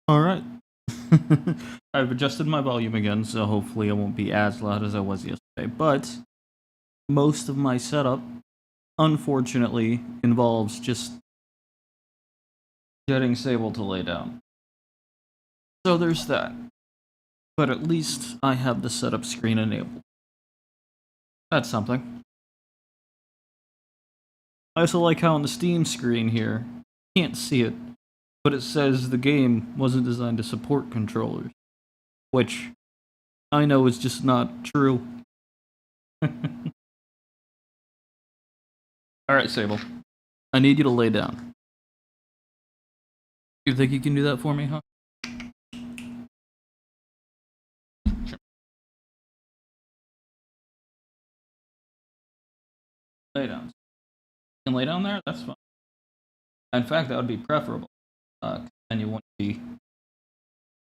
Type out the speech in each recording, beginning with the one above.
Alright. I've adjusted my volume again, so hopefully I won't be as loud as I was yesterday. But most of my setup, unfortunately, involves just getting Sable to lay down. So there's that. But at least I have the setup screen enabled. That's something. I also like how on the Steam screen here, you can't see it, but it says the game wasn't designed to support controllers. Which I know is just not true. Alright, Sable. I need you to lay down. You think you can do that for me, huh? Sure. Lay down. You can lay down there? That's fine. In fact, that would be preferable. Then you won't be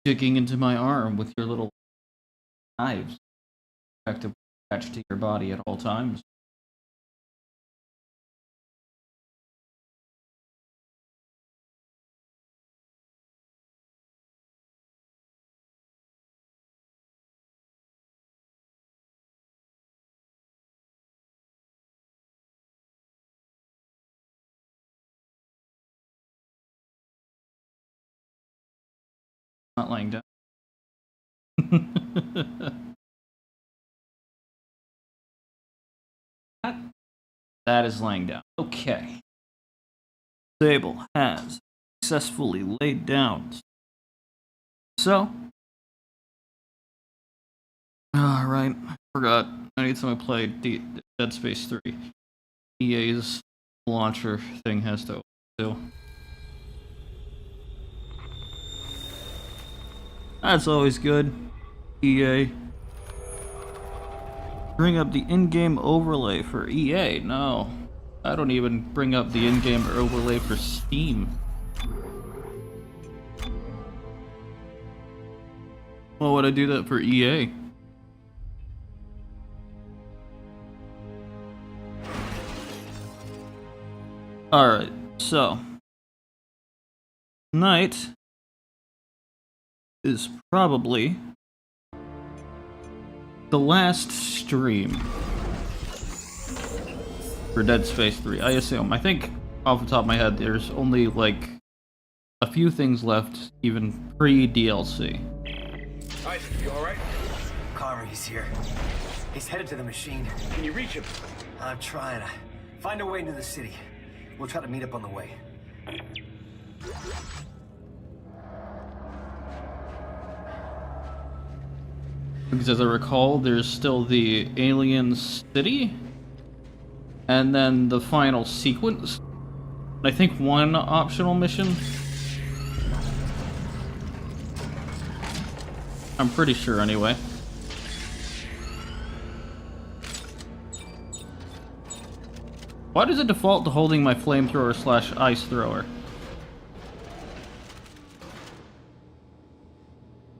digging into my arm with your little knives effectively attached to your body at all times. Not laying down. That is laying down. Okay. Sable has successfully laid down. So, alright, I forgot. Anytime I play Dead Space 3, EA's launcher thing has to open too. That's always good. EA. Bring up the in-game overlay for EA. No. I don't even bring up the in-game overlay for Steam. Well, would I do that for EA? Alright, so. Tonight is probably the last stream for Dead Space 3, I assume. I think, off the top of my head, there's only, like, a few things left, even pre-DLC. Isaac, you alright? Gamr's here. He's headed to the machine. Can you reach him? I'm trying to find a way into the city. We'll try to meet up on the way. Because as I recall, there's still the alien city, and then the final sequence. I think one optional mission. I'm pretty sure anyway. Why does it default to holding my flamethrower slash ice thrower?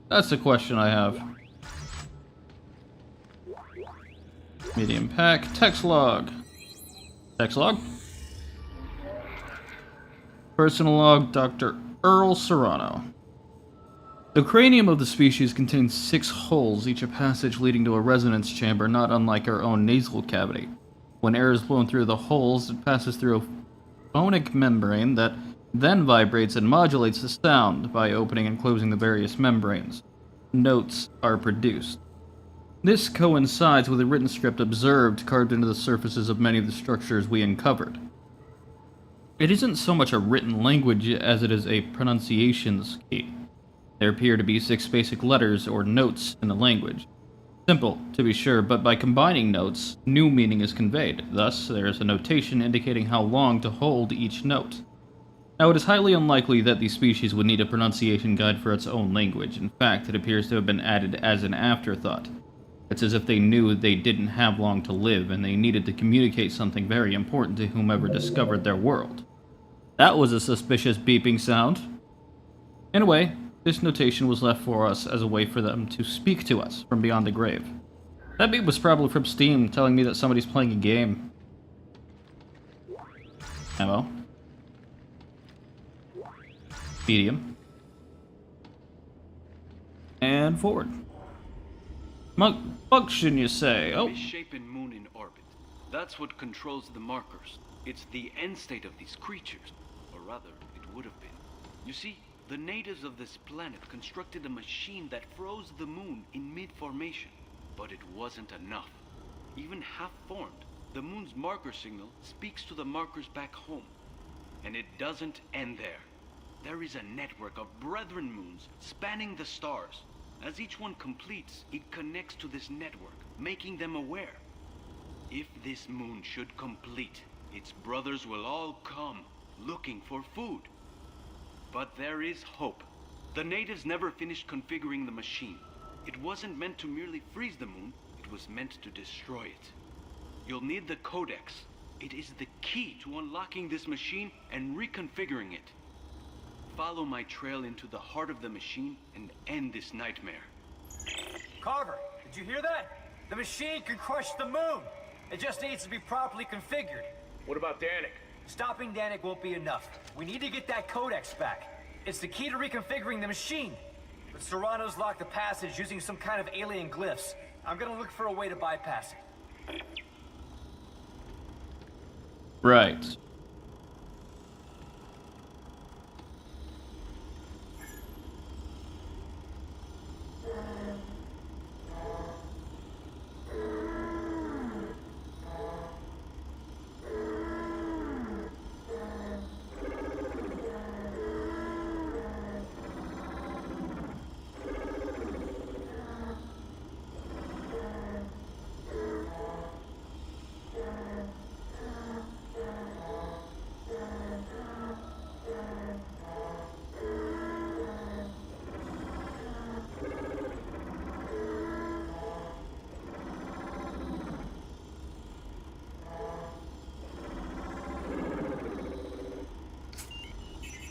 That's the question I have. Medium pack, text log. Text log? Personal log, Dr. Earl Serrano. The cranium of the species contains 6 holes, each a passage leading to a resonance chamber not unlike our own nasal cavity. When air is blown through the holes, it passes through a phonic membrane that then vibrates and modulates the sound by opening and closing the various membranes. Notes are produced. This coincides with a written script observed carved into the surfaces of many of the structures we uncovered. It isn't so much a written language as it is a pronunciation scheme. There appear to be 6 basic letters or notes in the language. Simple, to be sure, but by combining notes, new meaning is conveyed. Thus, there is a notation indicating how long to hold each note. Now, it is highly unlikely that the species would need a pronunciation guide for its own language. In fact, it appears to have been added as an afterthought. It's as if they knew they didn't have long to live, and they needed to communicate something very important to whomever discovered their world. That was a suspicious beeping sound. In a way, this notation was left for us as a way for them to speak to us from beyond the grave. That beep was probably from Steam, telling me that somebody's playing a game. Ammo. Medium. And forward. Function, you say? Oh. Misshapen moon in orbit. That's what controls the markers. It's the end state of these creatures. Or rather, it would have been. You see, the natives of this planet constructed a machine that froze the moon in mid-formation. But it wasn't enough. Even half-formed, the moon's marker signal speaks to the markers back home. And it doesn't end there. There is a network of brethren moons spanning the stars. As each one completes, it connects to this network, making them aware. If this moon should complete, its brothers will all come, looking for food. But there is hope. The natives never finished configuring the machine. It wasn't meant to merely freeze the moon, it was meant to destroy it. You'll need the codex. It is the key to unlocking this machine and reconfiguring it. Follow my trail into the heart of the machine and end this nightmare. Carver, did you hear that? The machine can crush the moon. It just needs to be properly configured. What about Danik? Stopping Danik won't be enough. We need to get that codex back. It's the key to reconfiguring the machine. But Serrano's locked the passage using some kind of alien glyphs. I'm gonna look for a way to bypass it. Right.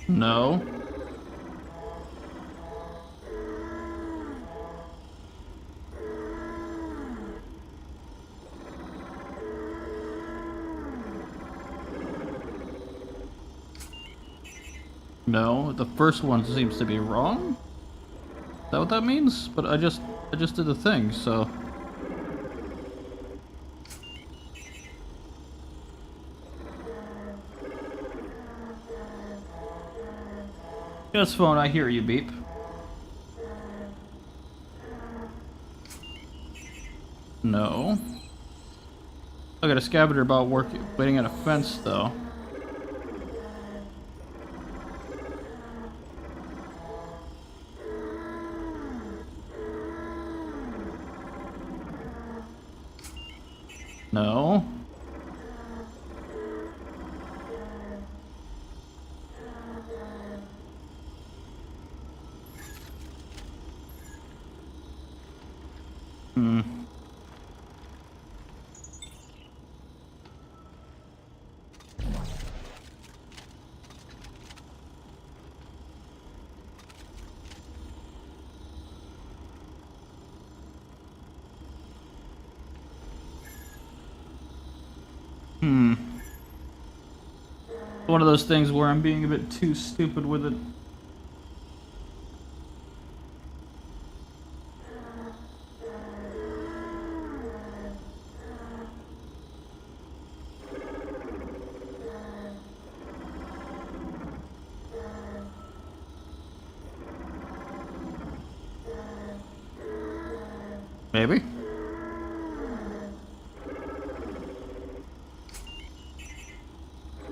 No. No, the first one seems to be wrong. Is that what that means? But I just did the thing, so. Yes, phone, I hear you beep. No. I got a scavenger about waiting at a fence, though. No. One of those things where I'm being a bit too stupid with it. Maybe.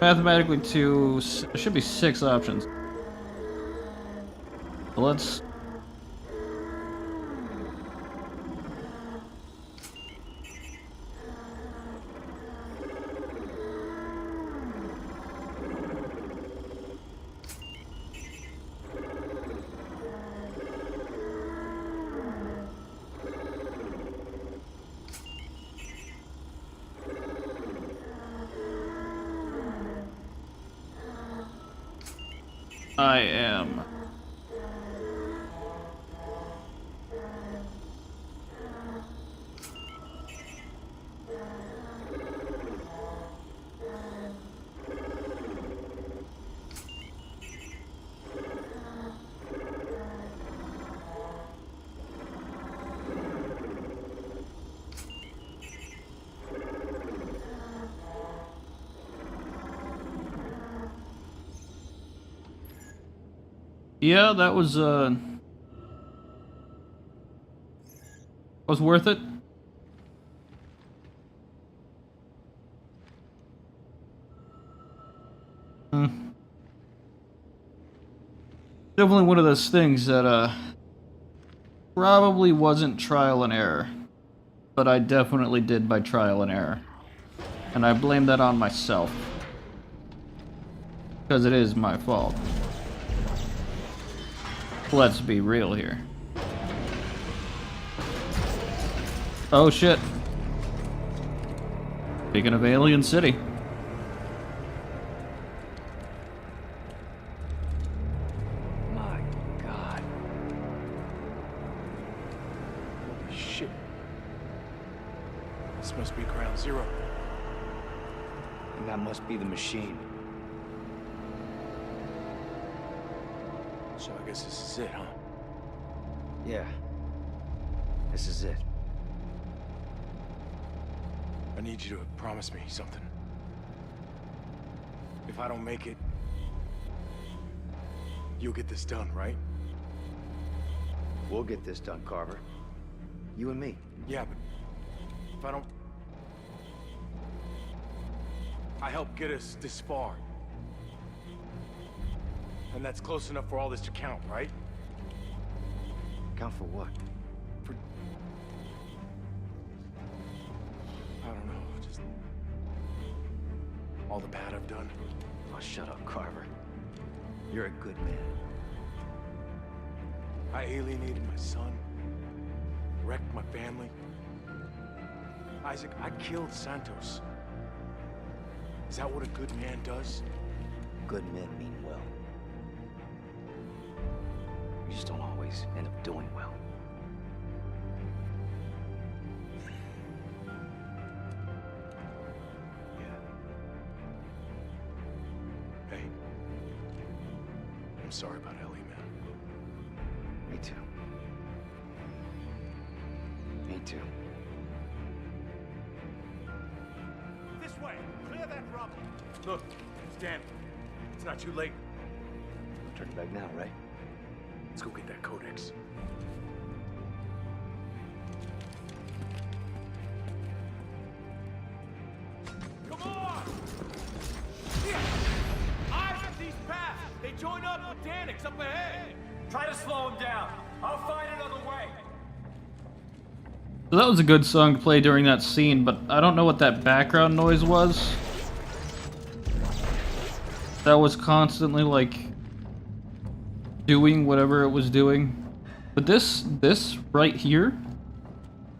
Mathematically, there should be 6 options. So let's. I am. Yeah, that was worth it. Definitely one of those things that probably wasn't trial and error, but I definitely did by trial and error. And I blame that on myself. Because it is my fault. Let's be real here. Oh shit. Speaking of Alien City. My God. Holy shit. This must be ground zero. And that must be the machine. So I guess this is it, huh? Yeah. This is it. I need you to promise me something. If I don't make it, you'll get this done, right? We'll get this done, Carver. You and me. Yeah, but if I don't... I helped get us this far. And that's close enough for all this to count, right? Count for what? For... I don't know, just... all the bad I've done. Oh, shut up, Carver. You're a good man. I alienated my son. Wrecked my family. Isaac, I killed Santos. Is that what a good man does? Good men mean well. You just don't always end up doing well. Yeah. Hey. I'm sorry about Ellie, man. Me too. Me too. This way! Clear that rubble! Look, it's Dan. It's not too late. Turn back now, right? Let's go get that codex. Come on! Eyes at these paths! They join up with Danix up ahead! Try to slow him down. I'll find another way. So that was a good song to play during that scene, but I don't know what that background noise was. That was constantly, like, doing whatever it was doing. But this right here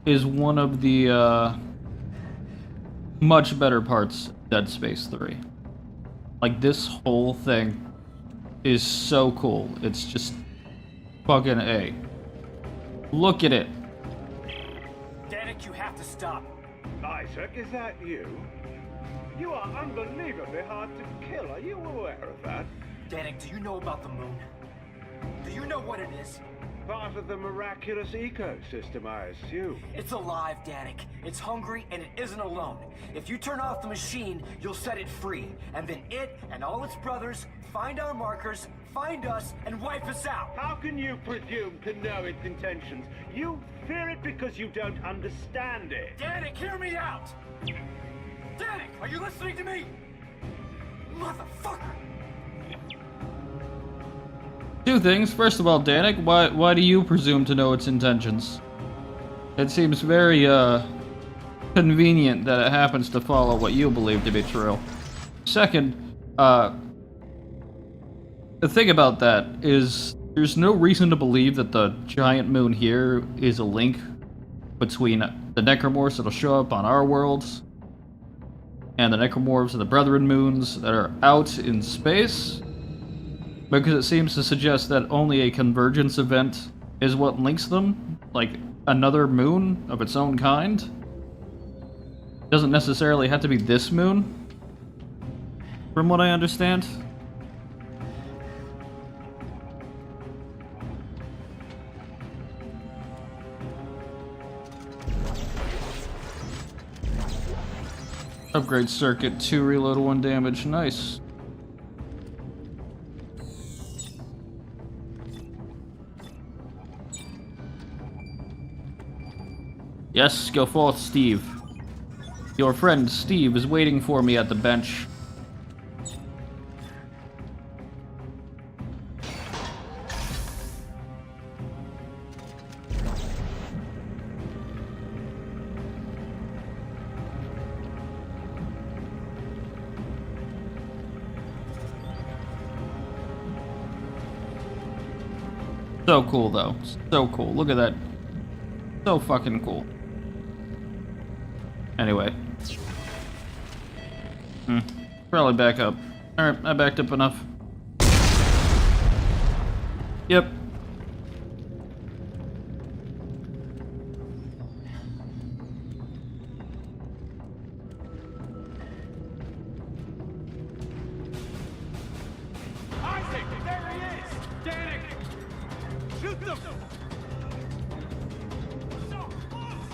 is one of the much better parts of Dead Space 3. Like, this whole thing is so cool. It's just fucking A. Look at it. Danik, you have to stop. Isaac, is that you? You are unbelievably hard to kill. Are you aware of that? Danik, do you know about the moon? Do you know what it is? Part of the miraculous ecosystem, I assume. It's alive, Danik. It's hungry, and it isn't alone. If you turn off the machine, you'll set it free. And then it and all its brothers find our markers, find us, and wipe us out. How can you presume to know its intentions? You fear it because you don't understand it. Danik, hear me out! Danik, are you listening to me? Motherfucker! Two things. First of all, Danik, why do you presume to know its intentions? It seems very, convenient that it happens to follow what you believe to be true. Second, the thing about that is there's no reason to believe that the giant moon here is a link between the necromorphs that'll show up on our worlds and the necromorphs of the Brethren moons that are out in space. Because it seems to suggest that only a convergence event is what links them, like another moon of its own kind. Doesn't necessarily have to be this moon, from what I understand. Upgrade circuit, 2 reload, 1 damage, nice. Yes, go forth, Steve. Your friend Steve is waiting for me at the bench. So cool, though. So cool. Look at that. So fucking cool. Anyway. Probably back up. Alright, I backed up enough. Yep. Isaac, there he is! Danik! Shoot them! So close!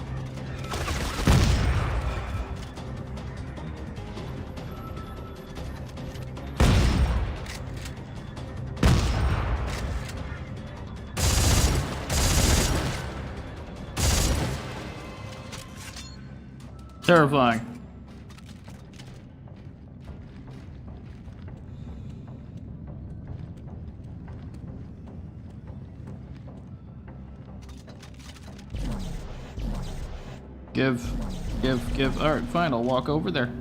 Terrifying. Give. Alright, fine, I'll walk over there.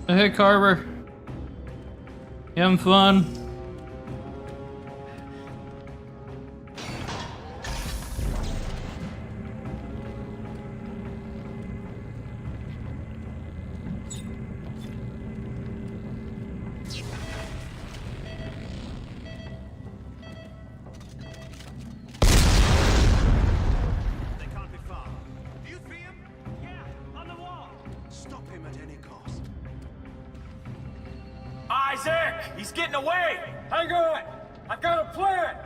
Hey, Carver. You having fun? They can't be far. Do you see him? Yeah, on the wall. Stop him at any cost. Isaac! He's getting away! Hang on! I've got a plan!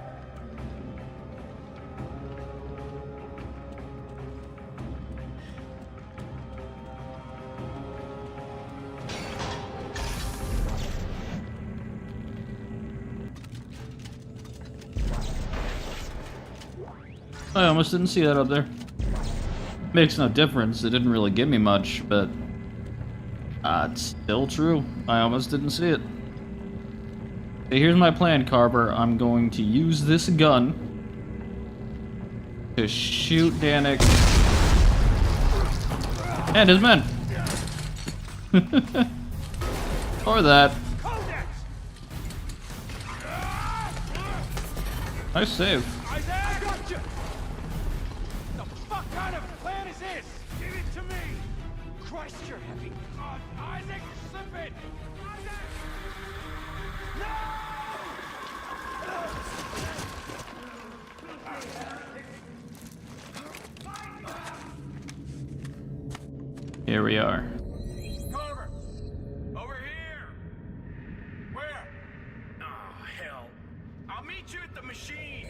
I almost didn't see that up there. Makes no difference, it didn't really give me much, but... it's still true. I almost didn't see it. Okay, here's my plan, Carver. I'm going to use this gun to shoot Danik and his men. Or that. Nice save. Isaac, I got you! The fuck kind of plan is this? Give it to me! Christ, you're heavy. Isaac, slip it! Isaac! Here we are. Carver! Over here! Where? Oh, hell. I'll meet you at the machine!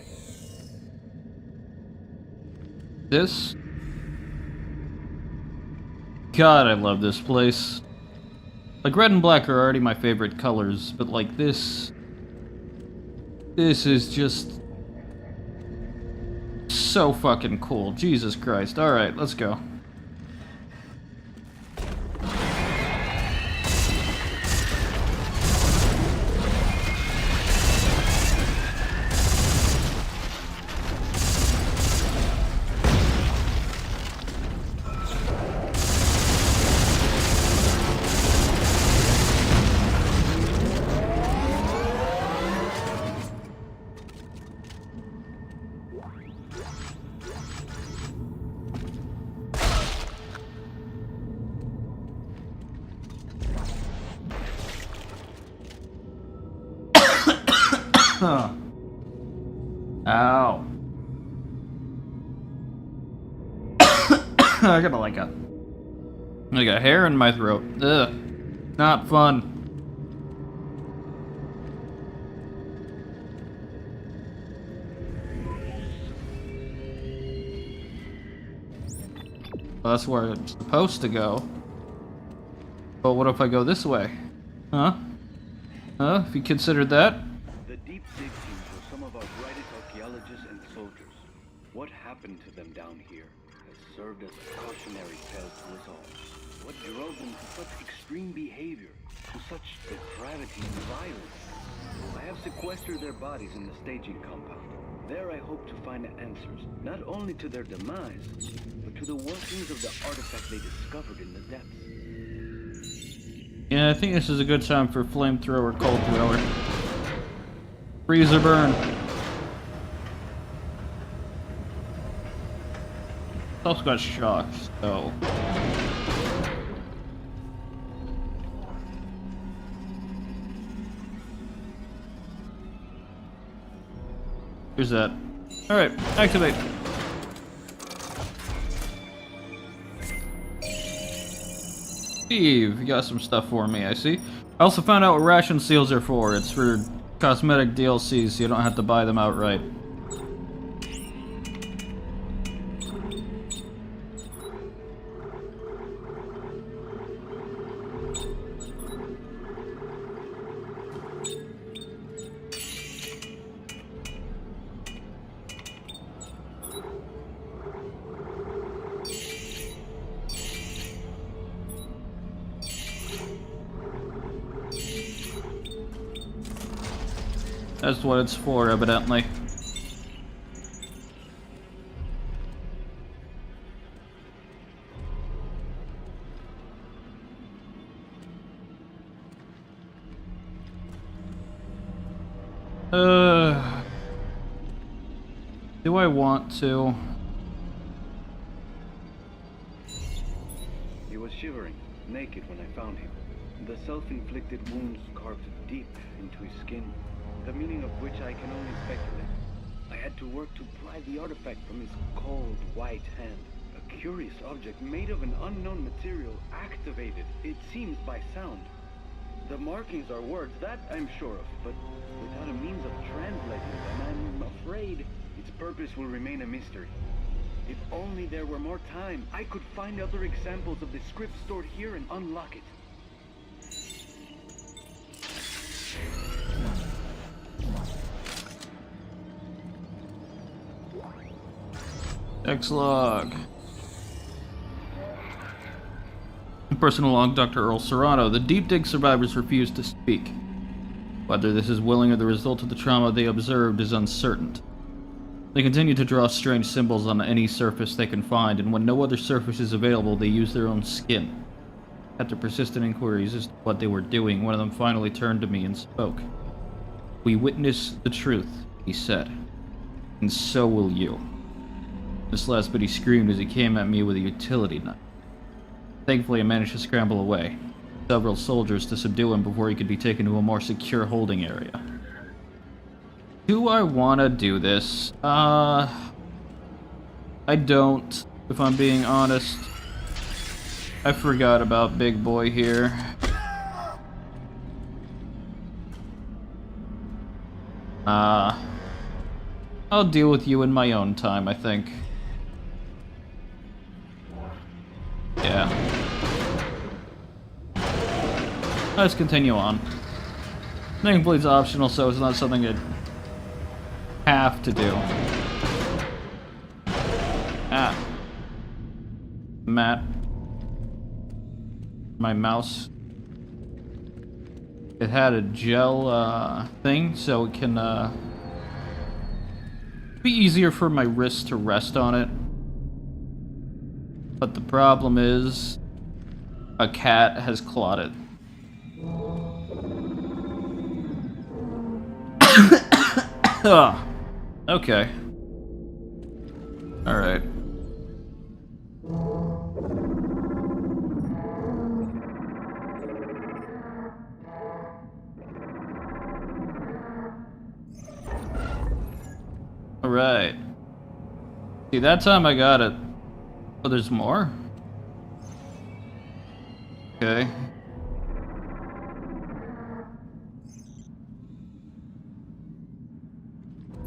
This? God, I love this place. Like, red and black are already my favorite colors, but like this... This is just... so fucking cool. Jesus Christ. Alright, let's go. Ow. I got like a hair in my throat. Ugh. Not fun. Well, that's where it's supposed to go. But what if I go this way? Huh? Huh? If you considered that? The deep dig teams were some of our brightest archaeologists and soldiers. What happened to them down here has served as a cautionary tale to us all. What drove them to such extreme behavior, to such depravity and violence? I have sequestered their bodies in the staging compound. There I hope to find answers, not only to their demise, but to the workings of the artifact they discovered in the depths. Yeah, I think this is a good time for flamethrower, cold thrower. Freeze or burn. It's also got shock, so... Here's that. Alright, activate. Steve, you got some stuff for me, I see. I also found out what ration seals are for. It's for cosmetic DLCs, so you don't have to buy them outright. That's what it's for, evidently. Do I want to? He was shivering, naked when I found him. The self-inflicted wounds carved deep into his skin, the meaning of which I can only speculate. I had to work to pry the artifact from his cold, white hand. A curious object made of an unknown material, activated, it seems, by sound. The markings are words, that I'm sure of, but without a means of translating them, I'm afraid its purpose will remain a mystery. If only there were more time, I could find other examples of the script stored here and unlock it. X-Log. Personal log, Dr. Earl Serrano. The deep dig survivors refuse to speak. Whether this is willing or the result of the trauma they observed is uncertain. They continue to draw strange symbols on any surface they can find, and when no other surface is available, they use their own skin. After persistent inquiries as to what they were doing, one of them finally turned to me and spoke. "We witness the truth," he said, "and so will you." This last bit he screamed as he came at me with a utility knife. Thankfully, I managed to scramble away. Several soldiers to subdue him before he could be taken to a more secure holding area. Do I want to do this? I don't, if I'm being honest. I forgot about Big Boy here. I'll deal with you in my own time, I think. Yeah. Let's continue on. Thankfully it's optional, so it's not something I have to do. Ah. Matt. My mouse. It had a gel thing, so it can be easier for my wrist to rest on it. But the problem is, a cat has clawed it. Okay. Alright. Alright. See, that time I got it. Oh, there's more? Okay.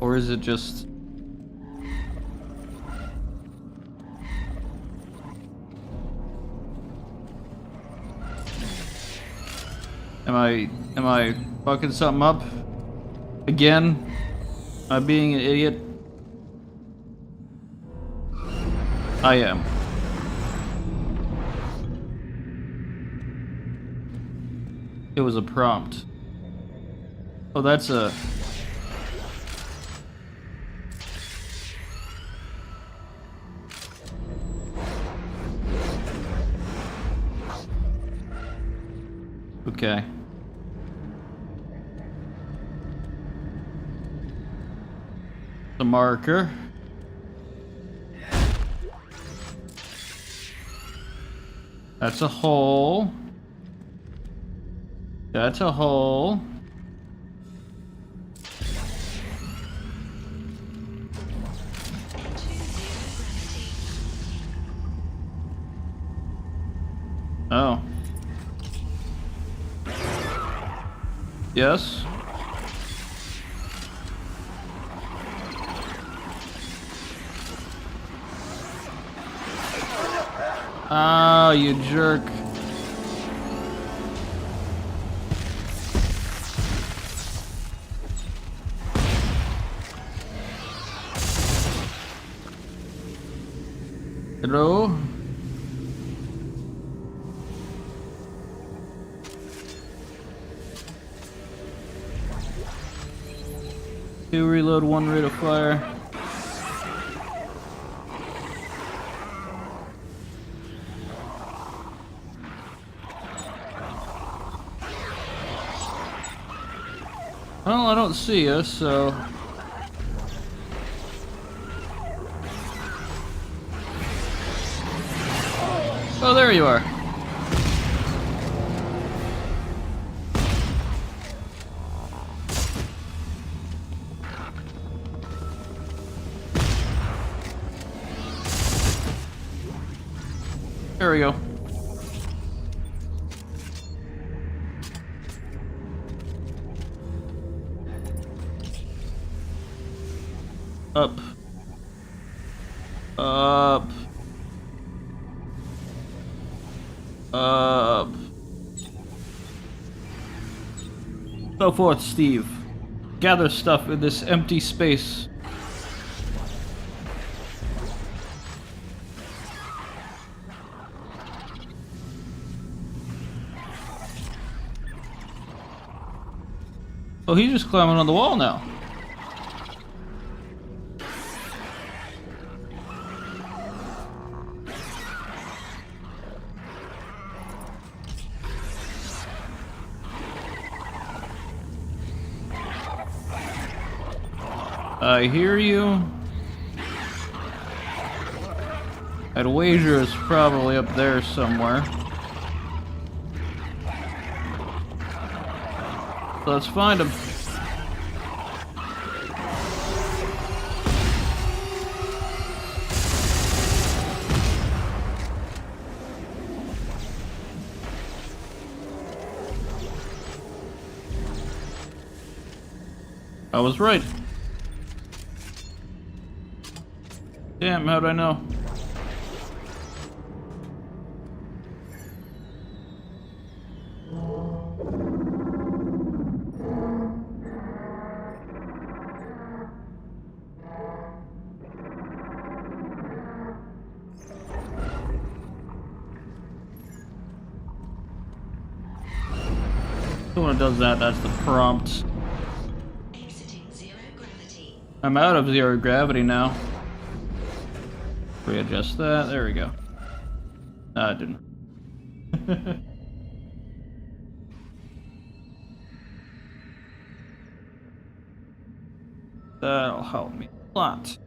Or is it just... Am I fucking something up? Again? Am I being an idiot? I am. It was a prompt. Oh, that's a... Okay. The marker. That's a hole. That's a hole. Oh. Yes. Ah, you jerk. Hello? Two reload, one rate of fire. Well, I don't see us, so... Oh, there you are. There we go. Up. Up. Up. So forth, Steve. Gather stuff in this empty space. Oh, he's just climbing on the wall now. I hear you. I'd wager it's probably up there somewhere. So let's find him. I was right. Damn, how'd I know? Someone does that, that's the prompt. Exiting zero gravity. I'm out of zero gravity now. Readjust that. There we go. I didn't. That'll help me a lot.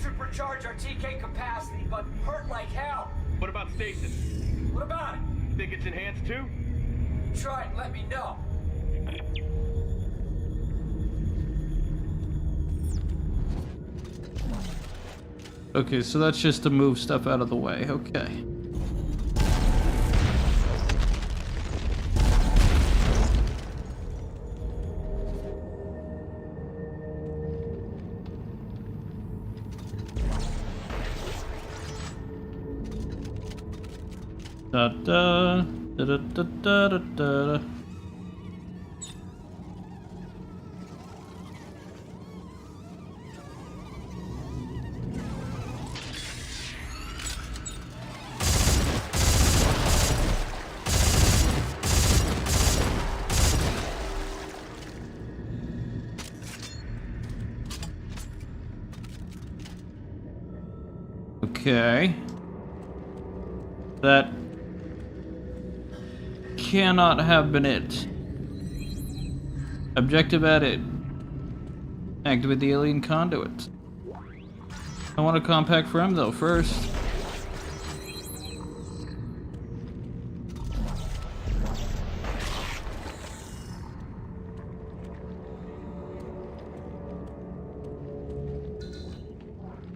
Supercharge our TK capacity, but hurt like hell. What about Station? What about it? Think it's enhanced too? Try it and let me know. Okay, so that's just to move stuff out of the way. Okay. Da da da da da da da da. Okay. That cannot have been it. Objective edit. Activate the alien conduit. I want a compact frame though first.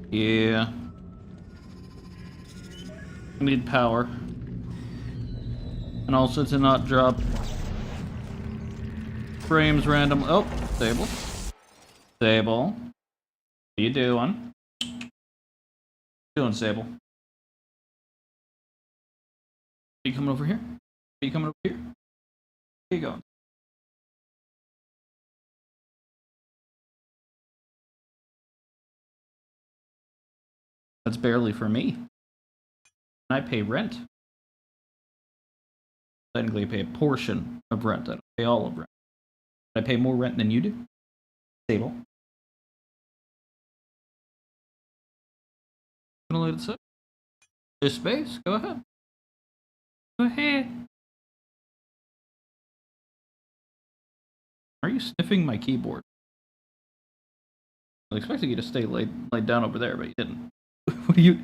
Yeah. I need power. And also to not drop frames random. Oh, Sable. Sable. What are you doing? What are you doing, Sable? Are you coming over here? Are you coming over here? Where you going? That's barely for me. I pay rent. Technically, I pay a portion of rent. I don't pay all of rent. I pay more rent than you do. Stable. Gonna let it sit. There's space. Go ahead. Go ahead. Are you sniffing my keyboard? I was expecting you to stay laid down over there, but you didn't. What are you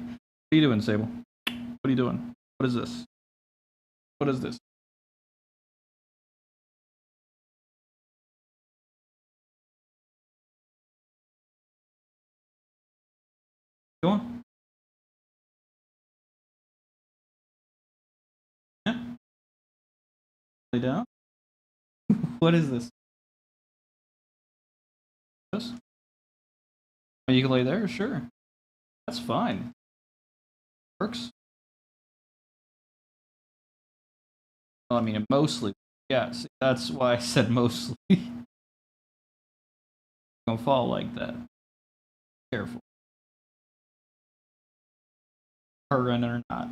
doing, Sable? What are you doing? What is this? What is this? Go on. Yeah. Lay down. What is this? This? Oh, you can lay there? Sure. That's fine. Works. Well, I mean, it mostly. Yeah, see, that's why I said mostly. Don't fall like that. Careful. Current or not.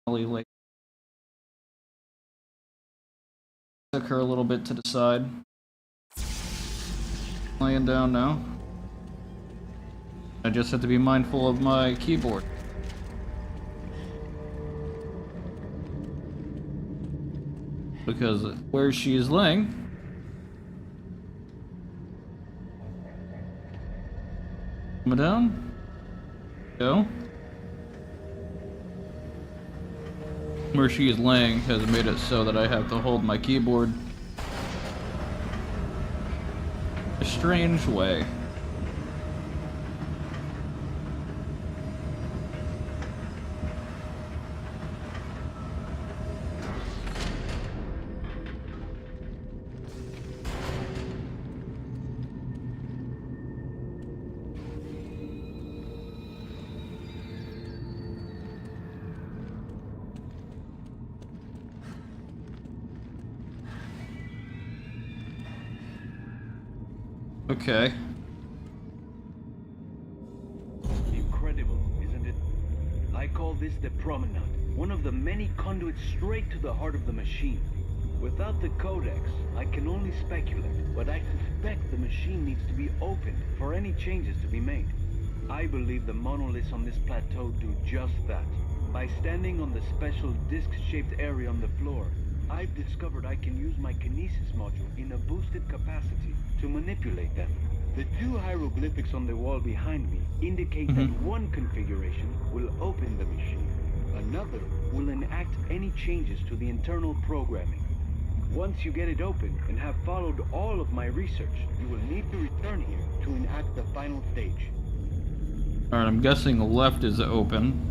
Like, took her a little bit to the side. Laying down now. I just have to be mindful of my keyboard. Because where she is laying, coming down, go. Where she is laying has made it so that I have to hold my keyboard a strange way. Okay. Incredible, isn't it? I call this the promenade. One of the many conduits straight to the heart of the machine. Without the codex, I can only speculate, but I suspect the machine needs to be opened for any changes to be made. I believe the monoliths on this plateau do just that. By standing on the special disc-shaped area on the floor, I've discovered I can use my kinesis module in a boosted capacity to manipulate them. The two hieroglyphics on the wall behind me indicate that one configuration will open the machine. Another will enact any changes to the internal programming. Once you get it open and have followed all of my research, you will need to return here to enact the final stage. Alright, I'm guessing left is open.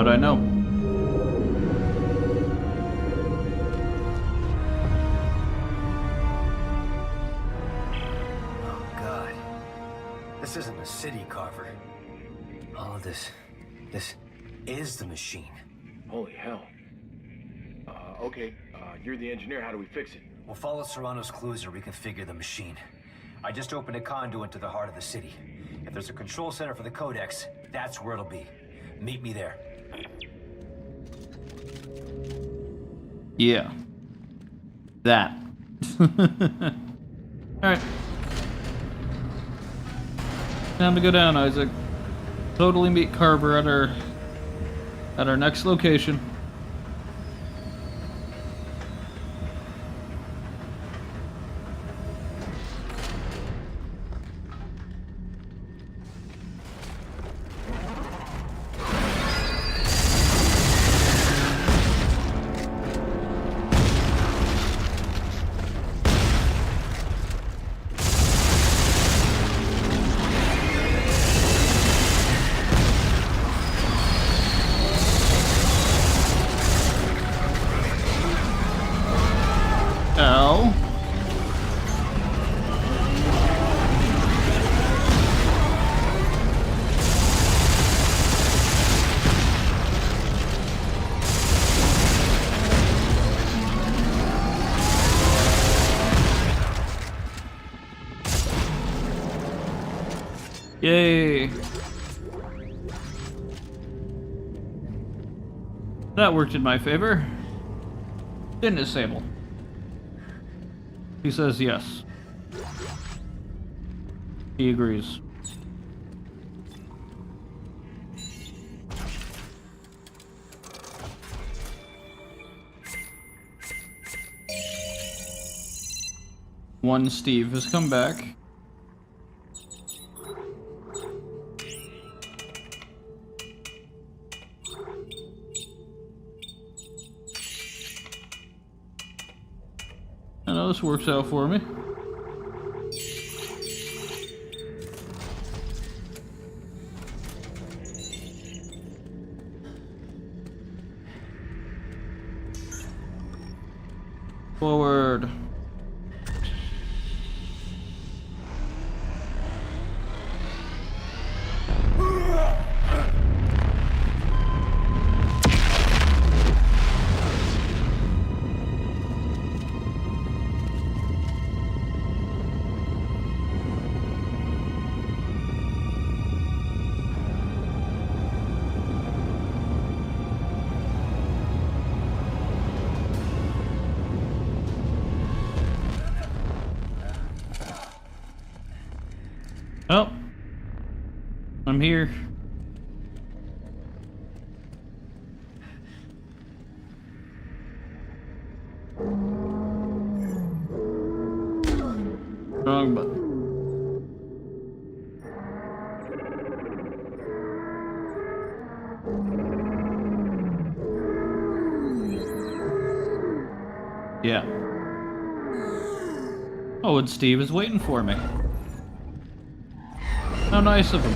How'd I know? Oh, God. This isn't a city, Carver. All of this is the machine. Holy hell. Okay. You're the engineer. How do we fix it? We'll follow Serrano's clues and reconfigure the machine. I just opened a conduit to the heart of the city. If there's a control center for the Codex, that's where it'll be. Meet me there. Yeah. That. Alright. Time to go down, Isaac. Totally meet Carver at our next location. Ow. Yay. That worked in my favor. Didn't it, Sable? He says yes. He agrees. One Steve has come back. I know this works out for me. Forward. Oh, I'm here. Wrong button. Yeah. Oh, and Steve is waiting for me. How nice of him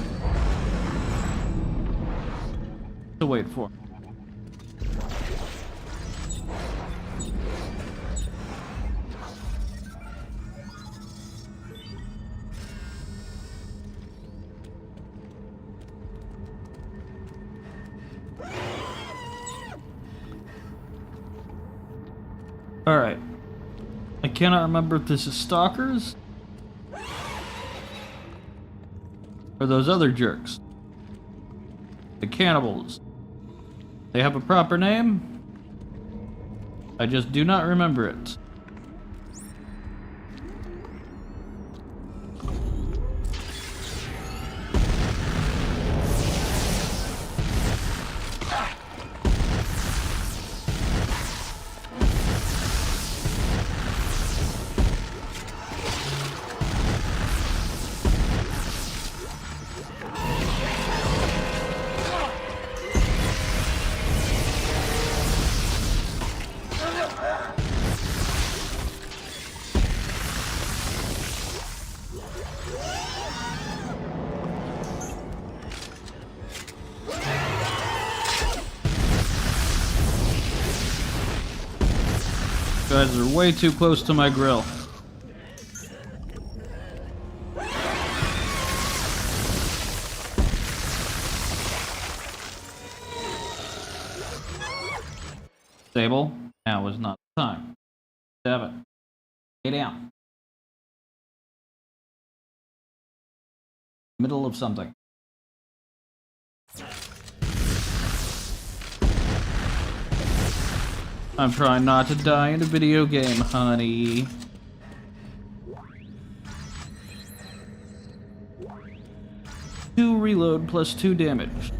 to wait for. All right. I cannot remember if this is Stalkers or those other jerks. The cannibals. They have a proper name? I just do not remember it. guys are way too close to my grill. Sable, now is not the time. Stab it. Lay down. Middle of something. I'm trying not to die in a video game, honey. Two reload plus 2 damage.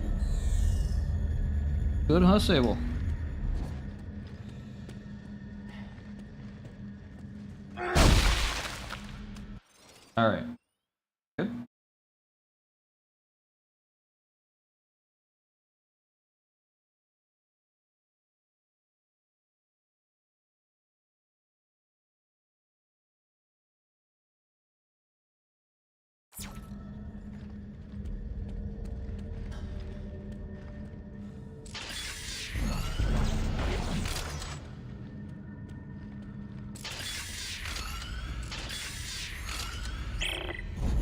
Good, huh, Sable? Alright. Good.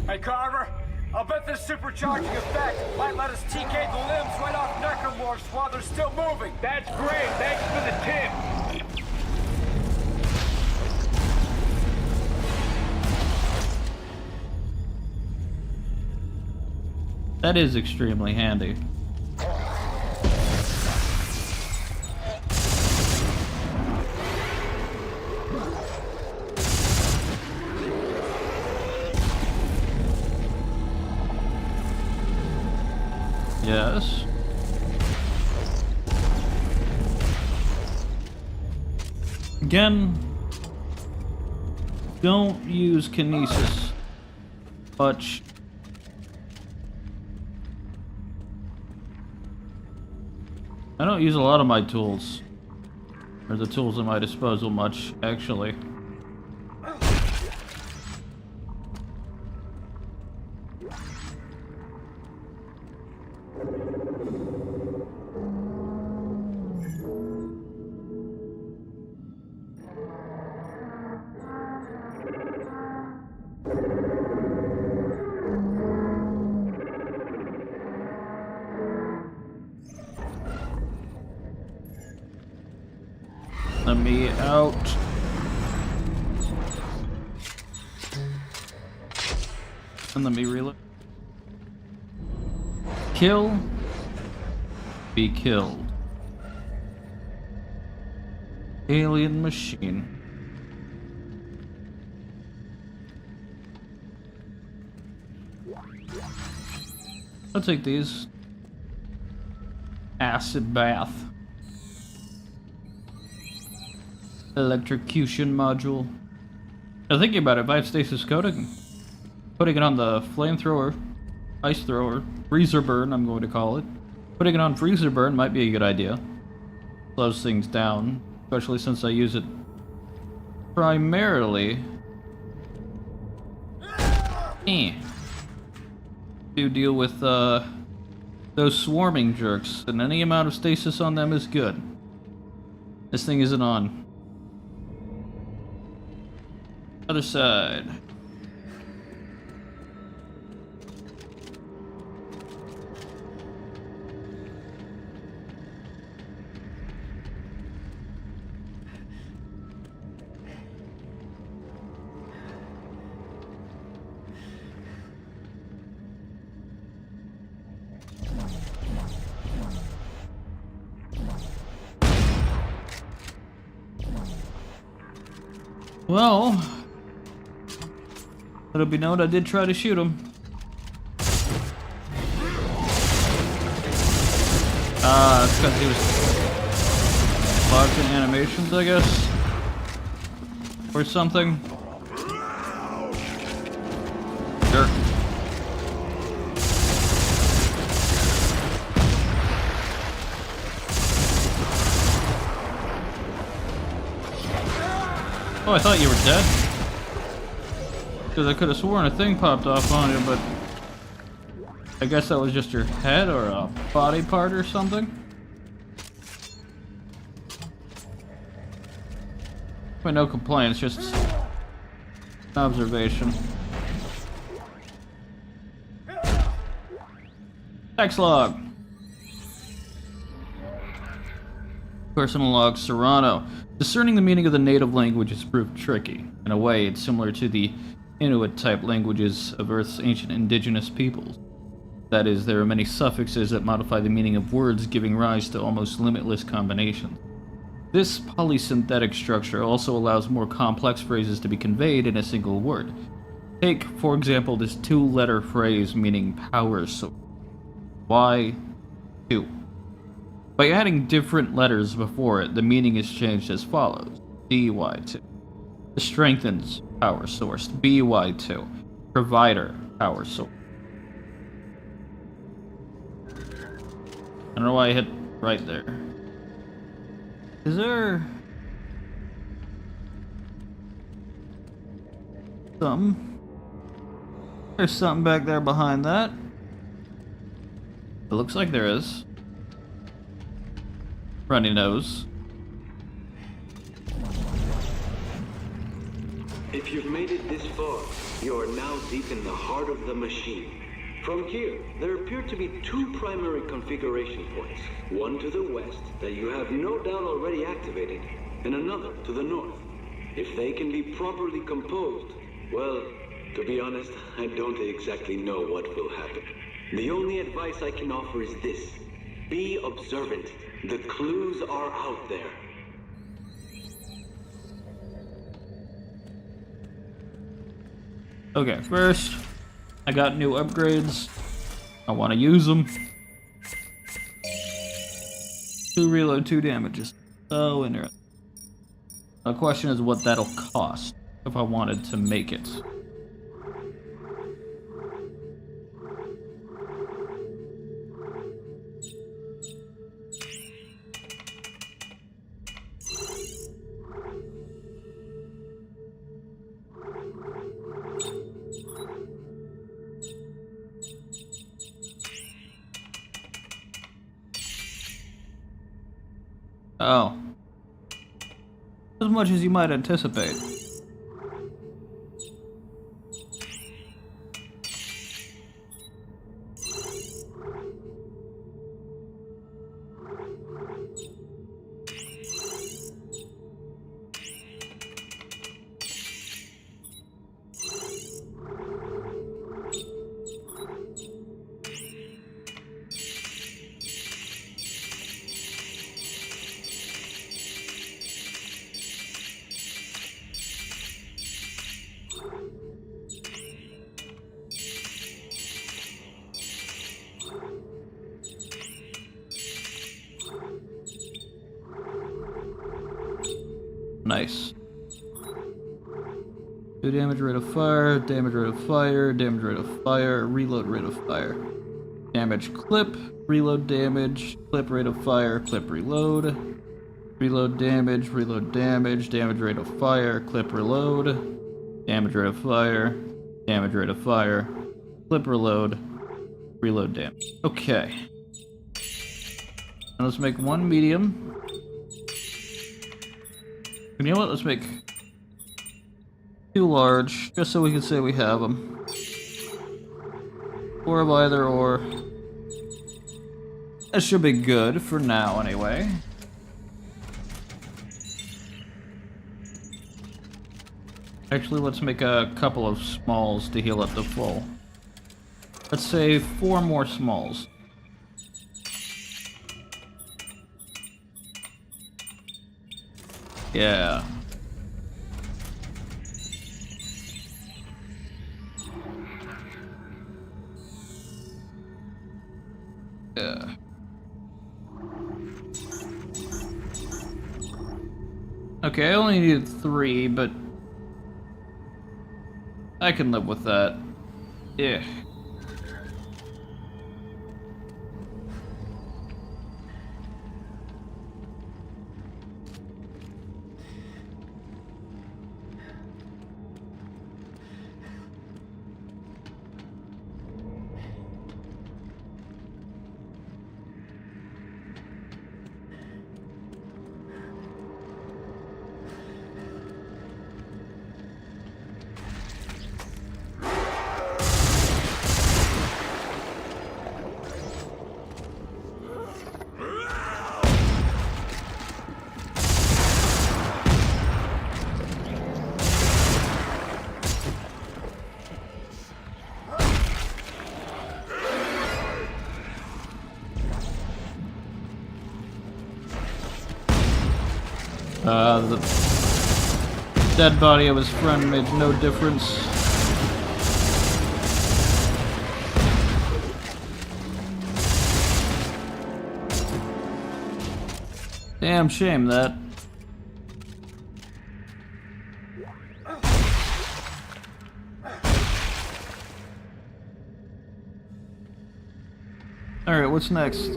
Hey, Carver, I'll bet this supercharging effect might let us TK the limbs right off necromorphs while they're still moving. That's great. Thanks for the tip. That is extremely handy. Yes. Again, don't use kinesis much. I don't use a lot of my tools, or the tools at my disposal much, actually. Let me out. And let me reload. Kill. Be killed. Alien machine. I'll take these. Acid bath. Electrocution module. Now thinking about it, if I have stasis coating, putting it on the flamethrower, ice thrower, freezer burn, I'm going to call it. Putting it on freezer burn might be a good idea. Slows things down, especially since I use it primarily to deal with those swarming jerks, and any amount of stasis on them is good. This thing isn't on. Other side. Well, let it be known I did try to shoot him. It's because he was locked in animations, I guess. Or something. Sure. Oh, I thought you were dead. Because I could have sworn a thing popped off on you, but I guess that was just your head or a body part or something. But no complaints, just an observation. Text log. Personal log Serrano. Discerning the meaning of the native language has proved tricky. In a way, it's similar to the Inuit-type languages of Earth's ancient indigenous peoples. That is, there are many suffixes that modify the meaning of words, giving rise to almost limitless combinations. This polysynthetic structure also allows more complex phrases to be conveyed in a single word. Take, for example, this two-letter phrase meaning power source. Y2. By adding different letters before it, the meaning is changed as follows. DY2. This strengthens power source. BY2. Provider power source. I don't know why I hit right there. Is there something? There's something back there behind that. It looks like there is. Runny nose. If you've made it this far, you are now deep in the heart of the machine. From here, there appear to be two primary configuration points. One to the west that you have no doubt already activated, and another to the north. If they can be properly composed, well, to be honest, I don't exactly know what will happen. The only advice I can offer is this. Be observant. The clues are out there. Okay, first, I got new upgrades. I want to use them. 2 reload, 2 damages. So interesting. The question is what that'll cost if I wanted to make it. Oh. As much as you might anticipate. Nice. 2 damage rate of fire, damage rate of fire, damage rate of fire, reload rate of fire. Damage clip, reload damage, clip rate of fire, clip reload. Reload damage, damage rate of fire, clip reload. Damage rate of fire, damage rate of fire, clip reload, reload damage. Okay. Now let's make 1 medium. And you know what? Let's make 2 large, just so we can say we have them. Or of either or. That should be good for now, anyway. Actually, let's make a couple of smalls to heal up to full. Let's say 4 more smalls. Yeah. Yeah. Okay, I only needed 3, but I can live with that. Yeah. The dead body of his friend made no difference. Damn shame that. Alright, what's next?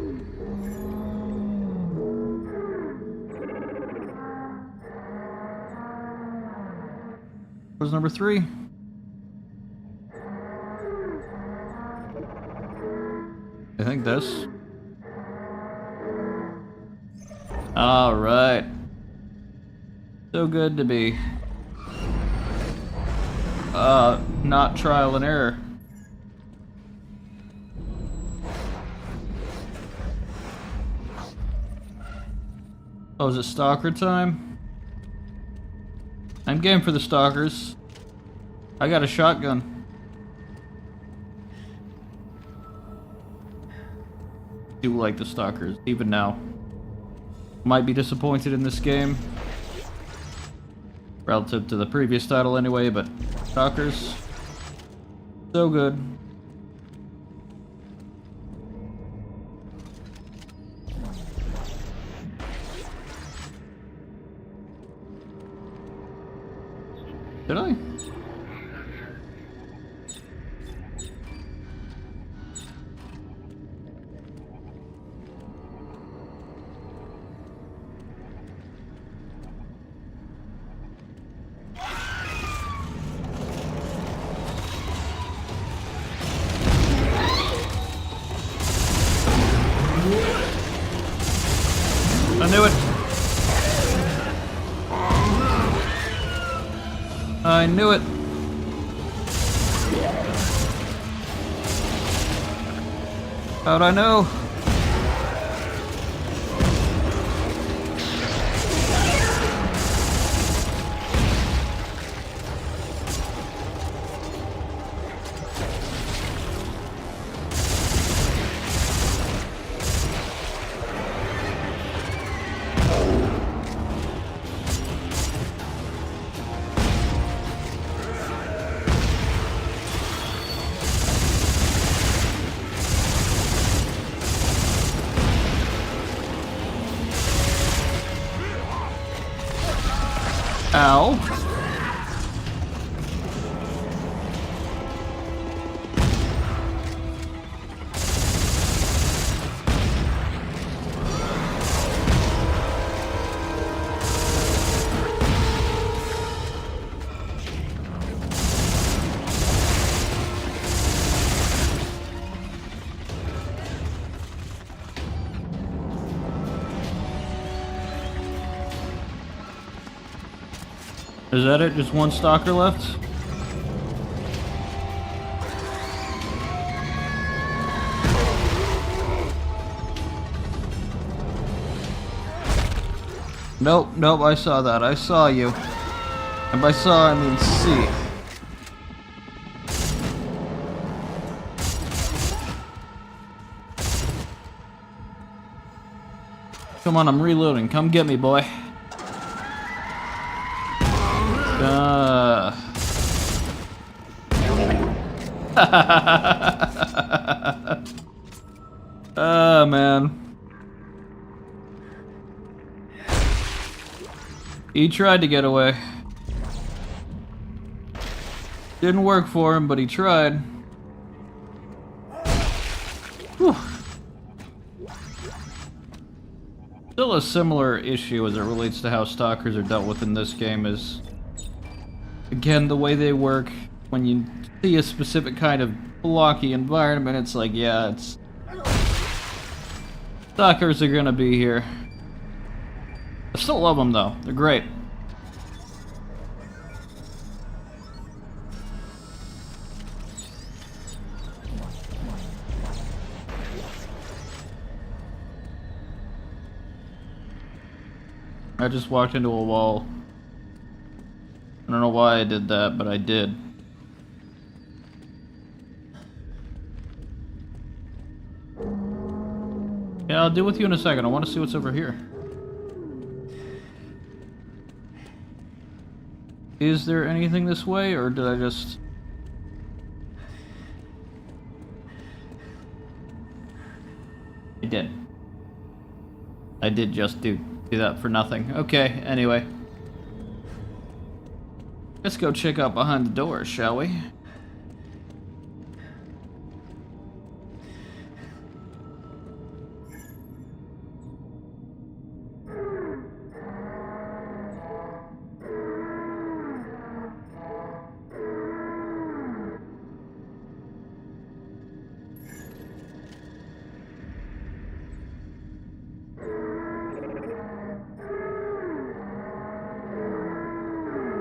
Where's number 3? I think this. Alright. So good to be. Not trial and error. Oh, is it stalker time? I'm game for the stalkers. I got a shotgun. Do like the stalkers, even now. Might be disappointed in this game. Relative to the previous title anyway, but stalkers. So good. Did I? I knew it. I knew it. How'd I know? Ow. Is that it? Just one stalker left? Nope, nope, I saw that. I saw you. And by saw, I mean see. Come on, I'm reloading. Come get me, boy. Man. He tried to get away. Didn't work for him, but he tried. Whew. Still a similar issue as it relates to how stalkers are dealt with in this game is, again, the way they work. When you see a specific kind of blocky environment, it's like, yeah, it's... Stalkers are gonna be here. I still love them though, they're great. I just walked into a wall. I don't know why I did that, but I did. Yeah, I'll deal with you in a second. I want to see what's over here. Is there anything this way, or did I just... I did. I did just do that for nothing. Okay, anyway. Let's go check out behind the doors, shall we?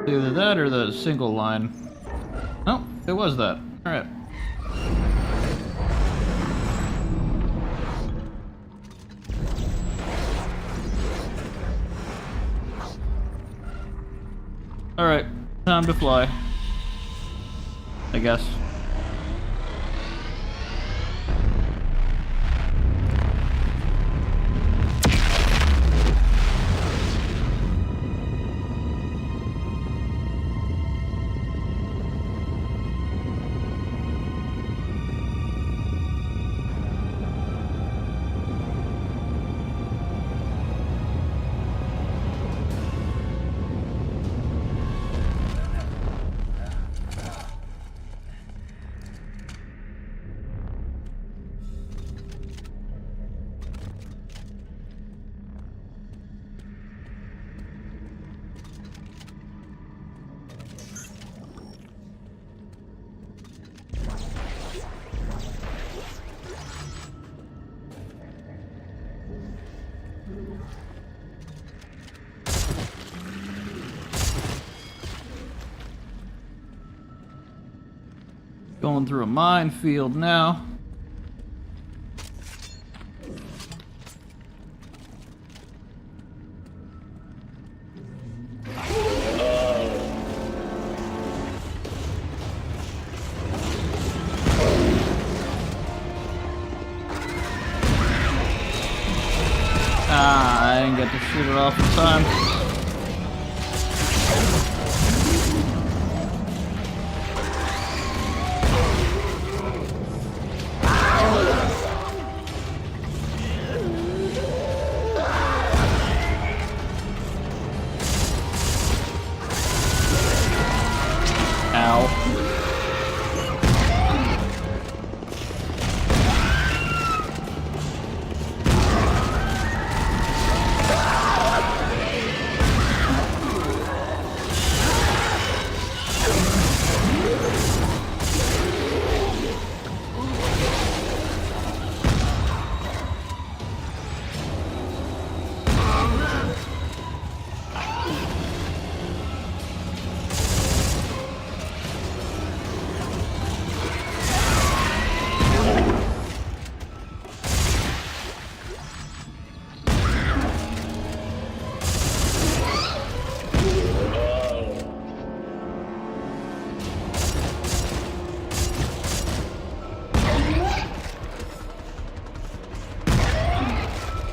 Either that or the single line. Oh, it was that. Alright. Alright, time to fly. I guess. Going through a minefield now. I didn't get to shoot it off in time.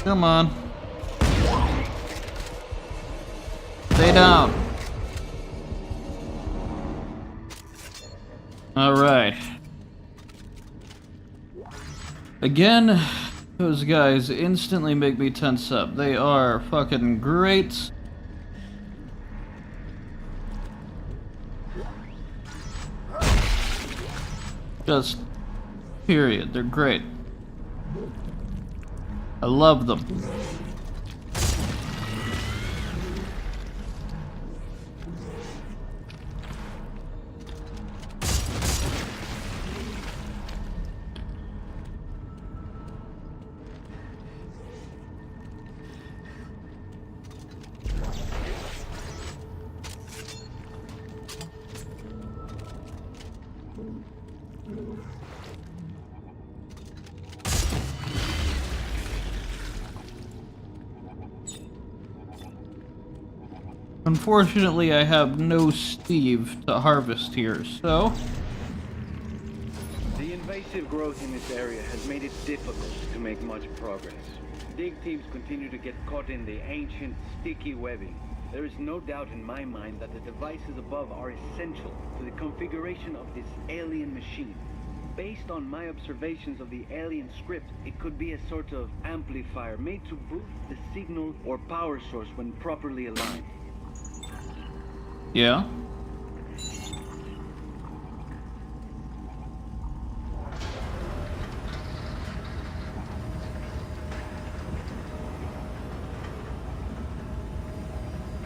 Come on. Stay down. Alright. Again, those guys instantly make me tense up. They are fucking great. Just, period. They're great. I love them. Unfortunately, I have no Steve to harvest here, so... The invasive growth in this area has made it difficult to make much progress. Dig teams continue to get caught in the ancient, sticky webbing. There is no doubt in my mind that the devices above are essential to the configuration of this alien machine. Based on my observations of the alien script, it could be a sort of amplifier made to boost the signal or power source when properly aligned. Yeah.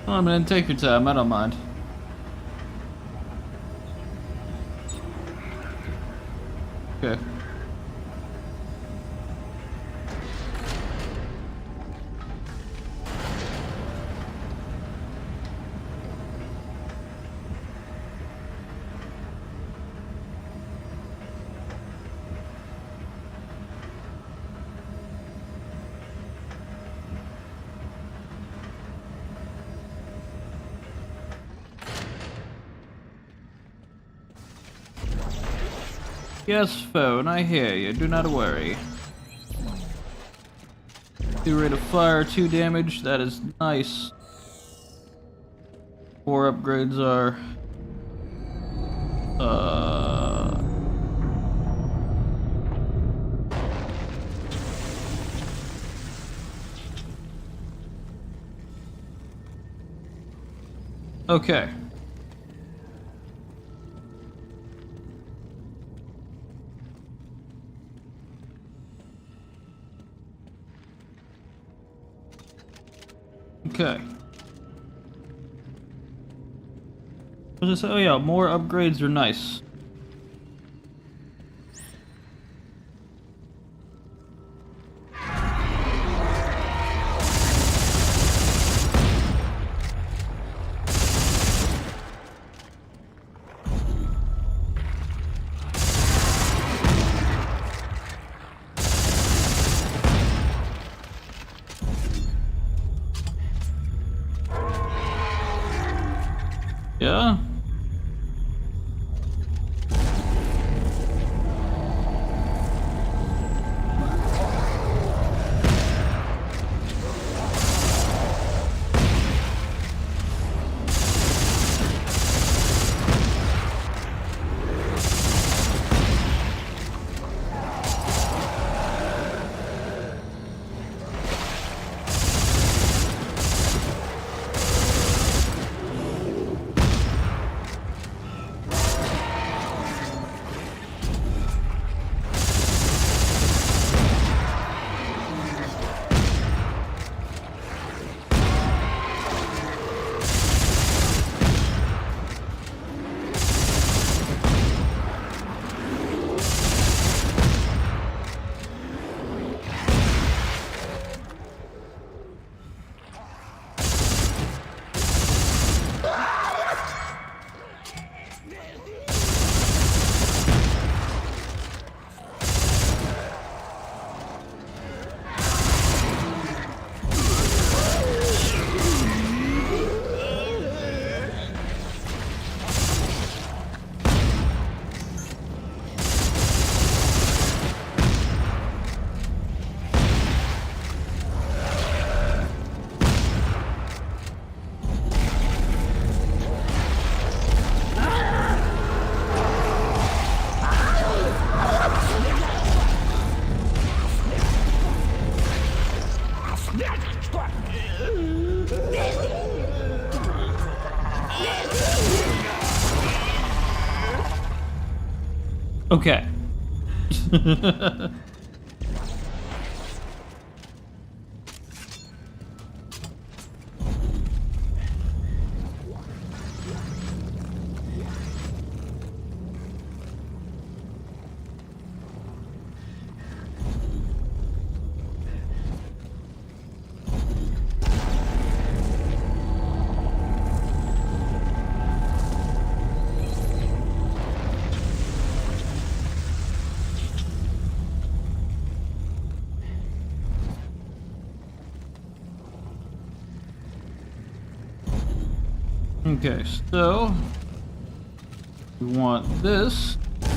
Well, I mean, take your time, I don't mind. Okay. Yes, phone, I hear you. Do not worry. 2 rate of fire, 2 damage. That is nice. 4 upgrades are... Okay. Okay. What was I say? Oh yeah, more upgrades are nice. Yeah? Okay. Okay, so we want this to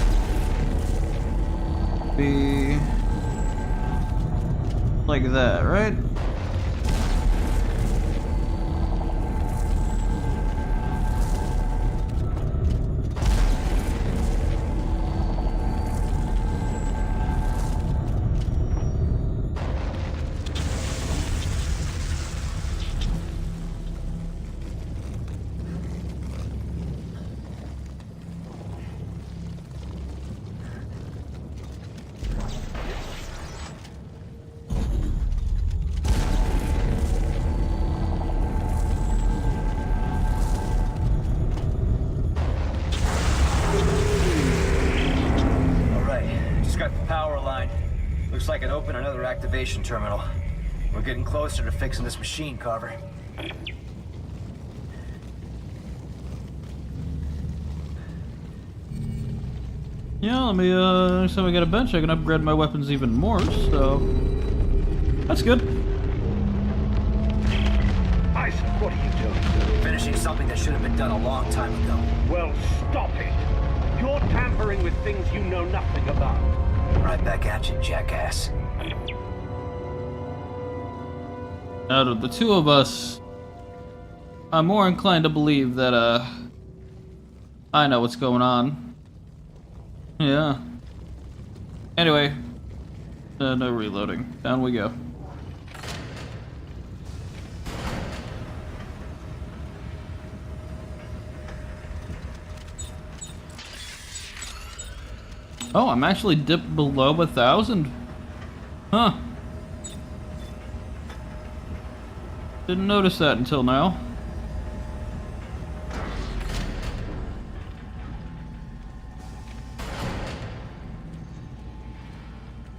be like that, right? Check the power line. Looks like it opened another activation terminal. We're getting closer to fixing this machine, Carver. Yeah, let me, next time I get a bench, I can upgrade my weapons even more, so... That's good. Isaac, what are you doing? Finishing something that should have been done a long time ago. Well, stop it. You're tampering with things you know nothing about. Right back at you, jackass. Out of the two of us, I'm more inclined to believe that, I know what's going on. Yeah. Anyway, no reloading. Down we go. Oh, I'm actually dipped below 1,000. Huh. Didn't notice that until now.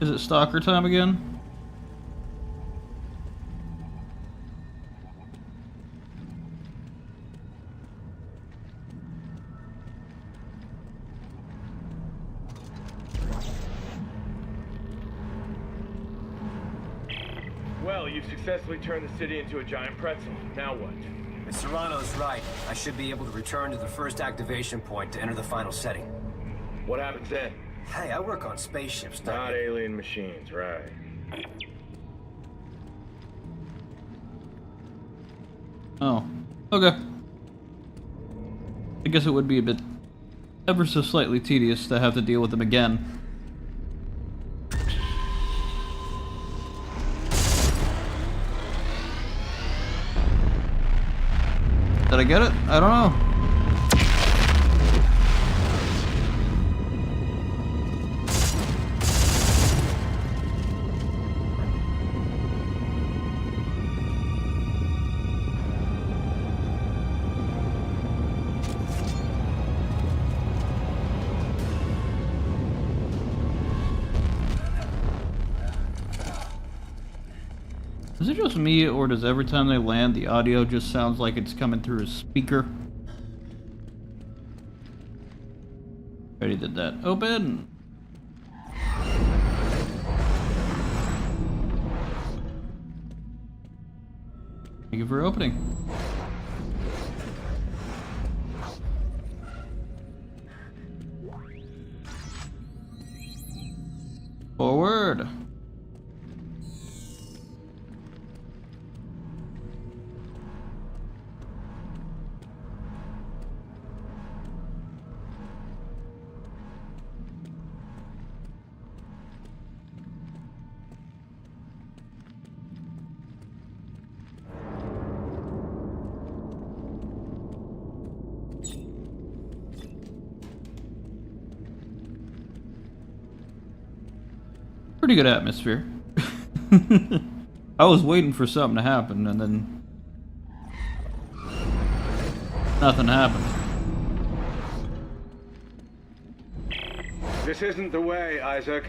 Is it stalker time again? Well, you've successfully turned the city into a giant pretzel. Now what? If Serrano's right, I should be able to return to the first activation point to enter the final setting. What happens then? Hey, I work on spaceships, Not alien machines, right? Oh. Okay. I guess it would be a bit ever so slightly tedious to have to deal with them again. Did I get it? I don't know. Is it just me, or does every time they land, the audio just sounds like it's coming through a speaker? Already did that. Open! Thank you for opening. Forward! Pretty good atmosphere. I was waiting for something to happen, and then nothing happened. This isn't the way, Isaac.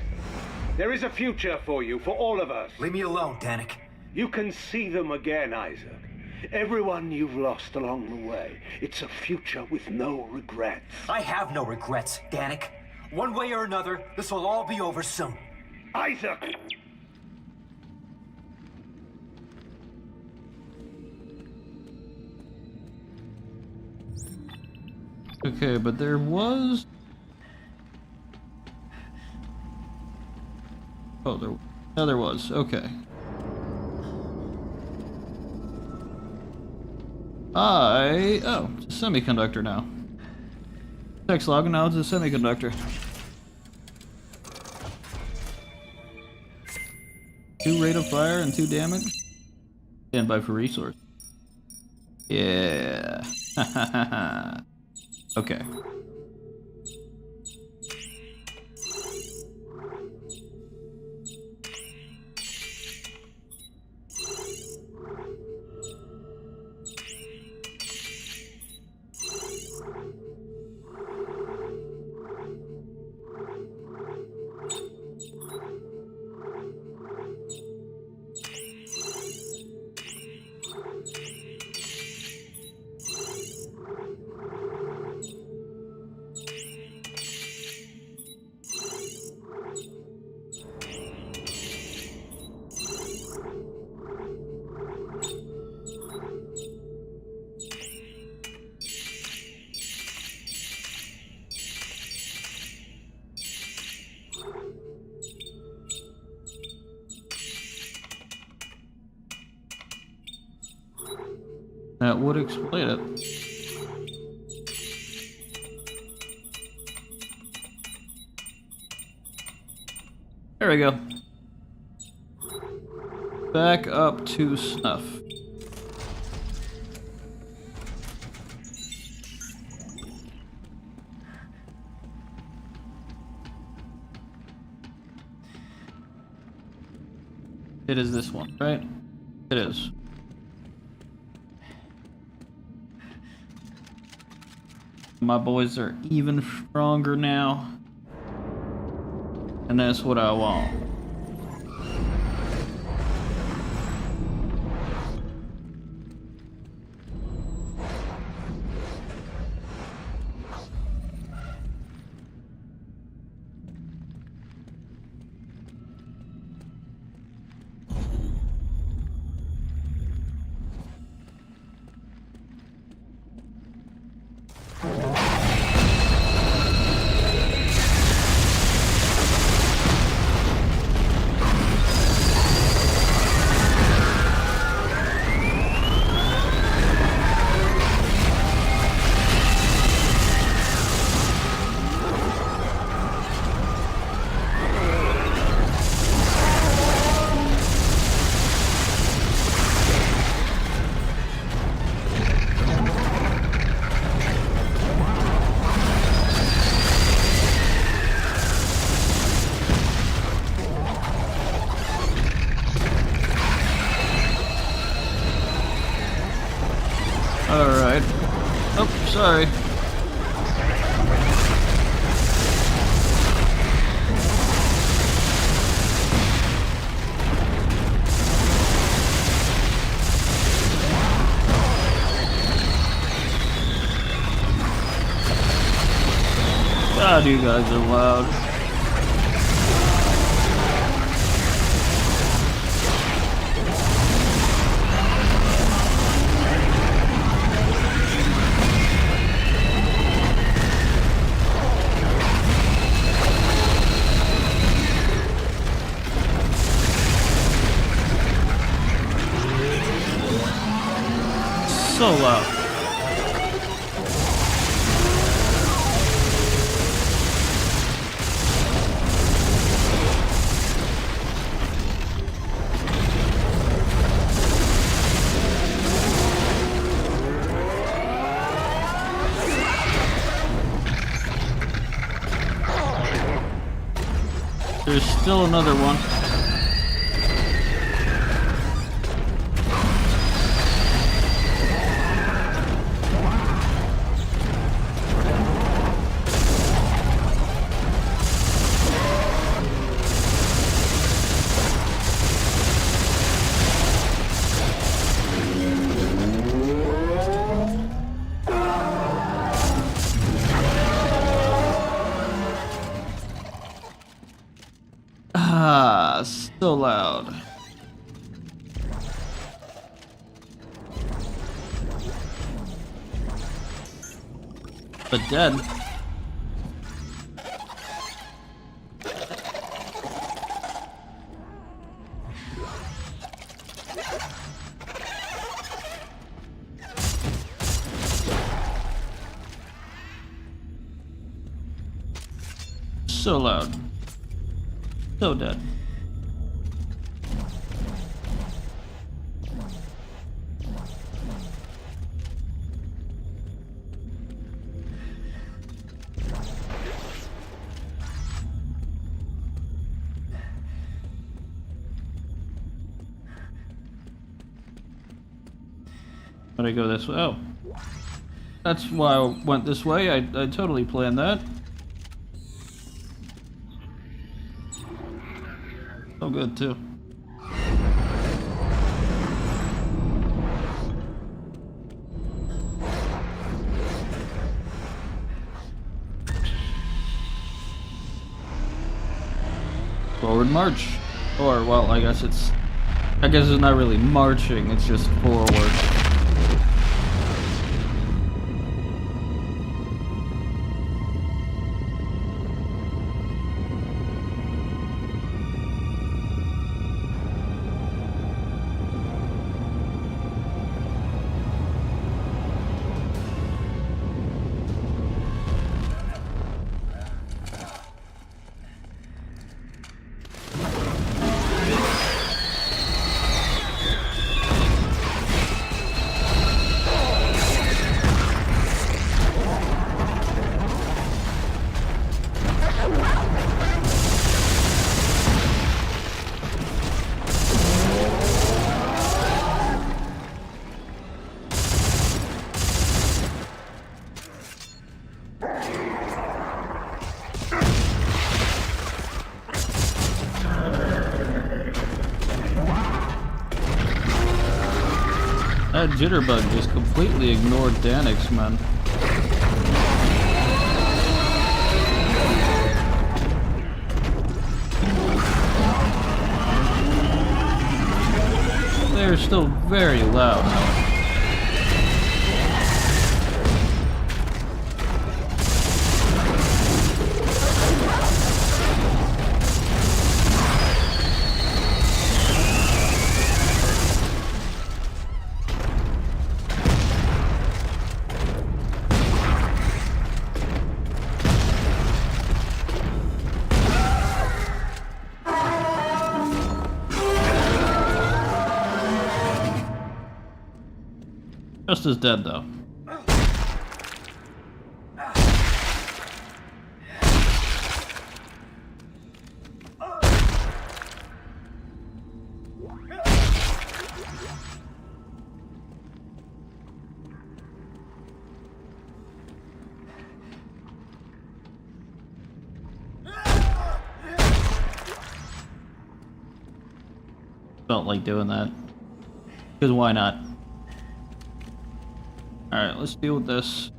There is a future for you, for all of us. Leave me alone, Danik. You can see them again, Isaac. Everyone you've lost along the way. It's a future with no regrets. I have no regrets, Danik. One way or another, this will all be over soon. Isaac! Okay, but there was... Oh, there was. Okay. Oh, it's a semiconductor now. Text log, and now it's a semiconductor. 2 rate of fire and 2 damage. Stand by for resource. Yeah. Okay. That would explain it. There we go. Back up to snuff. It is this one, right? It is. My boys are even stronger now. And that's what I want. Alright. Oh, sorry. God, you guys are loud. So loud. There's still another one. Ah, so loud. But dead. So loud. So dead. But I go this way. Oh. That's why I went this way. I totally planned that. So good too. Forward march. Or, well, I guess it's not really marching, it's just forward. That jitterbug just completely ignored Danix, man. They're still very loud. Just as dead, though. Felt like doing that. Because why not? Alright, let's deal with this.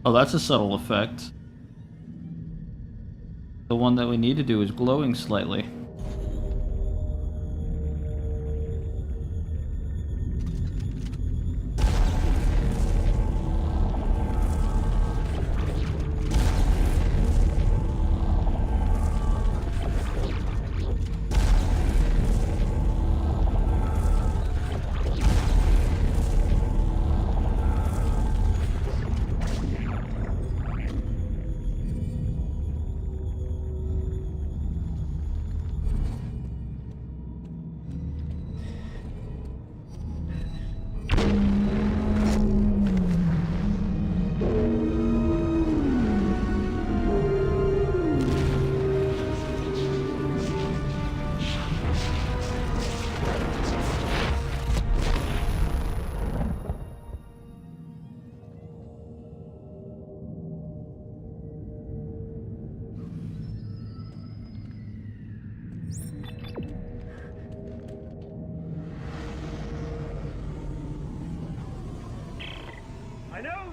Oh, that's a subtle effect. The one that we need to do is glowing slightly.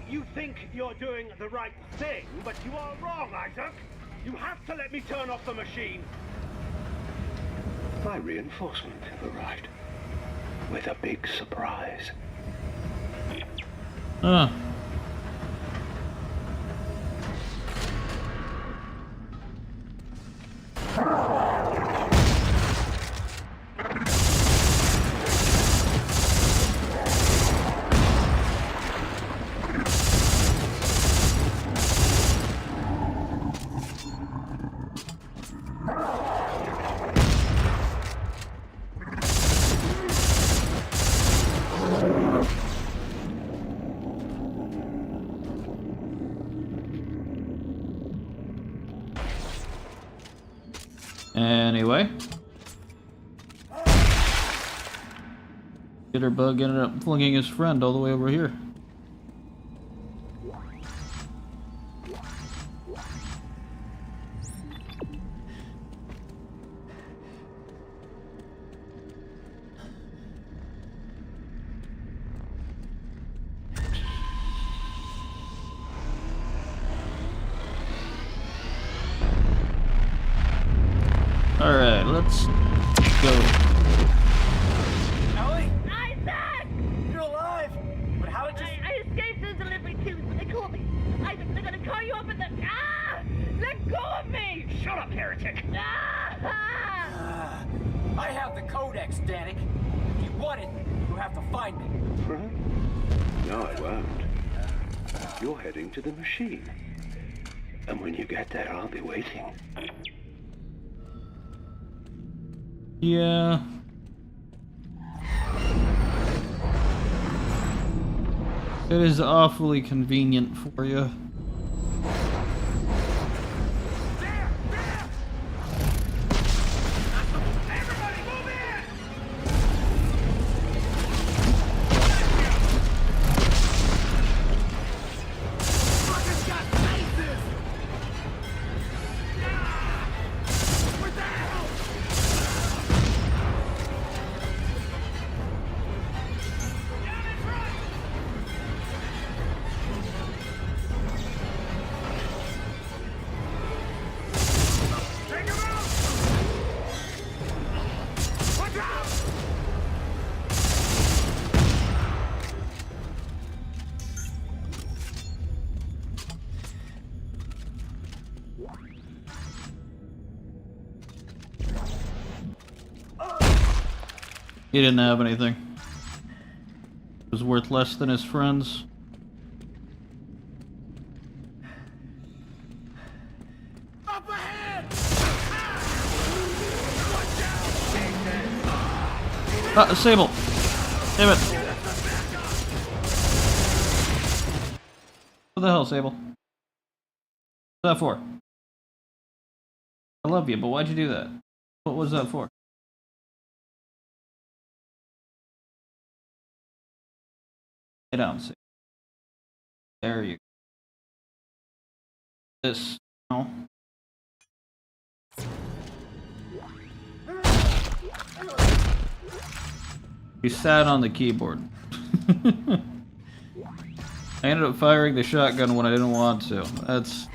You think you're doing the right thing, but you are wrong, Isaac. You have to let me turn off the machine. My reinforcement have arrived with a big surprise. Anyway. Jitterbug ended up flinging his friend all the way over here. Alright, let's go. Ellie? Isaac! You're alive! But how did you... I escaped the delivery tubes, but they caught me. Isaac, they're gonna call you up in the... Ah! Let go of me! Shut up, heretic! Ah! I have the codex, Danik. If you want it, you'll have to find me. No, I won't. You're heading to the machine. And when you get there, I'll be waiting. Yeah. It is awfully convenient for you. He didn't have anything. It was worth less than his friends. Up ahead! Ah, Sable! Damn it! What the hell, Sable? What's that for? I love you, but why'd you do that? What was that for? Lay down, Sable. There you go. This. No. He sat on the keyboard. I ended up firing the shotgun when I didn't want to. That's...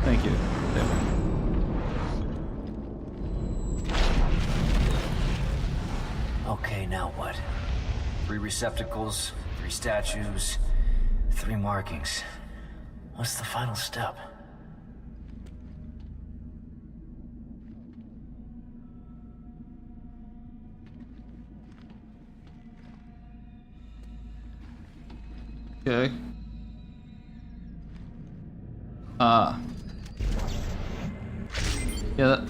Thank you. Okay, now what? 3 receptacles, 3 statues, 3 markings. What's the final step? Okay. Yeah, that...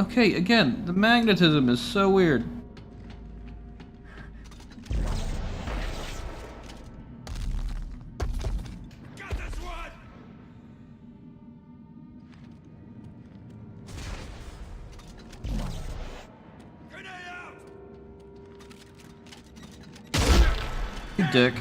Okay, again, the magnetism is so weird. Got this one! Grenade out! You dick.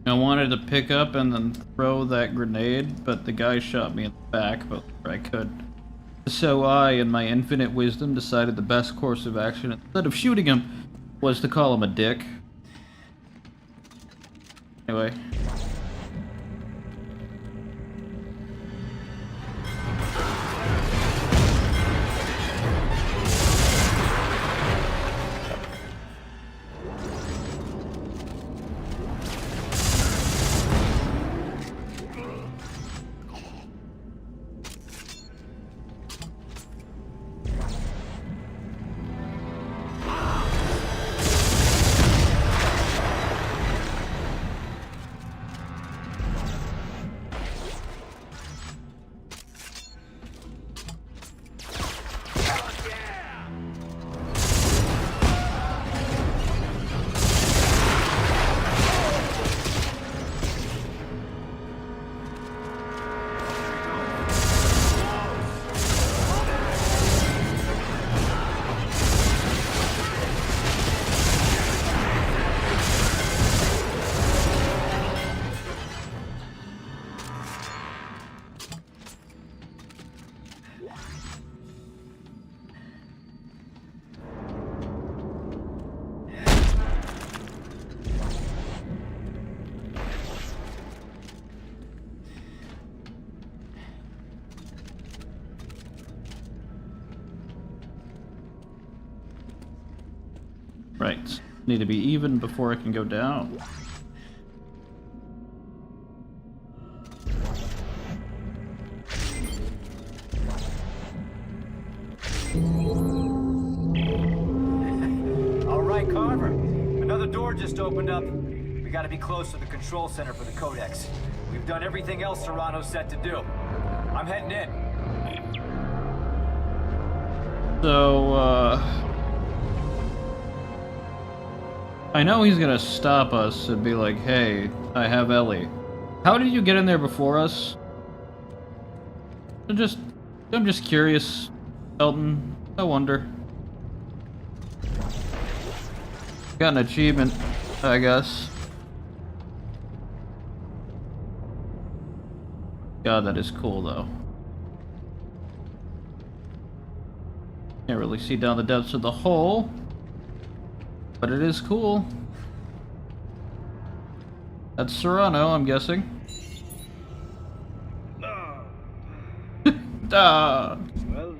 I wanted to pick up and then throw that grenade, but the guy shot me in the back before I could. So I, in my infinite wisdom, decided the best course of action, instead of shooting him, was to call him a dick. Anyway. Right. Need to be even before I can go down. All right, Carver. Another door just opened up. We gotta be close to the control center for the Codex. We've done everything else Serrano's set to do. I'm heading in. So, I know he's gonna stop us and be like, hey, I have Ellie. How did you get in there before us? I'm just curious, Elton. I wonder. Got an achievement, I guess. God, that is cool, though. Can't really see down the depths of the hole, but it is cool. That's Serrano, I'm guessing. Ah. Well,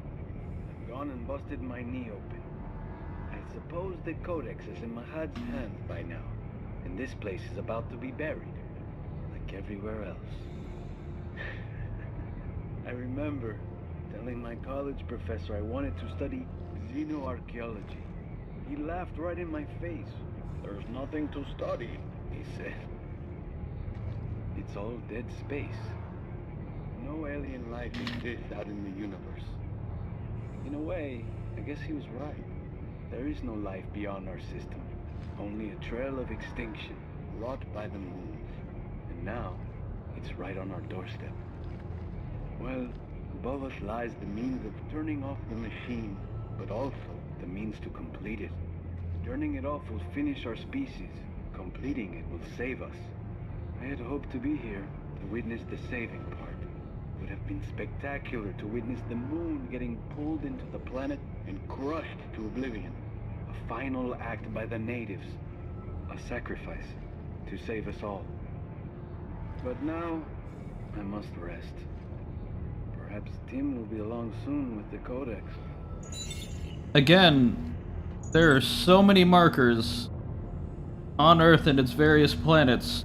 I've gone and busted my knee open. I suppose the Codex is in Mahad's hands by now, and this place is about to be buried, like everywhere else. I remember telling my college professor I wanted to study xenoarchaeology. He laughed right in my face. "There's nothing to study," he said. "It's all dead space. No alien life exists out in the universe." In a way, I guess he was right. There is no life beyond our system. Only a trail of extinction, wrought by the moons. And now, it's right on our doorstep. Well, above us lies the means of turning off the machine, but also the means to complete it. Turning it off will finish our species. Completing it will save us. I had hoped to be here to witness the saving part. It would have been spectacular to witness the moon getting pulled into the planet and crushed to oblivion. A final act by the natives. A sacrifice to save us all. But now, I must rest. Perhaps Tim will be along soon with the Codex. Again, there are so many markers on Earth and its various planets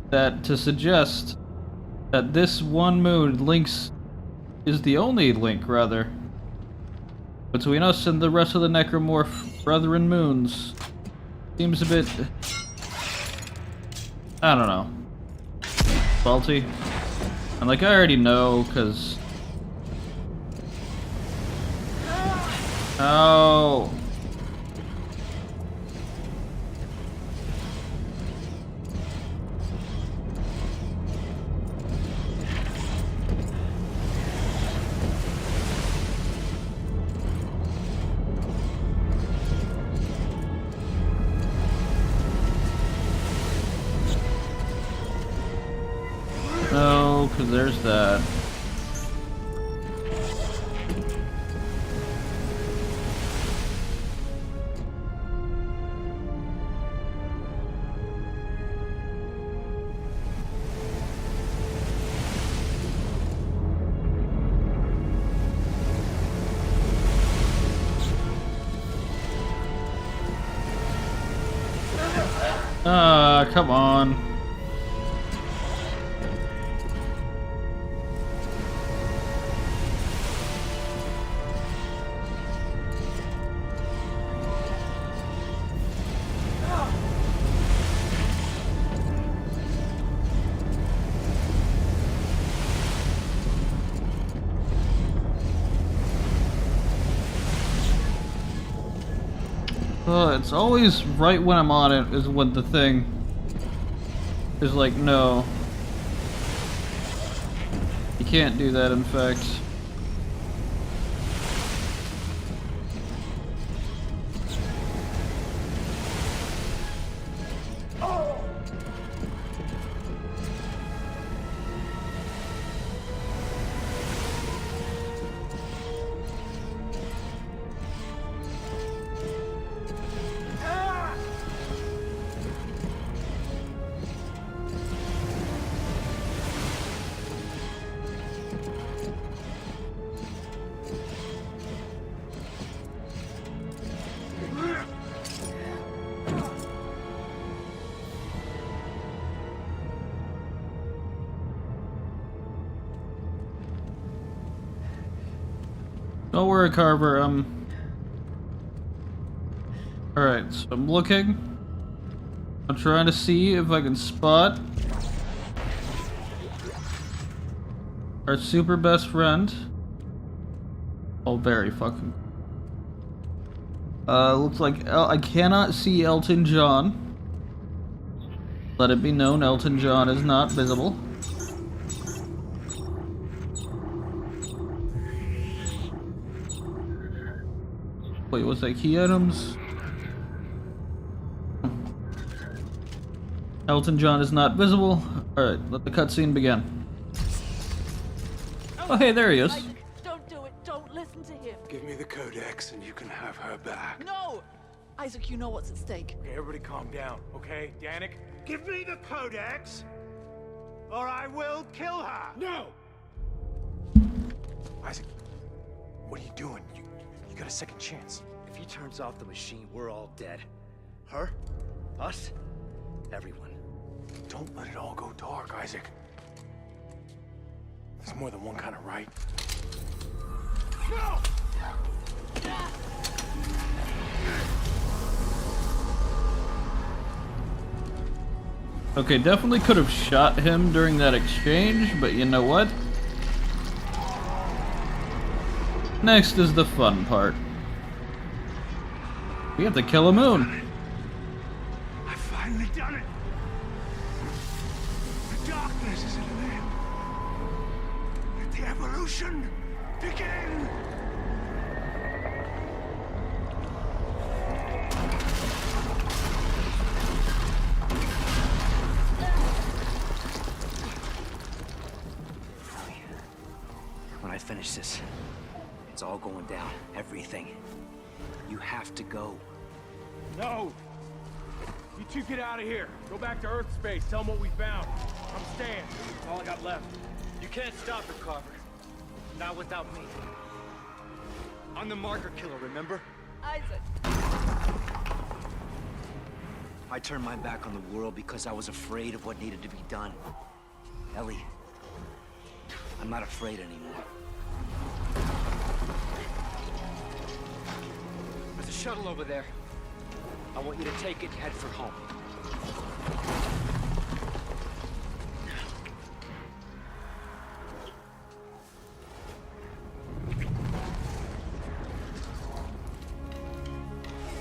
that to suggest that this one moon is the only link, rather, between us and the rest of the Necromorph Brethren moons seems a bit, I don't know, faulty. And like I already know, cause oh. No, because there's that. Ah, come on. It's always right when I'm on it is when the thing is like, no. You can't do that, in fact. Don't worry, Carver. Alright, so I'm looking. I'm trying to see if I can spot our super best friend. Oh, very fucking. Looks like I cannot see Elton John. Let it be known, Elton John is not visible. Wait, what's that? Key items? Elton John is not visible. Alright, let the cutscene begin. Oh, hey, there he is. Isaac, don't do it. Don't listen to him. Give me the codex and you can have her back. No! Isaac, you know what's at stake. Okay, everybody calm down, okay? Danik? Give me the codex, or I will kill her! No! Isaac, what are you doing? You got a second chance. If he turns off the machine, we're all dead. Her? Us? Everyone. Don't let it all go dark, Isaac. There's more than one kind of right. No! Okay, definitely could have shot him during that exchange, but you know what? Next is the fun part. We have to kill a moon. I've finally done it! The darkness is at an end. Let the evolution begin! When I finish this, it's all going down. Everything. You have to go. No! You two get out of here. Go back to Earth space. Tell them what we found. I'm staying. That's all I got left. You can't stop it, Carver. Not without me. I'm the marker killer, remember? Isaac. I turned my back on the world because I was afraid of what needed to be done. Ellie, I'm not afraid anymore. There's a shuttle over there. I want you to take it and head for home.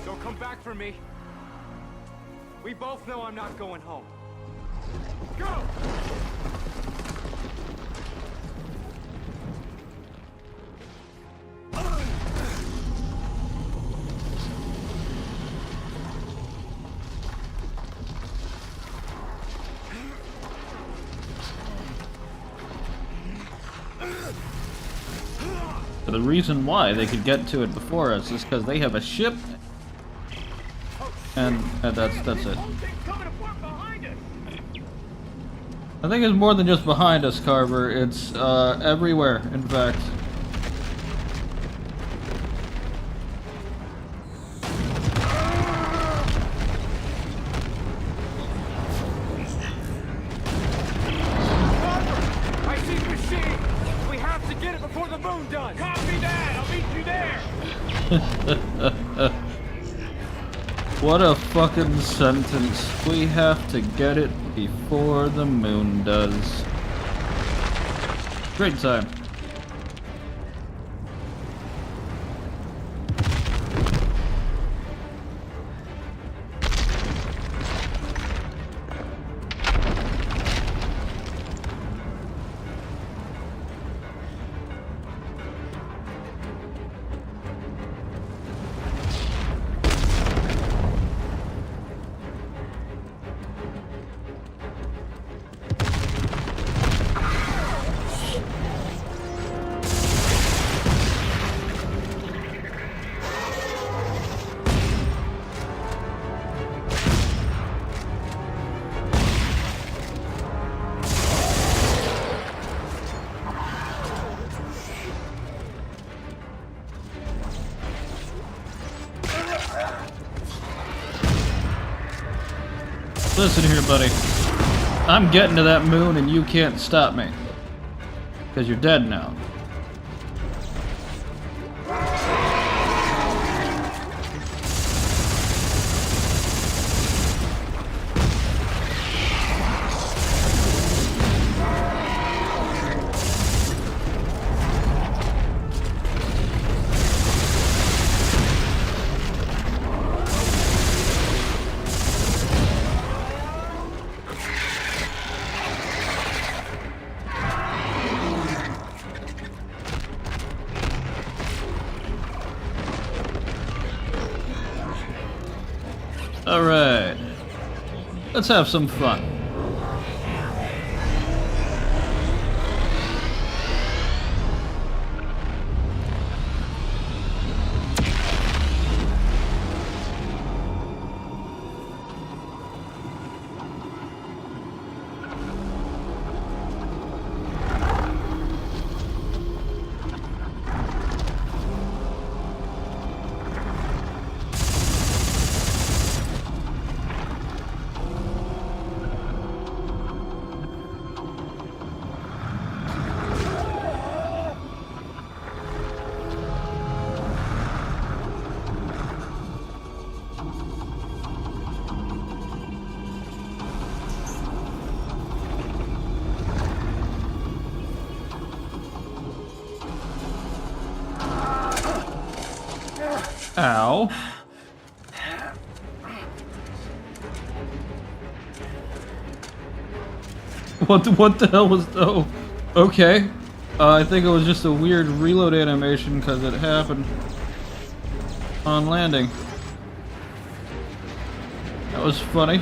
Don't come back for me. We both know I'm not going home. Go! The reason why they could get to it before us is because they have a ship, and that's it. I think it's more than just behind us, Carver. It's everywhere, in fact. I see the machine! We have to get it before the moon does! Copy that! I'll meet you there! What a fucking sentence. We have to get it before the moon does. Great time. Listen here, buddy. I'm getting to that moon and you can't stop me. Because you're dead now. Alright. Let's have some fun. Ow. What the hell was... Oh, okay. I think it was just a weird reload animation because it happened on landing. That was funny.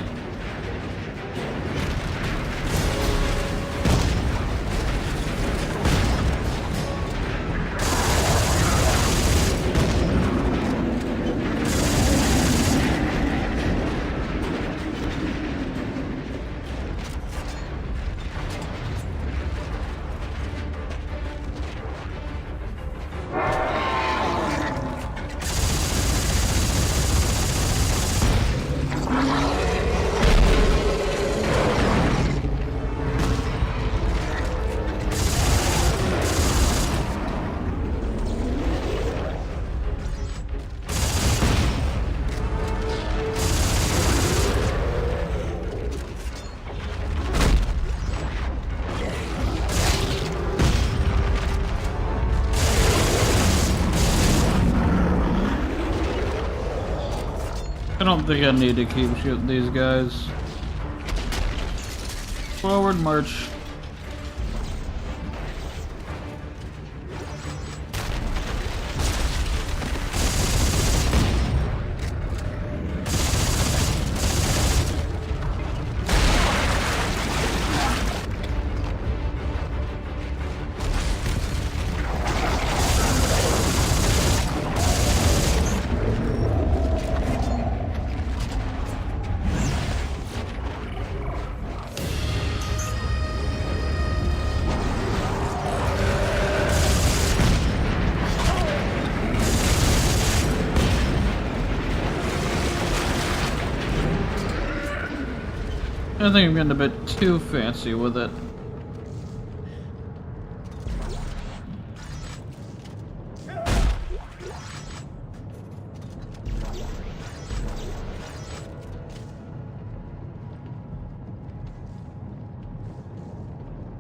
I don't think I need to keep shooting these guys. Forward march. I think I'm getting a bit too fancy with it.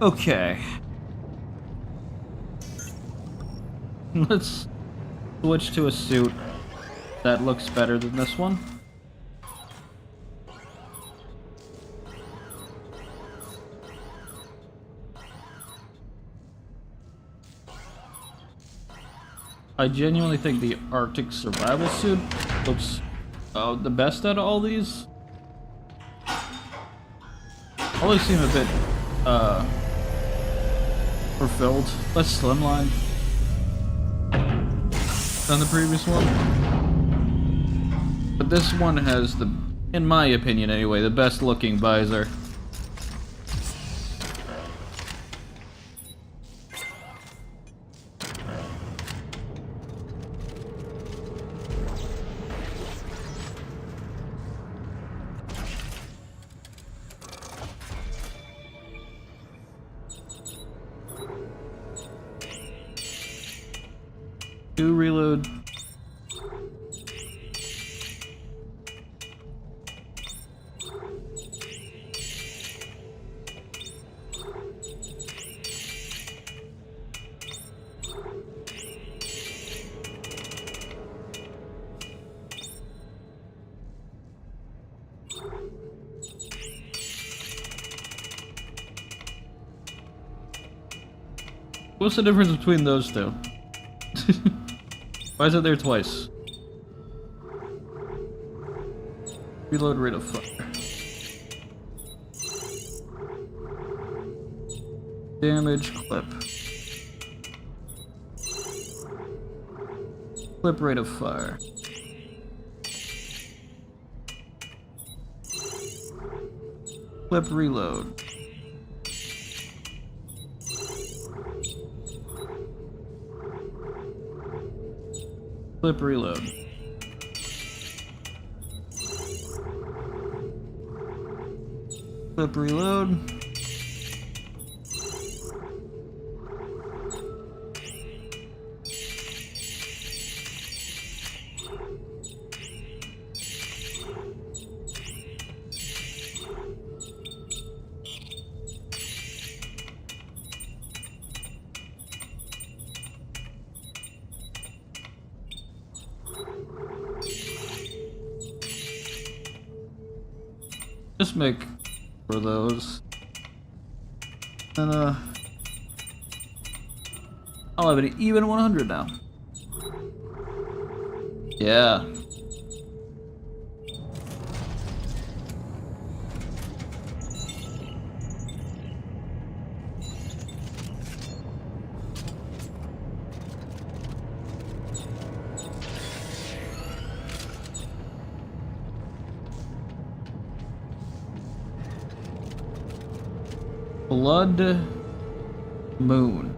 Okay. Let's switch to a suit that looks better than this one. I genuinely think the Arctic survival suit looks the best out of all these. All these seem a bit fulfilled, less slimline than the previous one. But this one has the, in my opinion anyway, the best looking visor. Two reload. What's the difference between those two? Why is it there twice? Reload rate of fire. Damage clip. Clip rate of fire. Clip reload. Clip reload. Clip reload. Just make for those. And I'll have an even 100 now. Yeah. Blood Moon.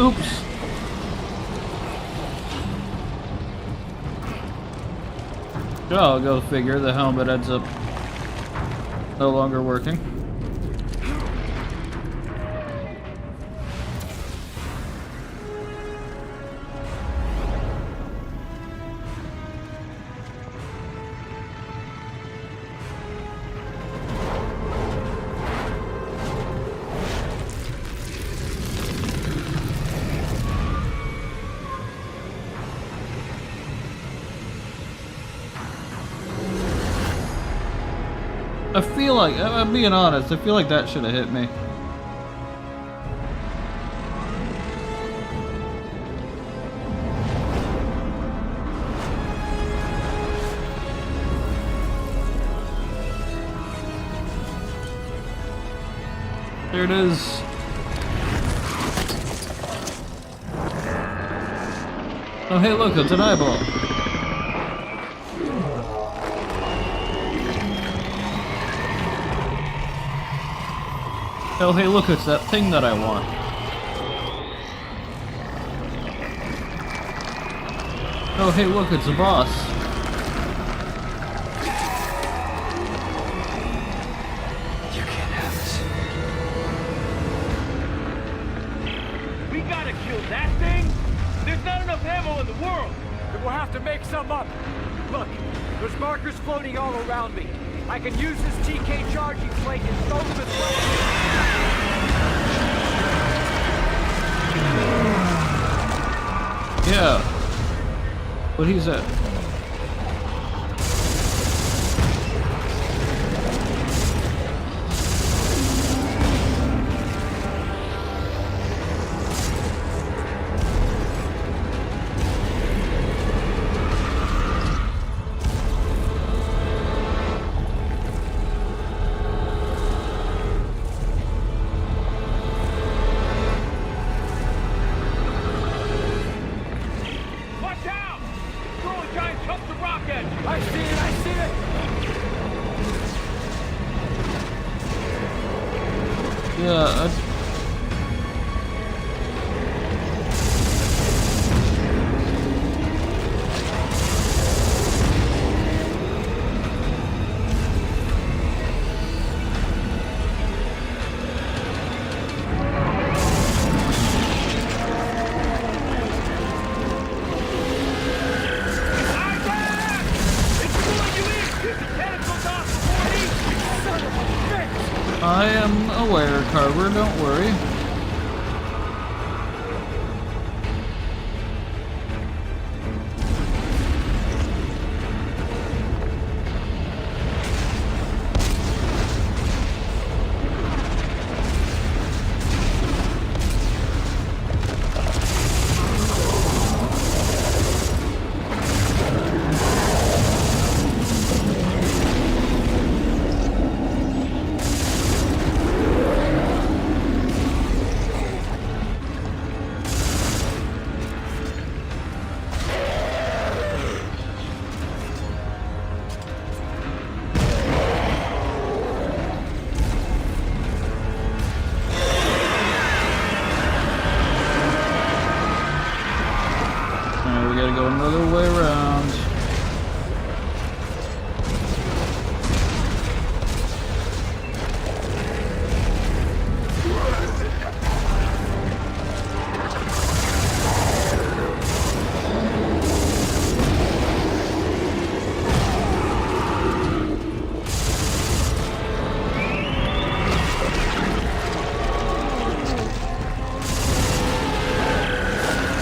Oops. Oh, go figure, the helmet ends up no longer working. I feel like, I'm being honest, I feel like that should have hit me. There it is. Oh hey look, it's an eyeball. Oh hey look, it's that thing that I want. Oh hey look, it's a boss. You can't have this. We gotta kill that thing? There's not enough ammo in the world! Then we'll have to make some up. Look, there's markers floating all around me. I can use this TK charging plate and throw them as well. Yeah. What he's at? Yeah, I am aware, Carver, don't worry. Alright, we gotta go another way around.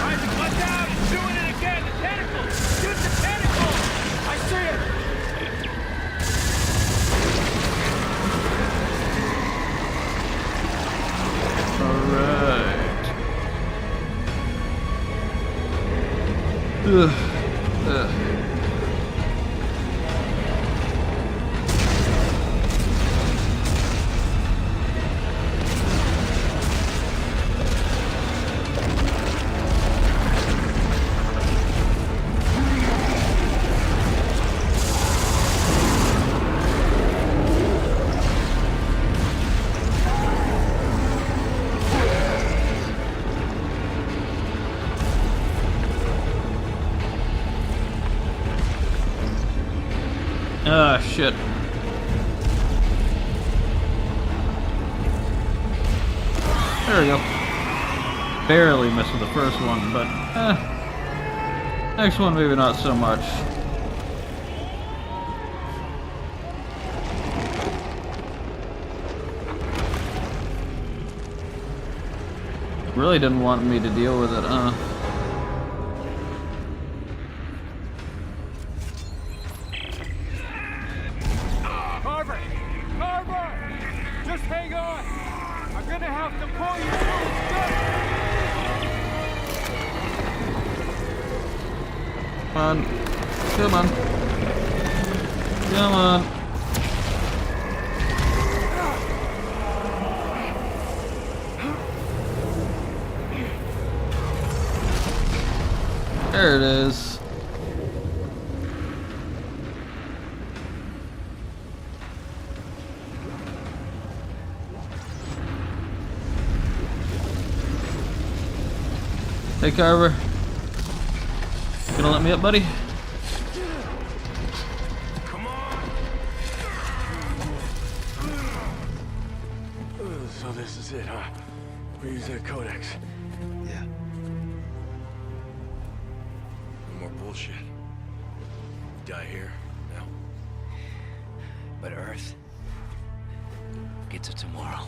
Isaac, watch out! He's doing it again! The tentacle! Shoot the tentacle! I see it! Alright. Ugh. Ugh. Ah, shit. There we go. Barely missed with the first one, but next one maybe not so much. Really didn't want me to deal with it, Carver! Carver! Just hang on! I'm gonna have to pull you through! Come on. Come on. Come on. There it is. Hey, Carver. Gonna let me up, buddy? Come on! So this is it, huh? We're using a codex. Yeah. No more bullshit. Die here, now. But Earth gets it tomorrow.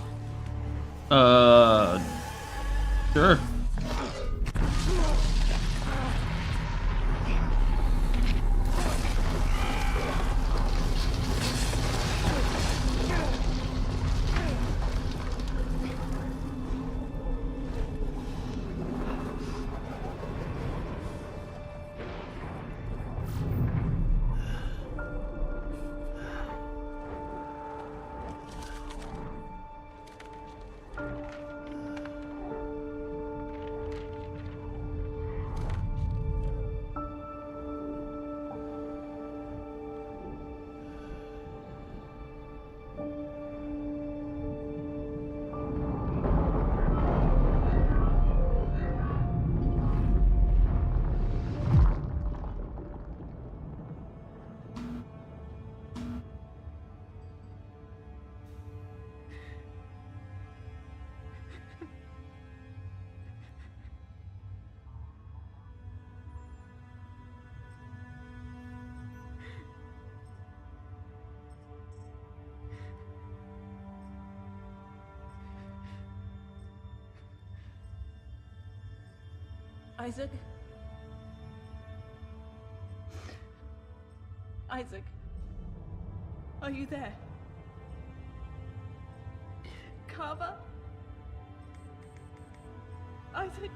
Sure. Isaac? Isaac? Are you there? Carver? Isaac?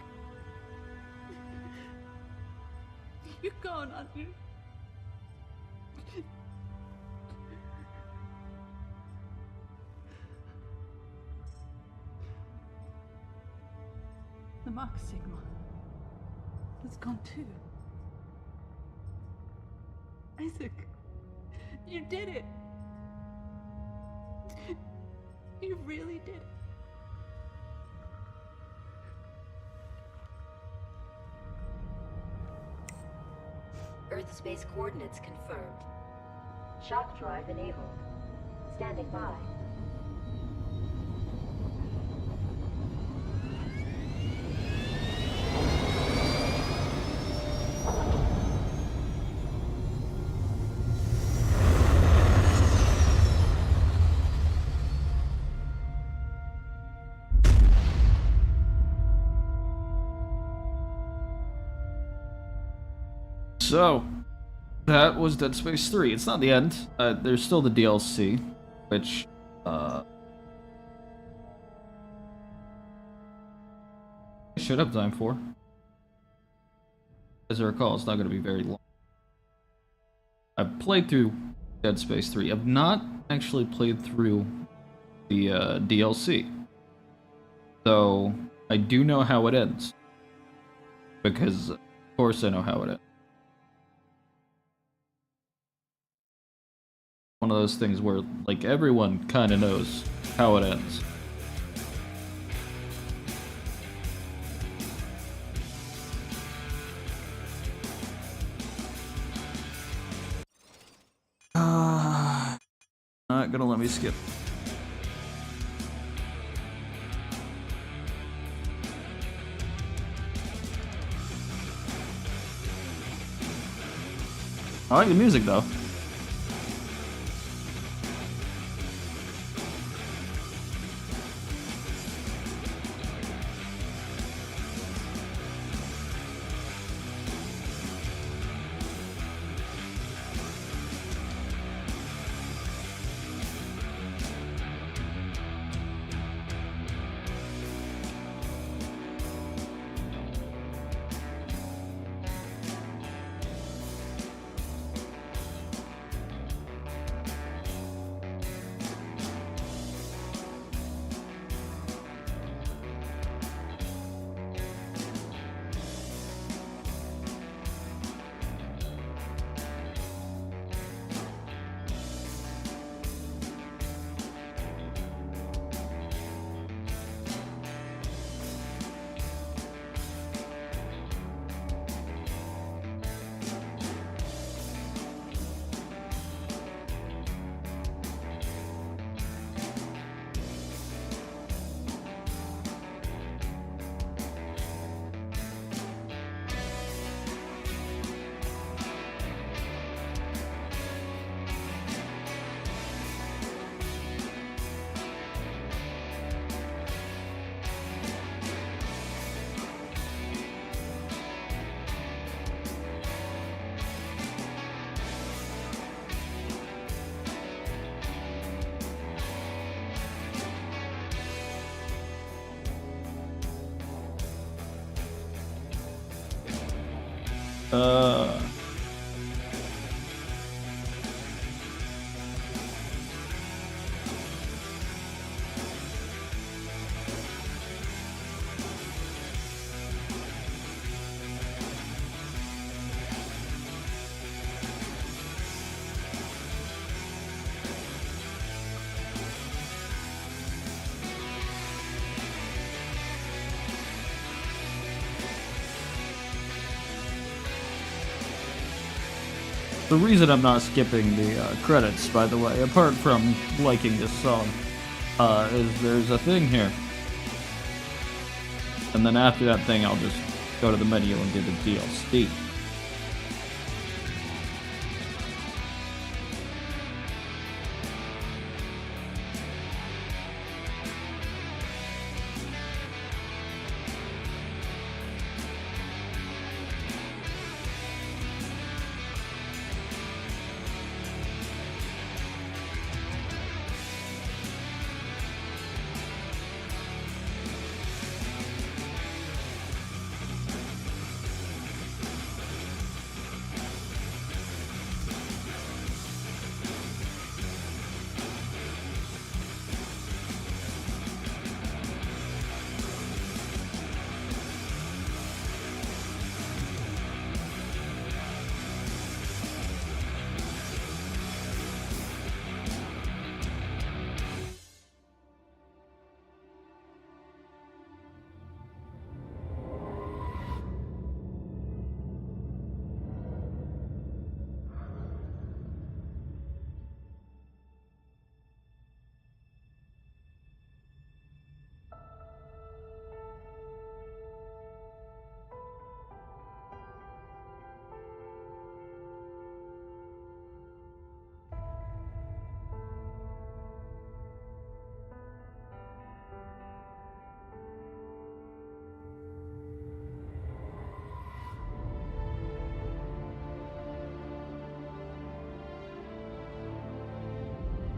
You're gone, aren't you? The Mark Sigma has gone too. Isaac, you did it. You really did it. Earth space coordinates confirmed. Shock drive enabled. Standing by. So, that was Dead Space 3. It's not the end. There's still the DLC, which, I should have time for. As I recall, it's not going to be very long. I've played through Dead Space 3. I've not actually played through the DLC. So, I do know how it ends. Because, of course I know how it ends. One of those things where, like, everyone kind of knows how it ends. Not gonna let me skip. I like the music though. The reason I'm not skipping the credits, by the way, apart from liking this song, is there's a thing here. And then after that thing, I'll just go to the menu and do the DLC.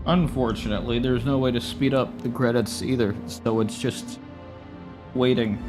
Unfortunately, there's no way to speed up the credits either, so it's just waiting.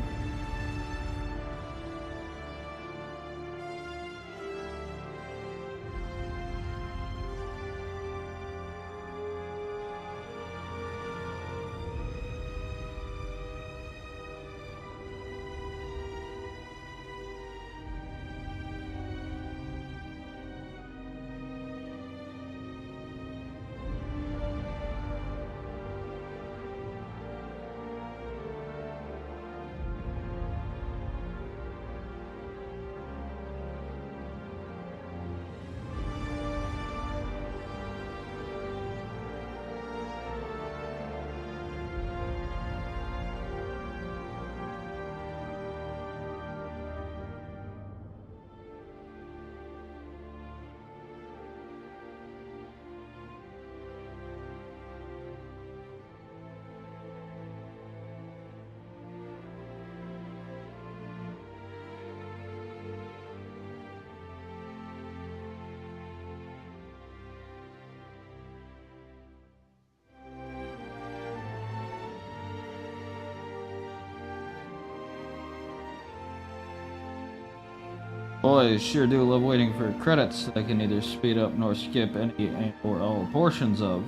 Boys sure do love waiting for credits that I can neither speed up nor skip any or all portions of.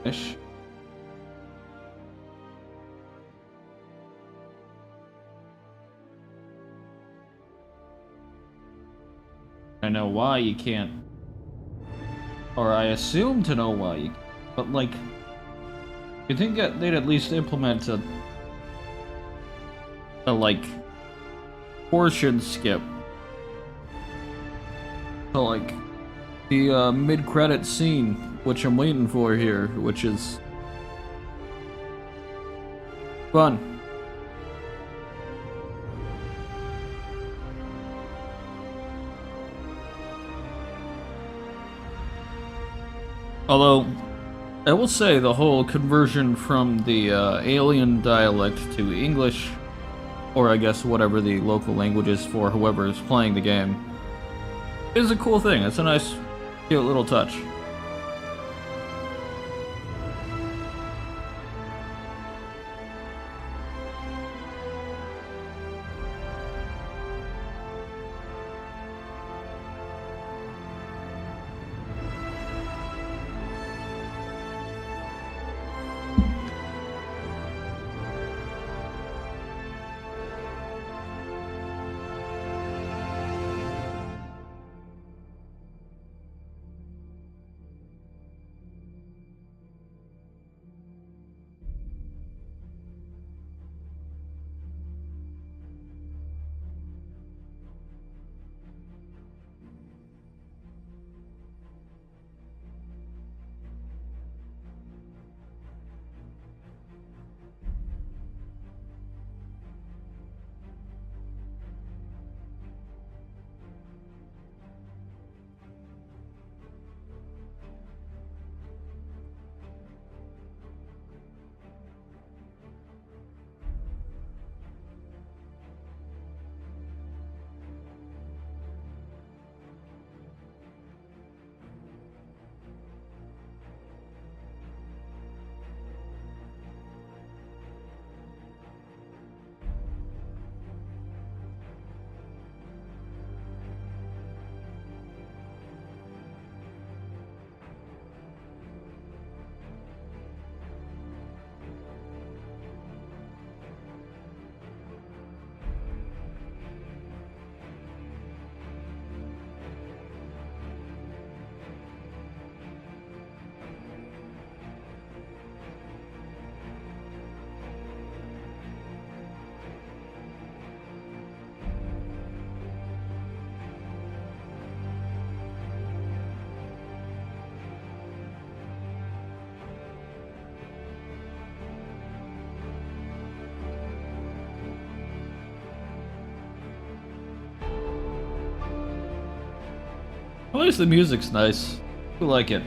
Ish. I know why you can't. Or I assume to know why you can't. But like, you think that they'd at least implement a like portion skip. So like the mid-credit scene, which I'm waiting for here, which is fun. Although, I will say the whole conversion from the alien dialect to English, or I guess whatever the local language is for whoever is playing the game, is a cool thing. It's a nice, cute little touch. At least the music's nice. I like it.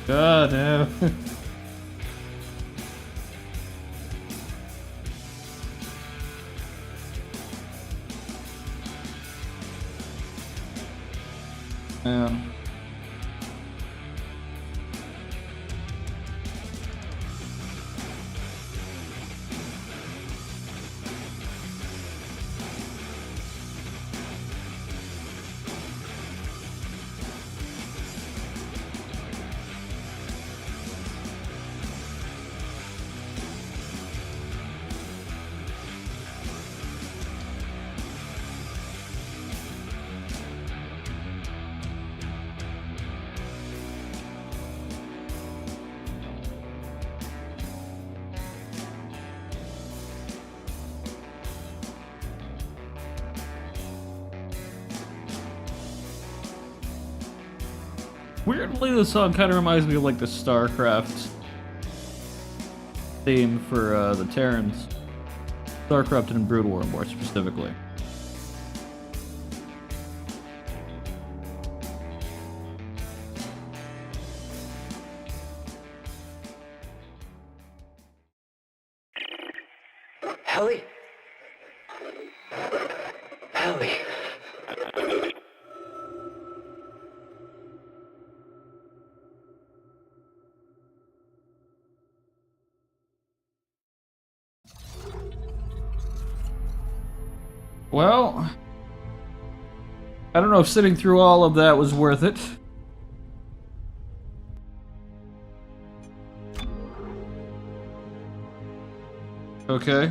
God damn. Man. Weirdly, this song kind of reminds me of like the StarCraft theme for the Terrans. StarCraft and Brood War more specifically. Ellie? Ellie. Well, I don't know if sitting through all of that was worth it. Okay.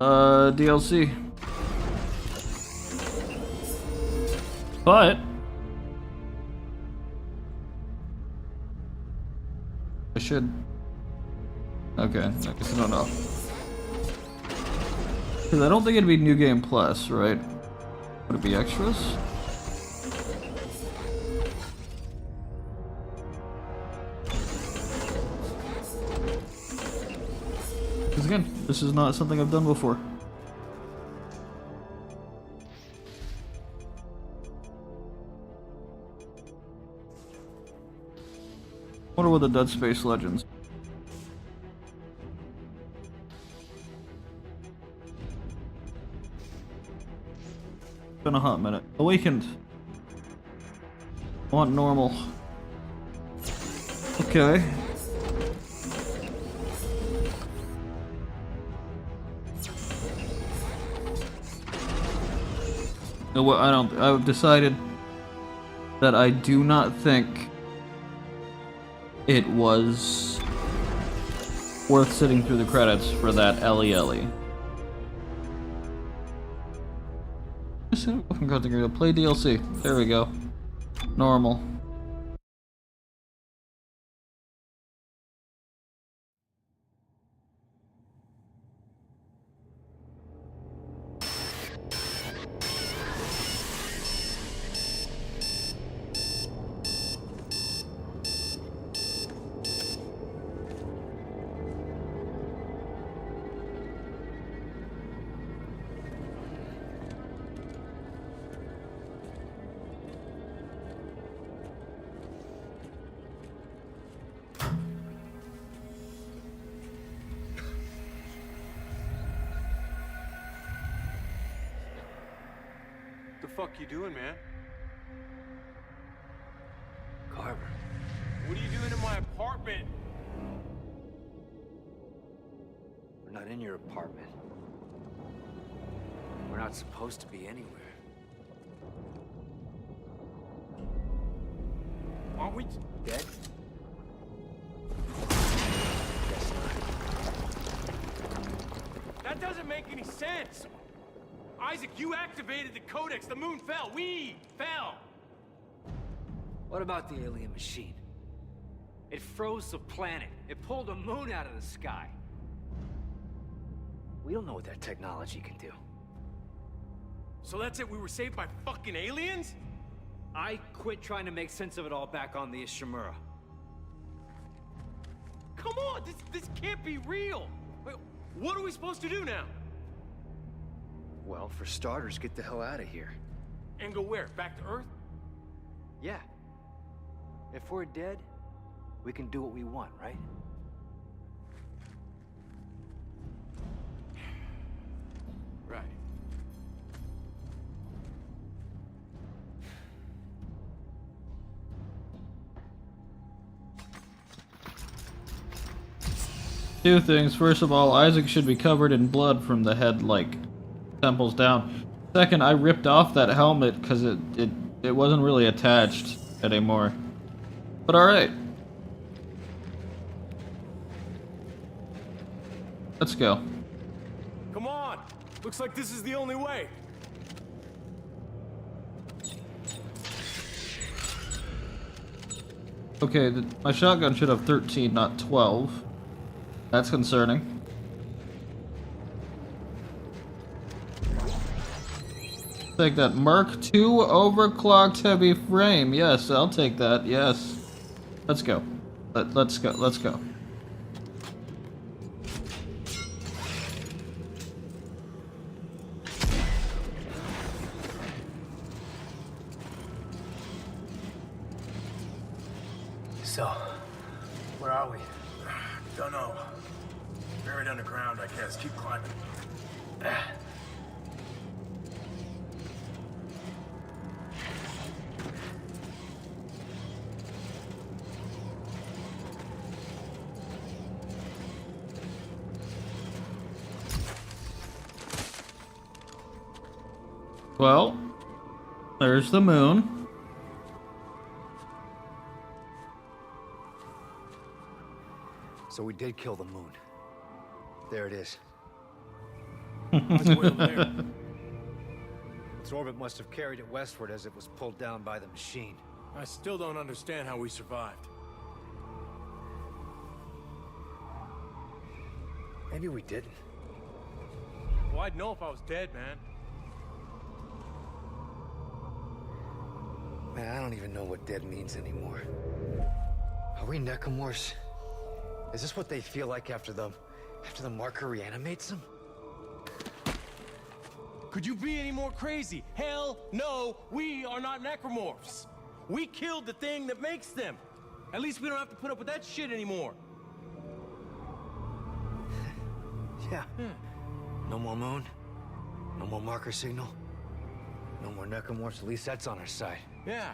DLC. But I should. Okay, I guess I don't know. Because I don't think it'd be New Game Plus, right? Would it be extras? Because again, this is not something I've done before. Wonder what the Dead Space Legends. Been a hot minute. Awakened. I want normal. Okay. No, what I've decided that I do not think it was worth sitting through the credits for that Ellie. I'm going to play DLC. There we go. Normal. What the fuck you doing, man? Carver. What are you doing in my apartment? We're not in your apartment. We're not supposed to be anywhere. Aren't we Dead? Guess not. That doesn't make any sense. Isaac, you activated the codex. The moon fell. We fell. What about the alien machine? It froze the planet. It pulled a moon out of the sky. We don't know what that technology can do. So that's it? We were saved by fucking aliens? I quit trying to make sense of it all back on the ST0RY. Come on, this can't be real. Wait, what are we supposed to do now? Well, for starters, get the hell out of here. And go where? Back to Earth? Yeah. If we're dead, we can do what we want, right? Right. Two things. First of all, Isaac should be covered in blood from the head, like, temples down. Second, I ripped off that helmet because it wasn't really attached anymore. But alright. Let's go. Come on! Looks like this is the only way. Okay, my shotgun should have 13, not 12. That's concerning. Take that. Mark II overclocked heavy frame. Yes, I'll take that. Yes. Let's go. Let's go. Let's go. So, where are we? Don't know. Buried underground, I guess. Keep climbing. Well, there's the moon. So we did kill the moon. There it is. It's way over there. Its orbit must have carried it westward as it was pulled down by the machine. I still don't understand how we survived. Maybe we didn't. Well, I'd know if I was dead, man. Man, I don't even know what dead means anymore. Are we necromorphs? Is this what they feel like after the marker reanimates them? Could you be any more crazy? Hell no, we are not necromorphs. We killed the thing that makes them. At least we don't have to put up with that shit anymore. Yeah. No more moon. No more marker signal. No more necromorphs. At least that's on our side. Yeah.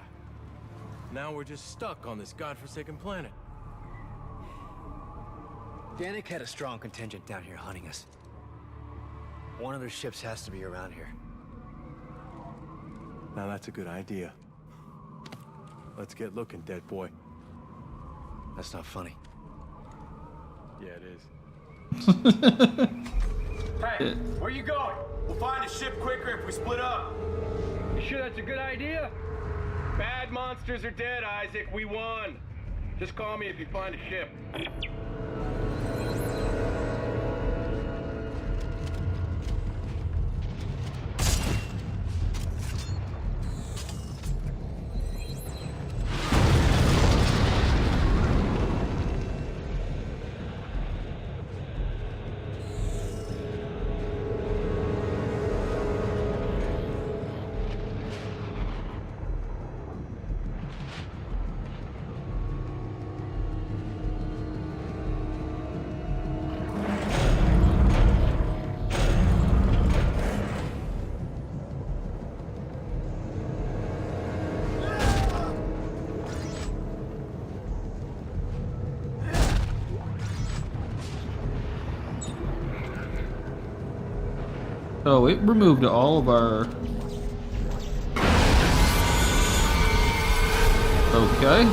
Now we're just stuck on this godforsaken planet. Danik had a strong contingent down here hunting us. One of their ships has to be around here. Now that's a good idea. Let's get looking, dead boy. That's not funny. Yeah, it is. Hey, where you going? We'll find a ship quicker if we split up. You sure that's a good idea? Bad monsters are dead, Isaac. We won. Just call me if you find a ship. So it removed all of our... Okay.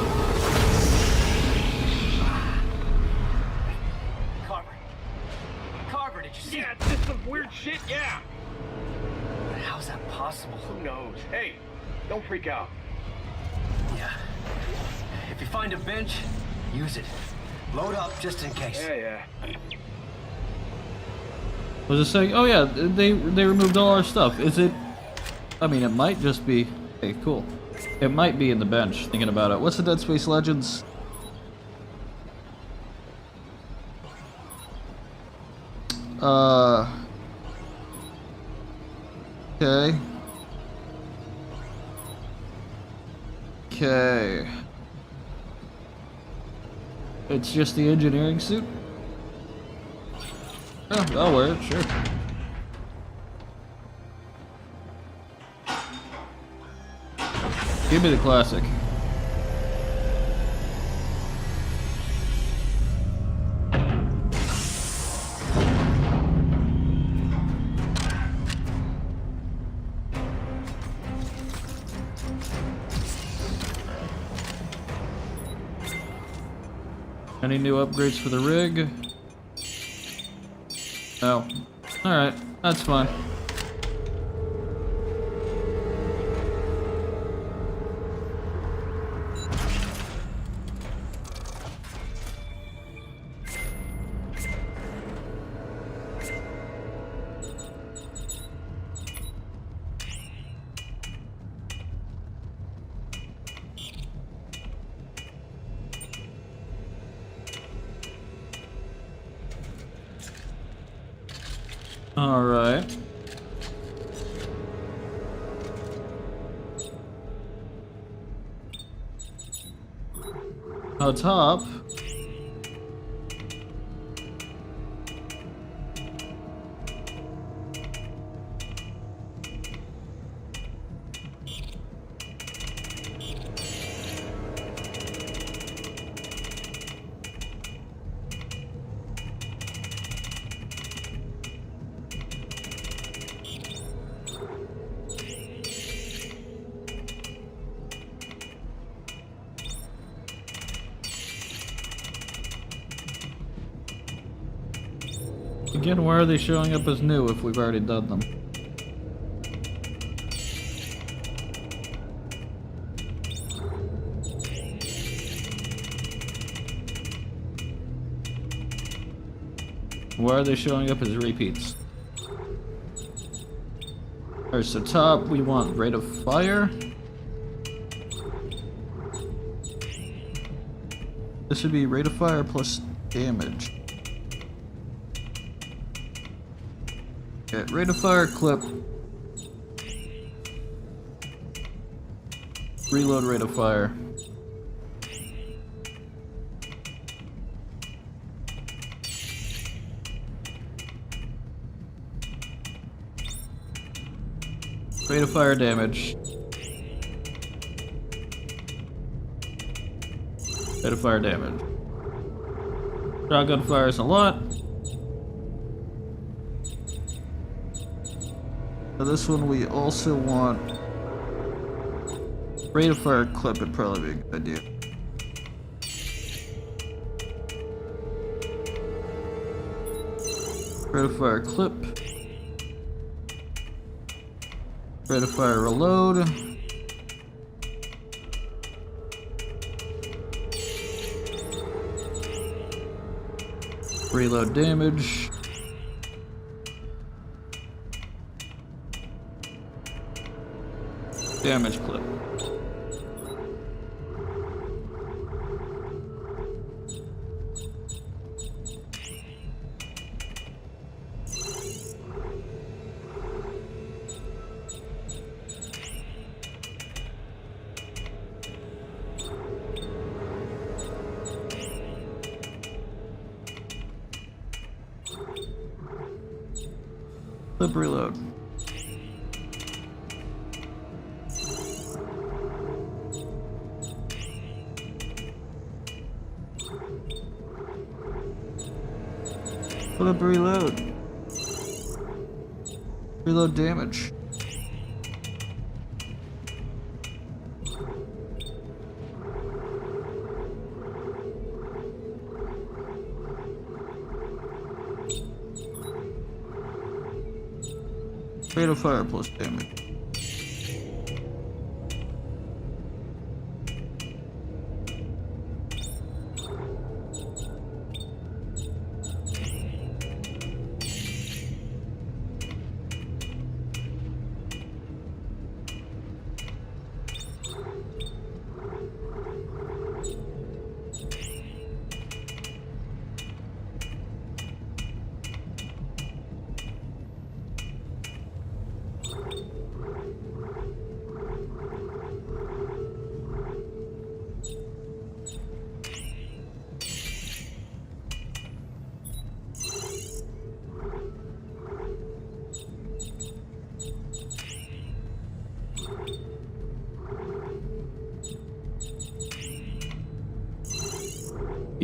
Carver, did you see? Yeah, it's just some weird shit, yeah. How's that possible? Who knows? Hey, don't freak out. Yeah. If you find a bench, use it. Load up just in case. Yeah. Was it saying? Oh yeah, they removed all our stuff. Is it? I mean, it might just be. Okay, cool. It might be in the bench. Thinking about it. What's the Dead Space Legends? Okay. It's just the engineering suit? Oh, I'll wear it, sure. Give me the classic. Any new upgrades for the rig? No. Alright, that's fine. Alright. Atop. Again, why are they showing up as new if we've already done them? Why are they showing up as repeats? Alright, so top, we want rate of fire. This would be rate of fire plus damage. Okay, rate of fire clip. Reload rate of fire. Rate of fire damage. Rate of fire damage. Shotgun fires a lot. For this one, we also want rate of fire clip. Would probably be a good idea. Rate of fire clip. Rate of fire reload. Reload damage. Damage clip. Clip reload. Clip reload. Reload damage. Rate of fire plus damage.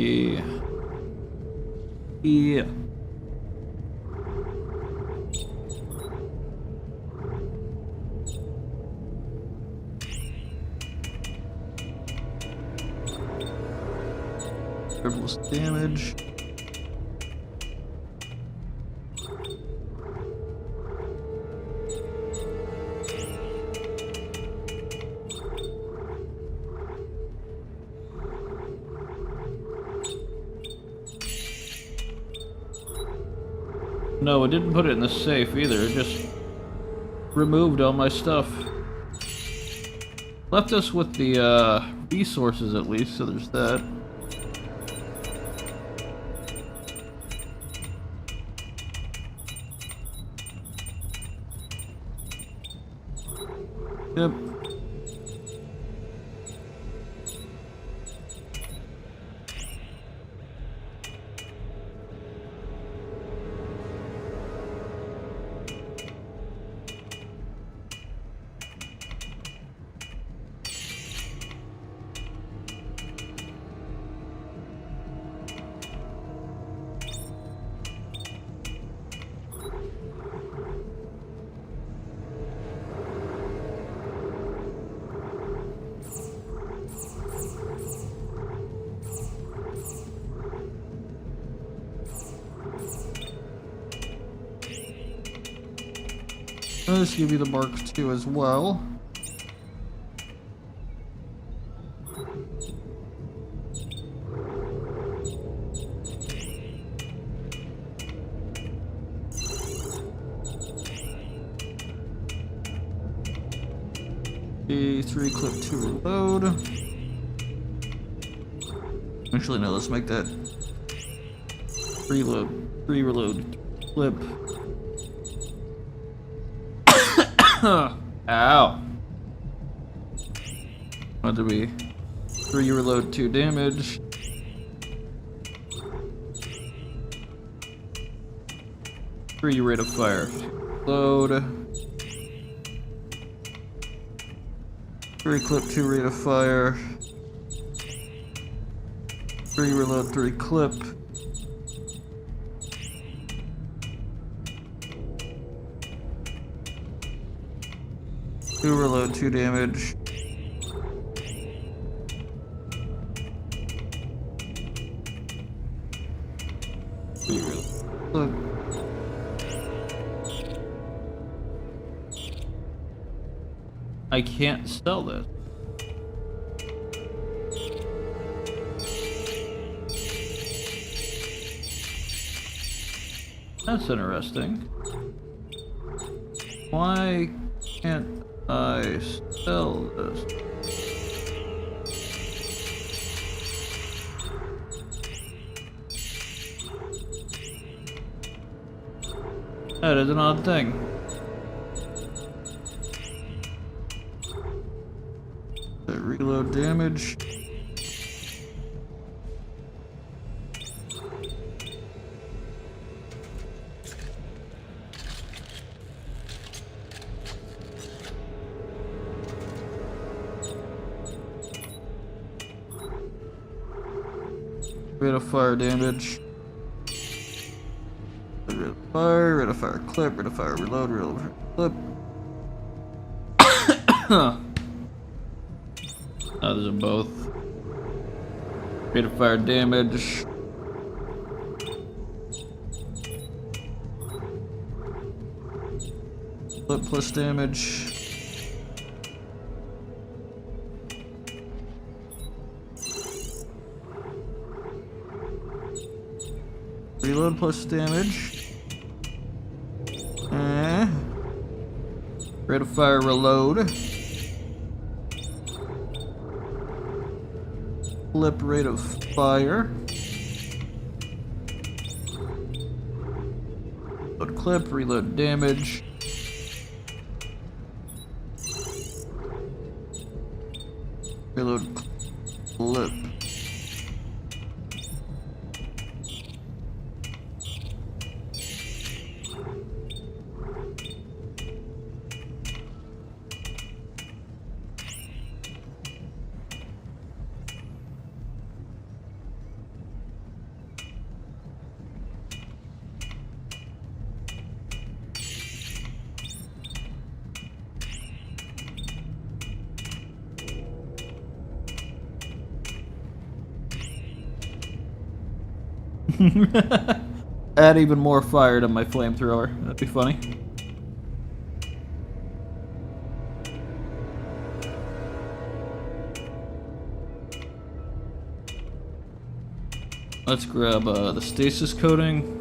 Yeah. Yeah. Frivolous damage. No, it didn't put it in the safe either. It just removed all my stuff. Left us with the resources at least, so there's that. Yep. Let's give you the Mark II as well. A3 clip 2 reload. Actually, no, let's make that reload, reload clip. Ow. What to be? 3 reload, 2 damage. Three rate of fire. Load. 3 clip, 2 rate of fire. 3 reload, 3 clip. Two reload, 2 damage. Look. I can't sell this. That's interesting. Why can't I sell this? That is an odd thing. Reload damage. Rate of fire damage. Rate of fire, rate of fire clip, rate of fire reload, rate of fire clip. Oh, those are both. Rate of fire damage. Clip plus damage. Reload plus damage. Rate of fire reload. Clip rate of fire. Reload clip, reload damage. Reload clip. Add even more fire to my flamethrower. That'd be funny. Let's grab the stasis coating.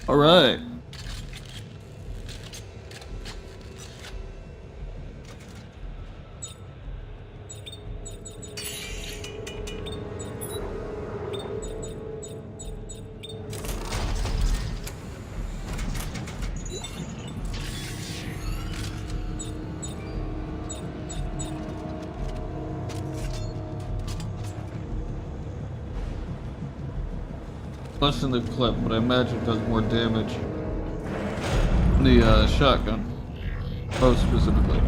All right. Less in the clip, but I imagine it does more damage. The shotgun. Oh, specifically.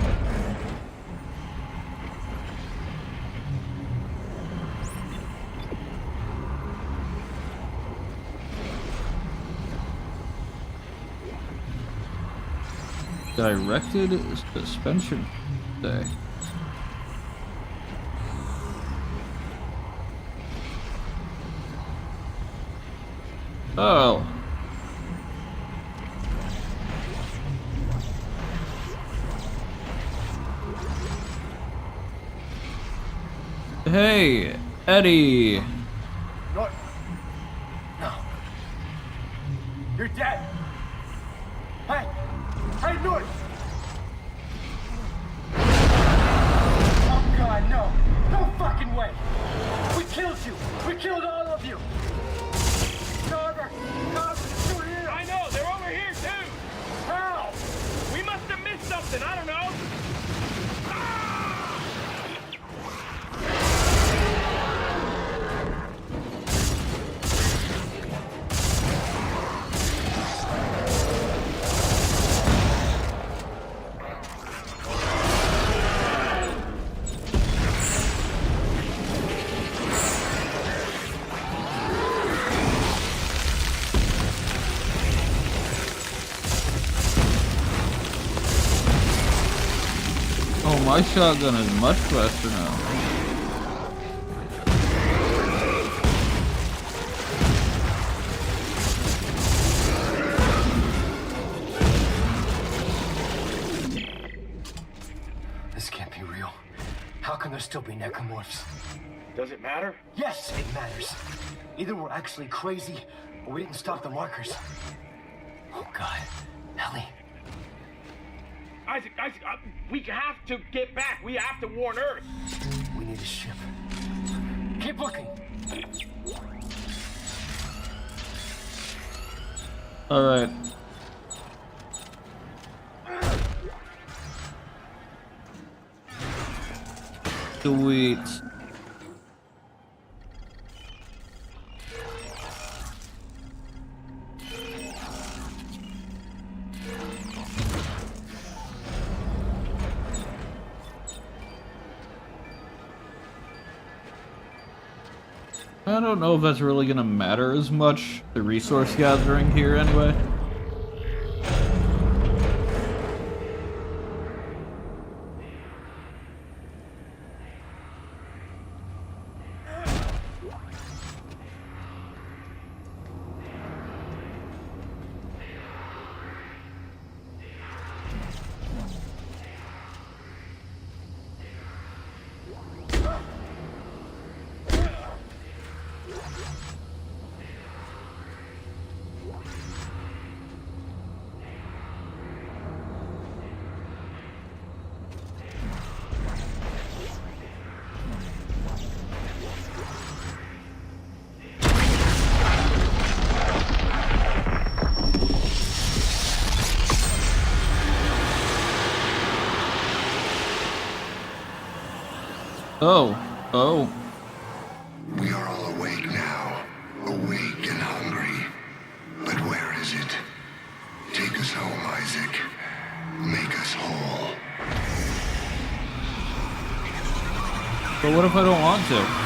Directed suspension day. Oh. Hey, Eddie. No. No. You're dead. Hey. Hey, North. Oh, God, no. No fucking way. We killed you. We killed all of you. Carver, still here. I know, they're over here too. How? We must have missed something, I don't know. My shotgun is much faster now. This can't be real. How can there still be necromorphs? Does it matter? Yes, it matters. Either we're actually crazy, or we didn't stop the markers. Oh, God. Ellie. Isaac, we have to get back. We have to warn Earth. We need a ship. Keep looking. All right. Sweet. I don't know if that's really gonna matter as much, the resource gathering here anyway. Oh. We are all awake now. is it? Take us home, Isaac. Make us whole. But what if I don't want to?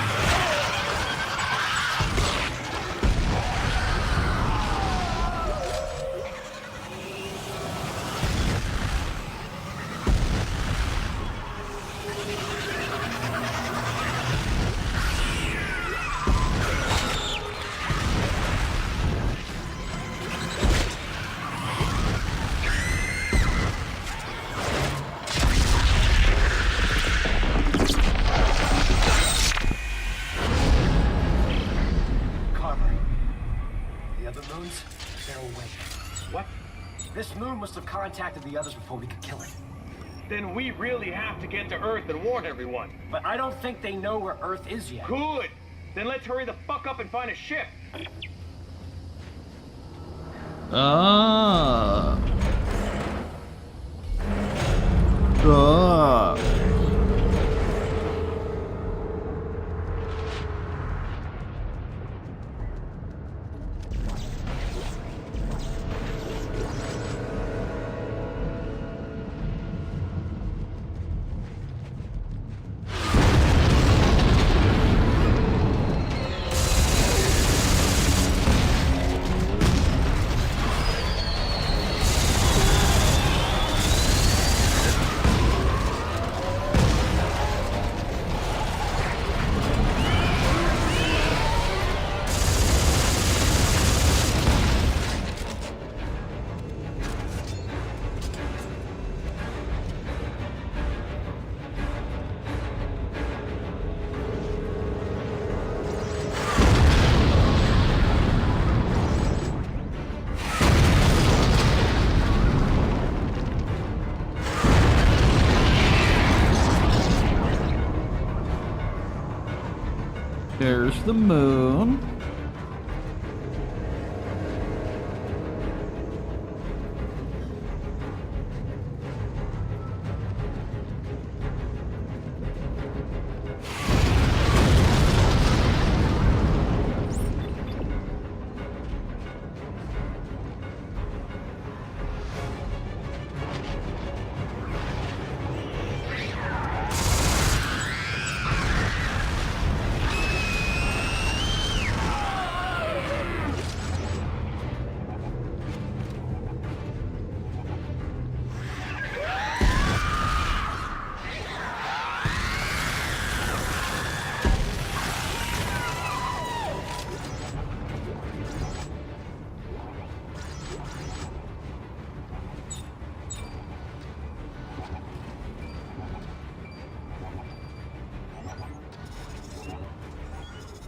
This moon must have contacted the others before we could kill it. Then we really have to get to Earth and warn everyone. But I don't think they know where Earth is yet. Good! Then let's hurry the fuck up and find a ship. Ah. There's the moon.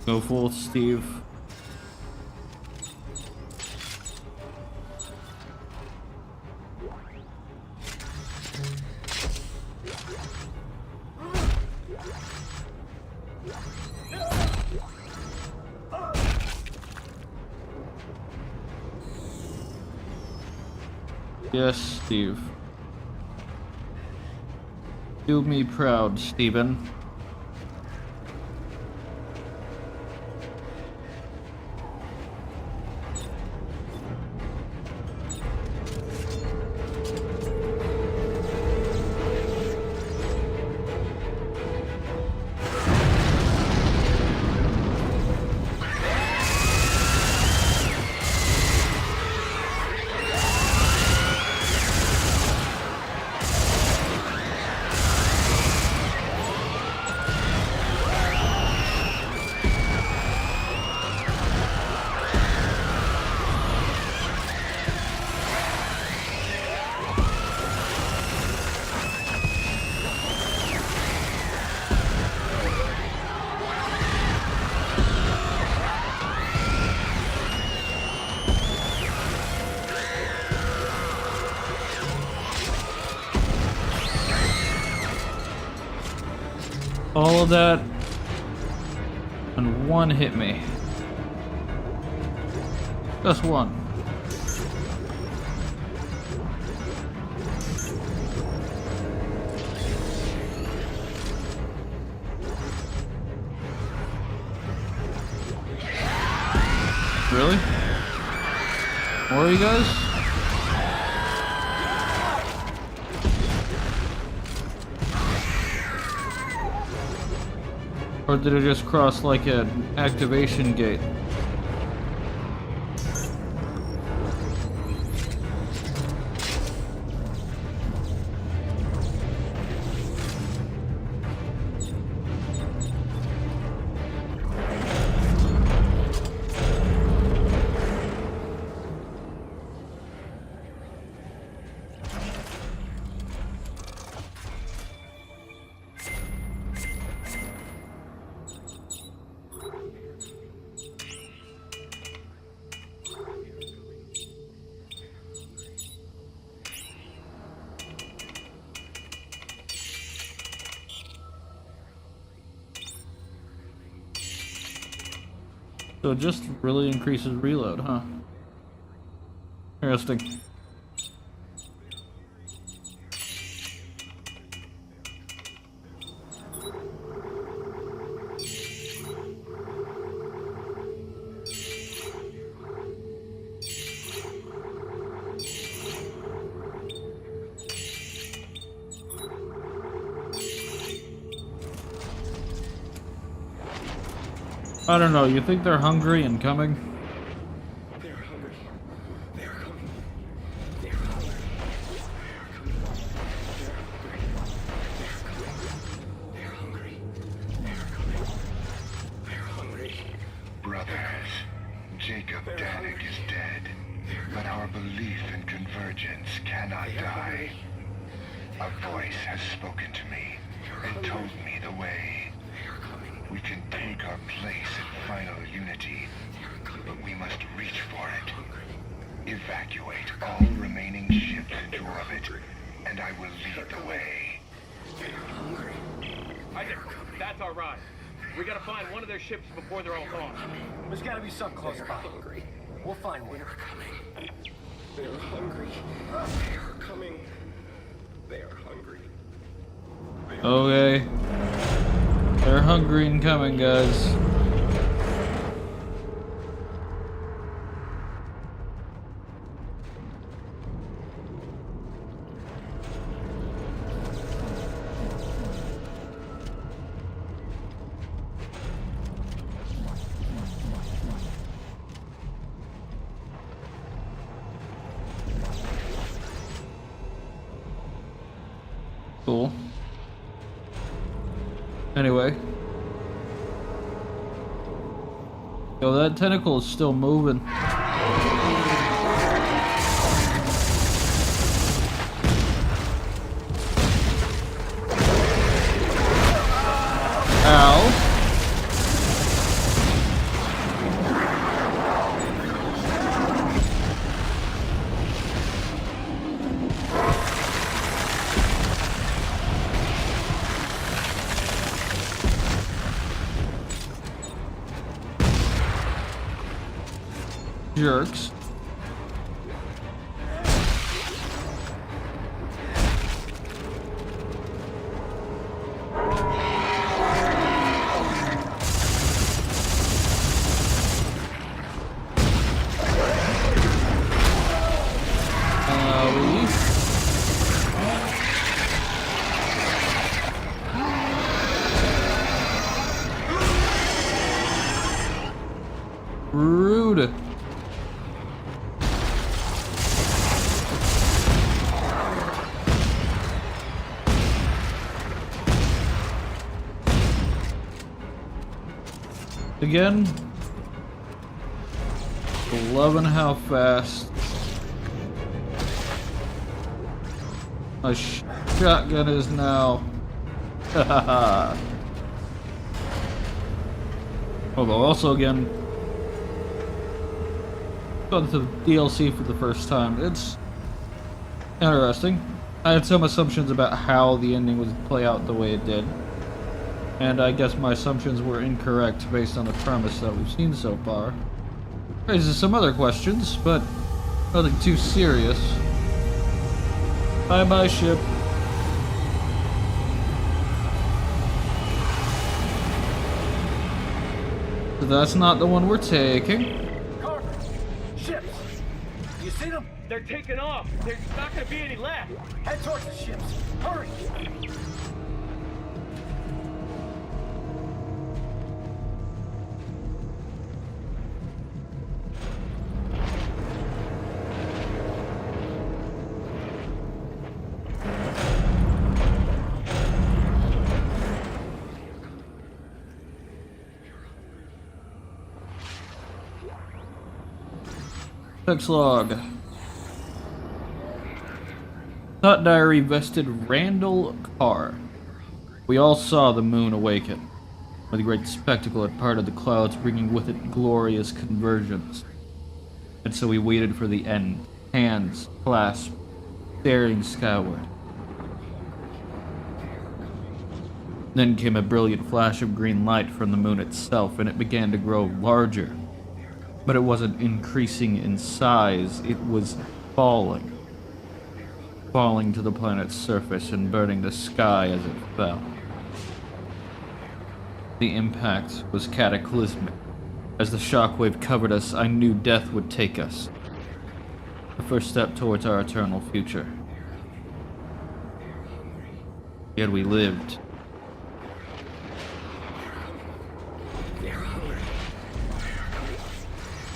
Go forth, Steve. Yes, Steve. Do me proud, Steven. All of that, and one hit me. Just one. Really? More of you guys? Or did it just cross like an activation gate? So it just really increases reload, huh? Interesting. I don't know, you think they're hungry and coming? They're hungry. They're coming. They're hungry. They're hungry. They're coming. They're hungry. Brothers, Jacob Danik is dead, but our belief in convergence cannot die. A voice has spoken to me and told me the way. We can take our place in final unity, but we must reach for it. Evacuate all remaining ships into orbit, and I will lead the way. Isaac, that's our ride. We gotta find one of their ships before they're all gone. There's gotta be some close by. We'll find one. They're coming. They're hungry. They're coming. They're hungry. Okay. They're hungry and coming, guys. Cool. Anyway. Yo, that tentacle is still moving. Ow. Jerks. Rude. Again, loving how fast my shotgun is now. Although also again, gone through the DLC for the first time. It's interesting. I had some assumptions about how the ending would play out the way it did. And I guess my assumptions were incorrect based on the premise that we've seen so far. Raises some other questions, but nothing too serious. Bye-bye, ship. So that's not the one we're taking. Carver! Ships! You seen them? They're taking off. There's not gonna be any left. Head towards the ships. Hurry! Text log. Thought diary vested Randall Carr. We all saw the moon awaken, where the great spectacle had parted the clouds, bringing with it glorious conversions. And so we waited for the end, hands clasped, staring skyward. Then came a brilliant flash of green light from the moon itself, and it began to grow larger. But it wasn't increasing in size, it was falling. Falling to the planet's surface and burning the sky as it fell. The impact was cataclysmic. As the shockwave covered us, I knew death would take us. The first step towards our eternal future. Yet we lived. They're hungry.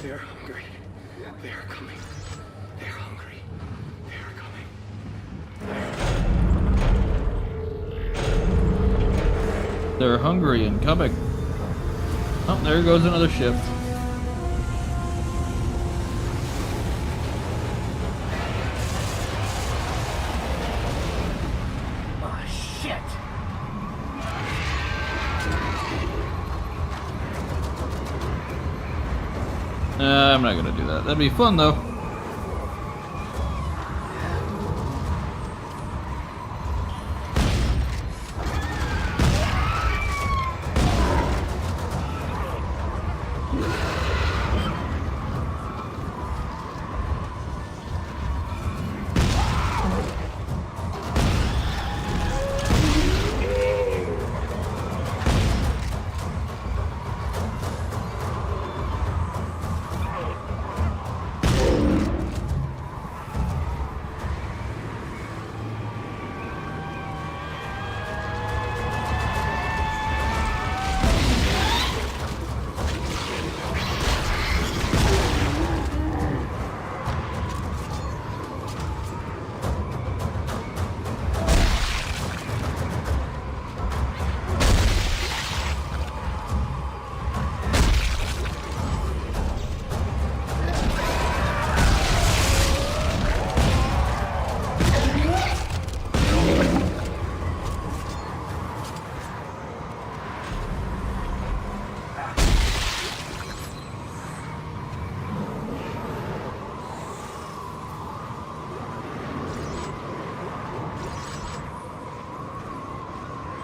They're hungry. They're coming. They're hungry. They're coming. They're hungry and coming. Oh, there goes another ship. Ah, shit! I'm not gonna do that. That'd be fun though.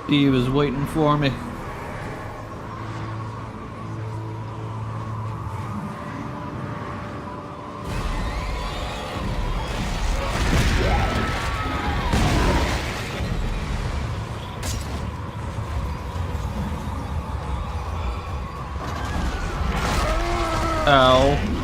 Steve is waiting for me. Ow.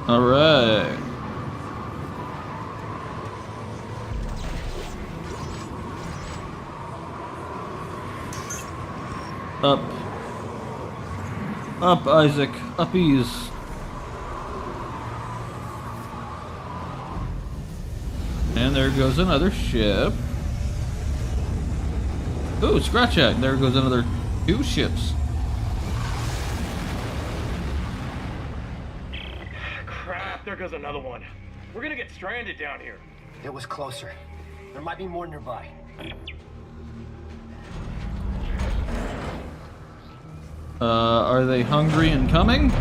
All right. Up. Up, Isaac. Uppies. And there goes another ship. Ooh, scratch at. There goes another 2 ships. Crap, there goes another one. We're gonna get stranded down here. It was closer. There might be more nearby. Are they hungry and coming?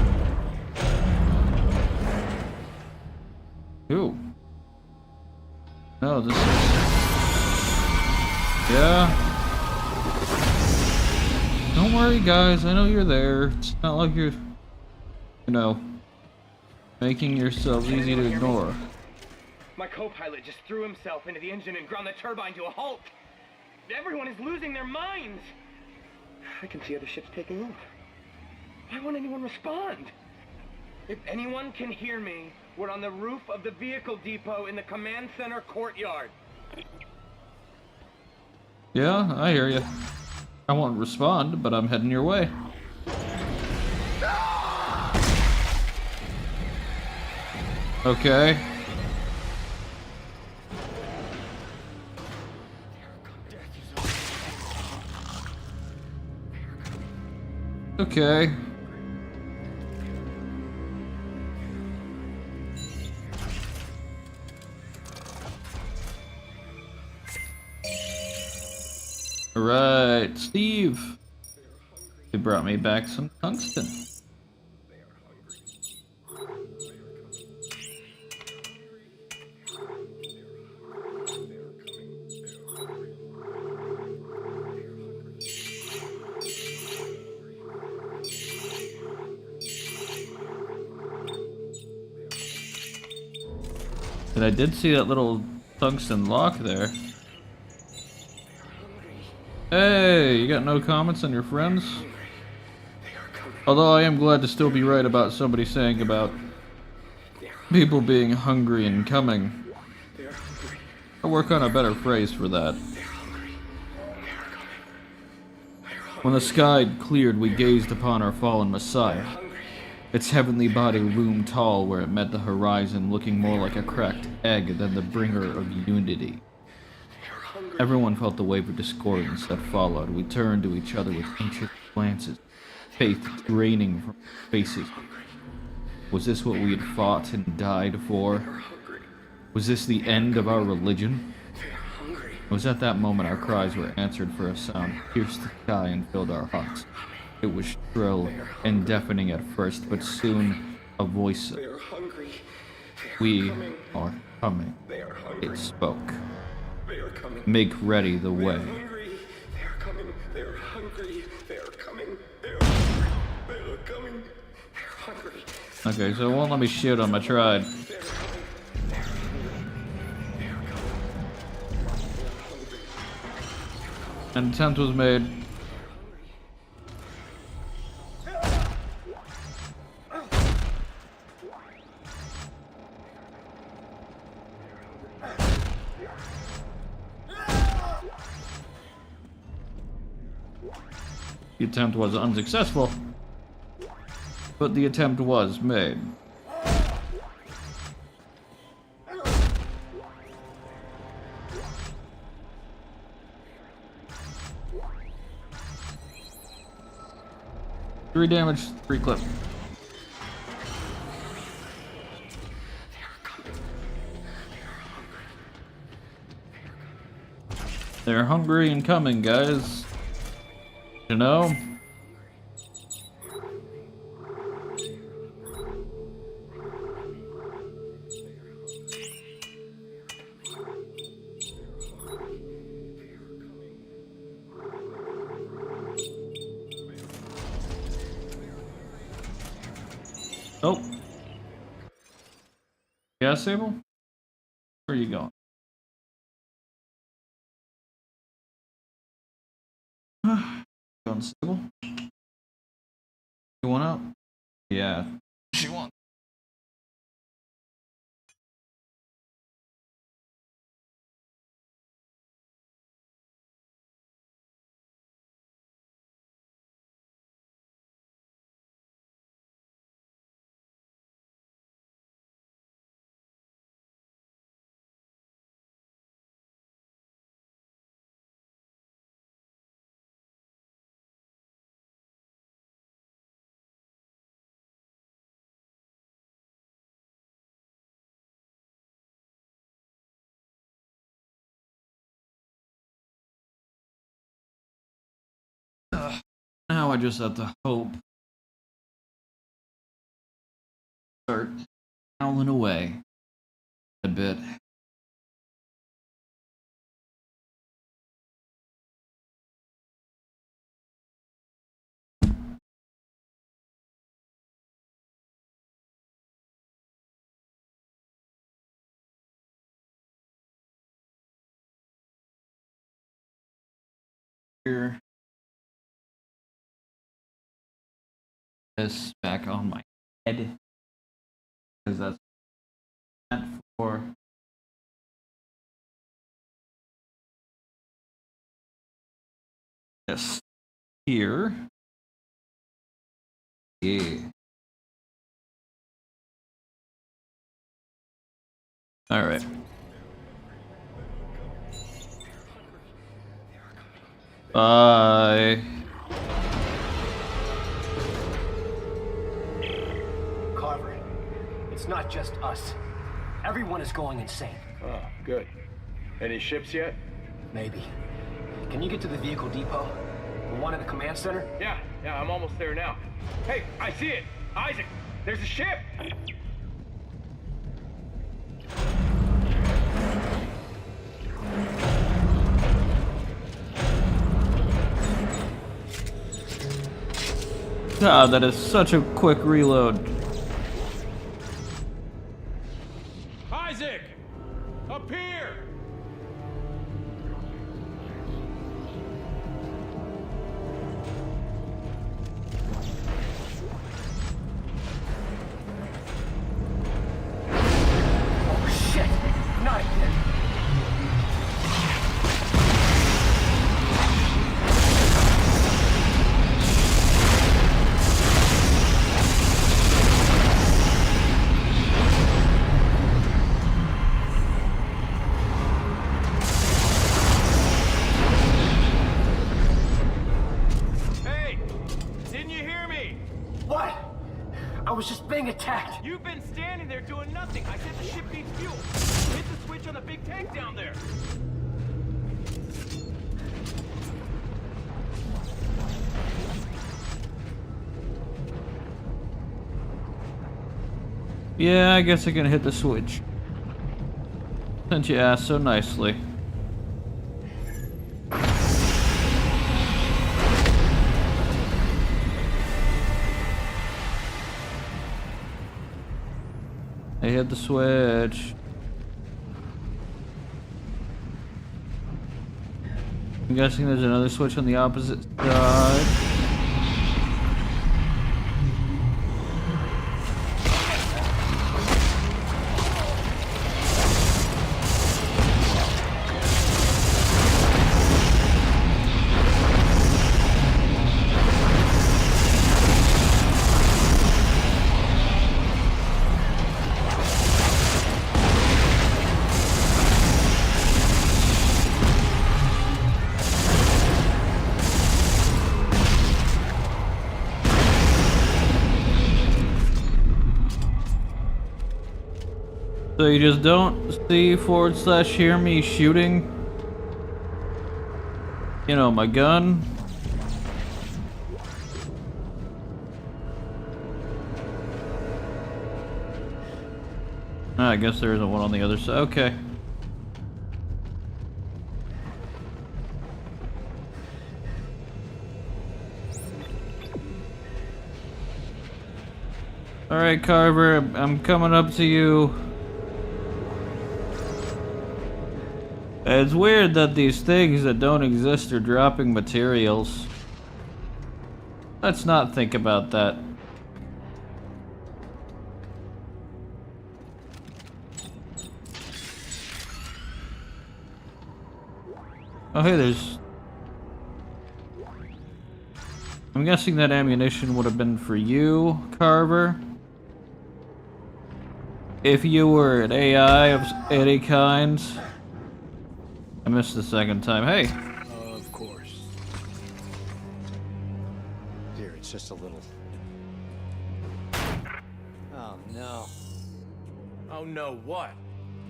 Ooh. No, this is... Yeah. Don't worry, guys. I know you're there. It's not like you're, you know, making yourselves easy to ignore. My co-pilot just threw himself into the engine and ground the turbine to a halt. Everyone is losing their minds. I can see other ships taking off. Why won't anyone respond? If anyone can hear me, we're on the roof of the vehicle depot in the command center courtyard. Yeah, I hear you. I won't respond, but I'm heading your way. Okay. Okay. Alright, Steve. You brought me back some tungsten. And I did see that little tungsten lock there. Hey, you got no comments on your friends? Although I am glad to still be right about somebody saying about people being hungry and coming. I'll work on a better phrase for that. When the sky cleared, we gazed upon our fallen Messiah. Its heavenly body loomed tall where it met the horizon, looking more like a cracked egg than the bringer of unity. Everyone felt the wave of discordance that followed. We turned to each other with anxious glances, faith draining from our faces. Was this what we had fought and died for? Was this the end of our religion? It was at that moment our cries were answered, for a sound pierced the sky and filled our hearts. It was shrill and deafening at first, but soon a voice said, "We are coming." It spoke. Make ready the way. Okay, so it won't let me shoot them. I tried. An attempt was made. The attempt was unsuccessful, but the attempt was made. Three damage, 3 clip. They're hungry and coming, guys. You know? Oh. Gas Sable? Where are you going? Going stable? You want out? Yeah. She wants. Now I just have to hope. Start howling away a bit. Here. This back on my head. Because that's meant for. Yes. Here. Yeah. Alright. Bye. Carver, it's not just us. Everyone is going insane. Oh, good. Any ships yet? Maybe. Can you get to the vehicle depot? The one at the command center? Yeah, I'm almost there now. Hey, I see it! Isaac, there's a ship! God, that is such a quick reload. Isaac! Up here! Oh shit! Not again! What? I was just being attacked. You've been standing there doing nothing. I said the ship needs fuel. Hit the switch on the big tank down there. Yeah, I guess I can hit the switch. Since you asked so nicely. I hit the switch. I'm guessing there's another switch on the opposite side. So you just don't see / hear me shooting? You know, my gun? I guess there isn't one on the other side. Okay. Alright, Carver, I'm coming up to you. It's weird that these things that don't exist are dropping materials. Let's not think about that. Oh, hey, there's... I'm guessing that ammunition would have been for you, Carver. If you were an AI of any kind. I missed the second time. Hey! Of course. Here, it's just a little... Oh, no. Oh no, what?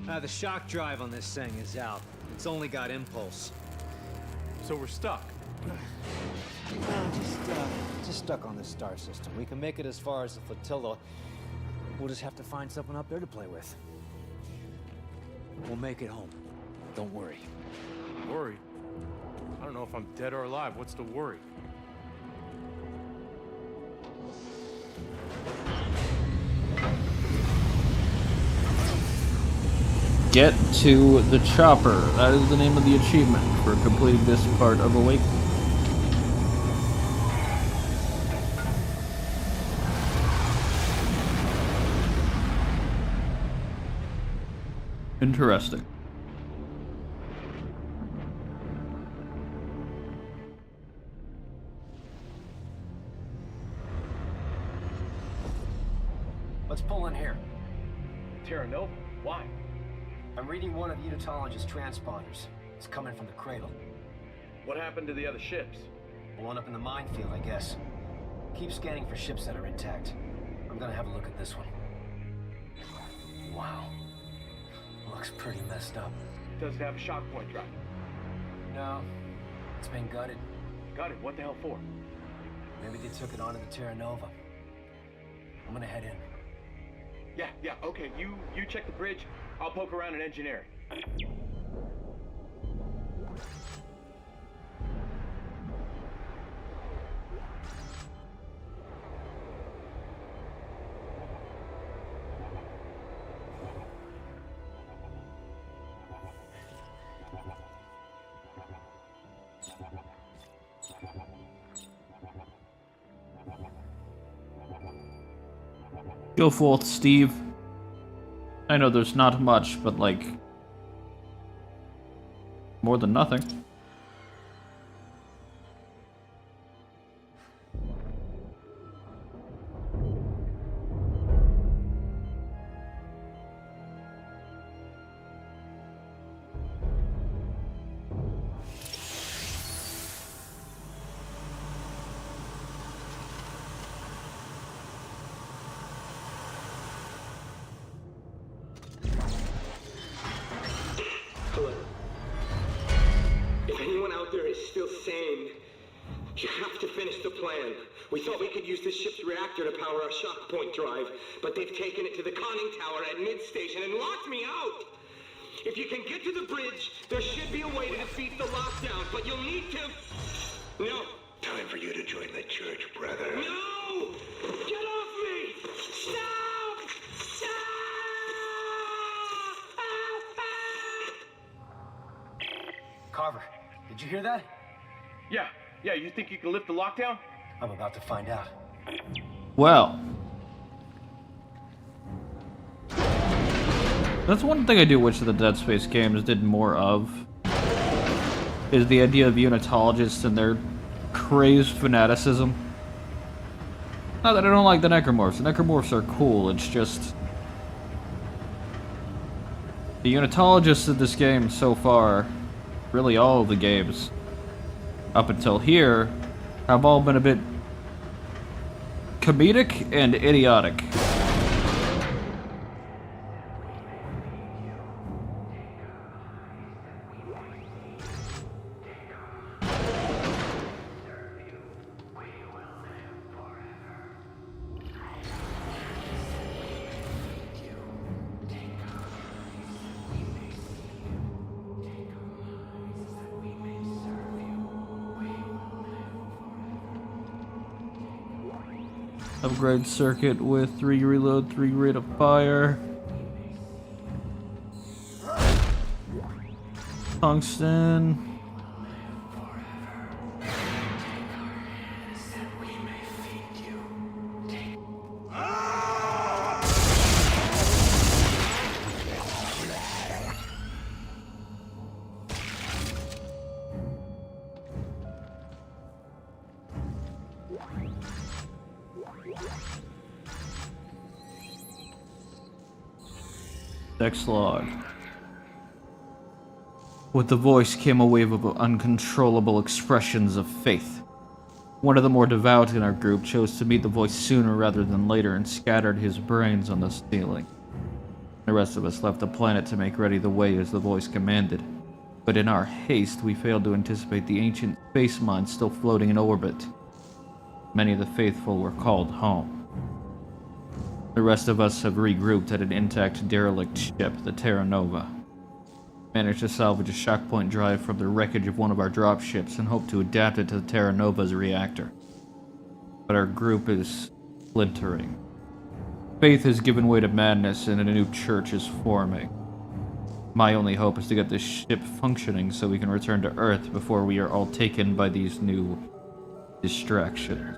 The shock drive on this thing is out. It's only got impulse. So we're stuck. Just stuck on this star system. We can make it as far as the flotilla. We'll just have to find something up there to play with. We'll make it home. Don't worry. Worry? I don't know if I'm dead or alive. What's the worry? Get to the chopper. That is the name of the achievement for completing this part of Awake. Interesting. Let's pull in here. Terra Nova? Why? I'm reading one of the Unitologist's transponders. It's coming from the cradle. What happened to the other ships? Blown up in the minefield, I guess. Keep scanning for ships that are intact. I'm gonna have a look at this one. Wow. Looks pretty messed up. Does it have a shock point drive? No. It's been gutted. Gutted? What the hell for? Maybe they took it onto the Terra Nova. I'm gonna head in. Yeah, okay. You check the bridge. I'll poke around in engineering. Go forth, Steve. I know there's not much, but like, more than nothing. You have to finish the plan. We thought we could use the ship's reactor to power our shock point drive, but they've taken it to the conning tower at mid-station and locked me out. If you can get to the bridge, there should be a way to defeat the lockdown, but you'll need to... No. Time for you to join the church, brother. No! Get off me! Stop! Stop! Carver, did you hear that? Yeah, you think you can lift the lockdown? I'm about to find out. Well, that's one thing I do wish that the Dead Space games did more of, is the idea of Unitologists and their crazed fanaticism. Not that I don't like the Necromorphs. The Necromorphs are cool, it's just... the Unitologists of this game so far, really all of the games, up until here, have all been a bit comedic and idiotic. Upgrade circuit with 3 reload, 3 rate of fire. Tungsten. Text log. With the voice came a wave of uncontrollable expressions of faith. One of the more devout in our group chose to meet the voice sooner rather than later and scattered his brains on the ceiling. The rest of us left the planet to make ready the way as the voice commanded. But in our haste, we failed to anticipate the ancient space mine still floating in orbit. many of the faithful were called home. The rest of us have regrouped at an intact derelict ship, the Terra Nova. Managed to salvage a shock point drive from the wreckage of one of our dropships and hope to adapt it to the Terra Nova's reactor. But our group is splintering. Faith has given way to madness and a new church is forming. My only hope is to get this ship functioning so we can return to Earth before we are all taken by these new distractions.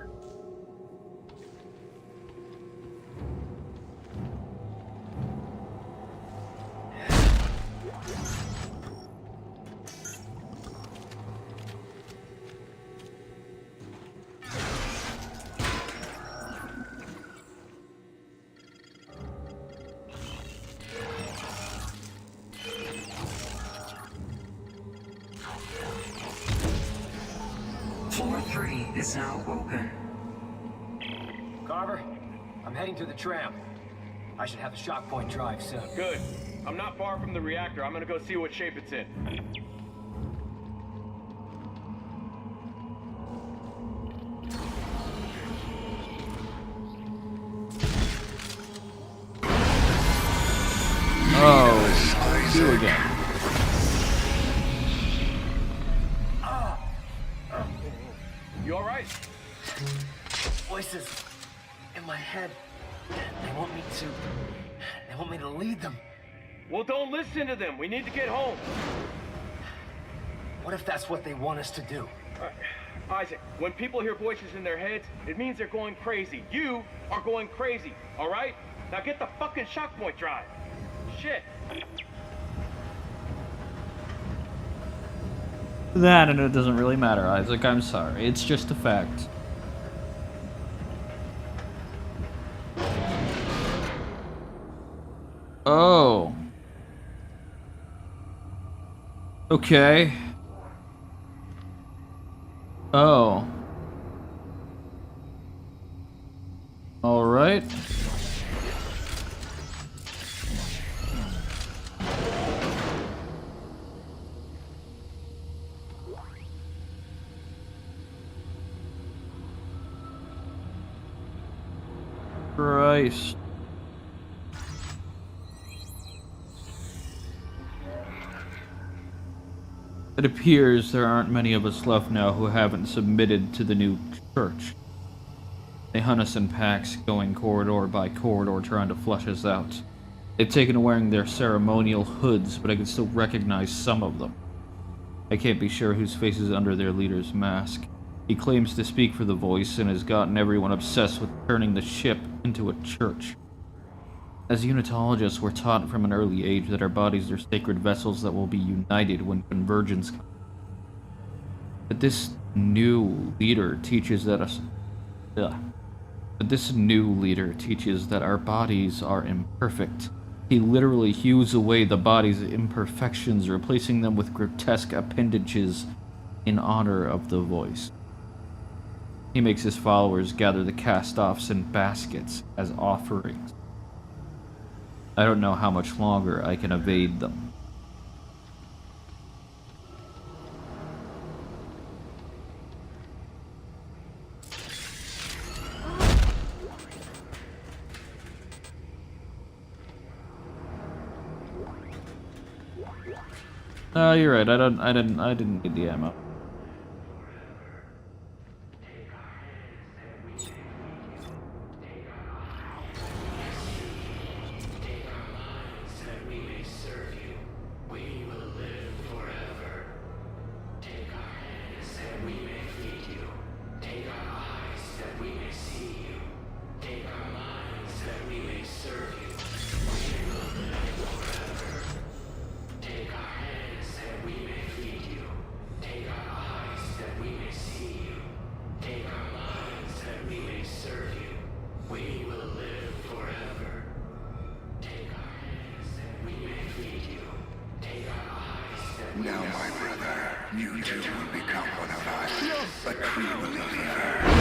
Is now open. Carver, I'm heading to the tram. I should have the shock point drive soon. Good. I'm not far from the reactor. I'm gonna go see what shape it's in. Oh, you again. You alright? Voices in my head. They want me to lead them. Well, don't listen to them. We need to get home. What if that's what they want us to do? Isaac, when people hear voices in their heads, it means they're going crazy. You are going crazy, alright? Now get the fucking shock point drive. Shit. That and it doesn't really matter, Isaac. I'm sorry. It's just a fact. Oh. Okay. Oh. All right. Christ. It appears there aren't many of us left now who haven't submitted to the new church. They hunt us in packs, going corridor by corridor trying to flush us out. They've taken to wearing their ceremonial hoods, but I can still recognize some of them. I can't be sure whose face is under their leader's mask. He claims to speak for the voice and has gotten everyone obsessed with turning the ship into a church. As unitologists, we're taught from an early age that our bodies are sacred vessels that will be united when convergence comes. But this new leader teaches that our bodies are imperfect. He literally hews away the body's imperfections, replacing them with grotesque appendages in honor of the voice. He makes his followers gather the cast-offs in baskets as offerings. I don't know how much longer I can evade them. No, you're right. I didn't need the ammo. Now, my brother, you too will become one of us, a true believer.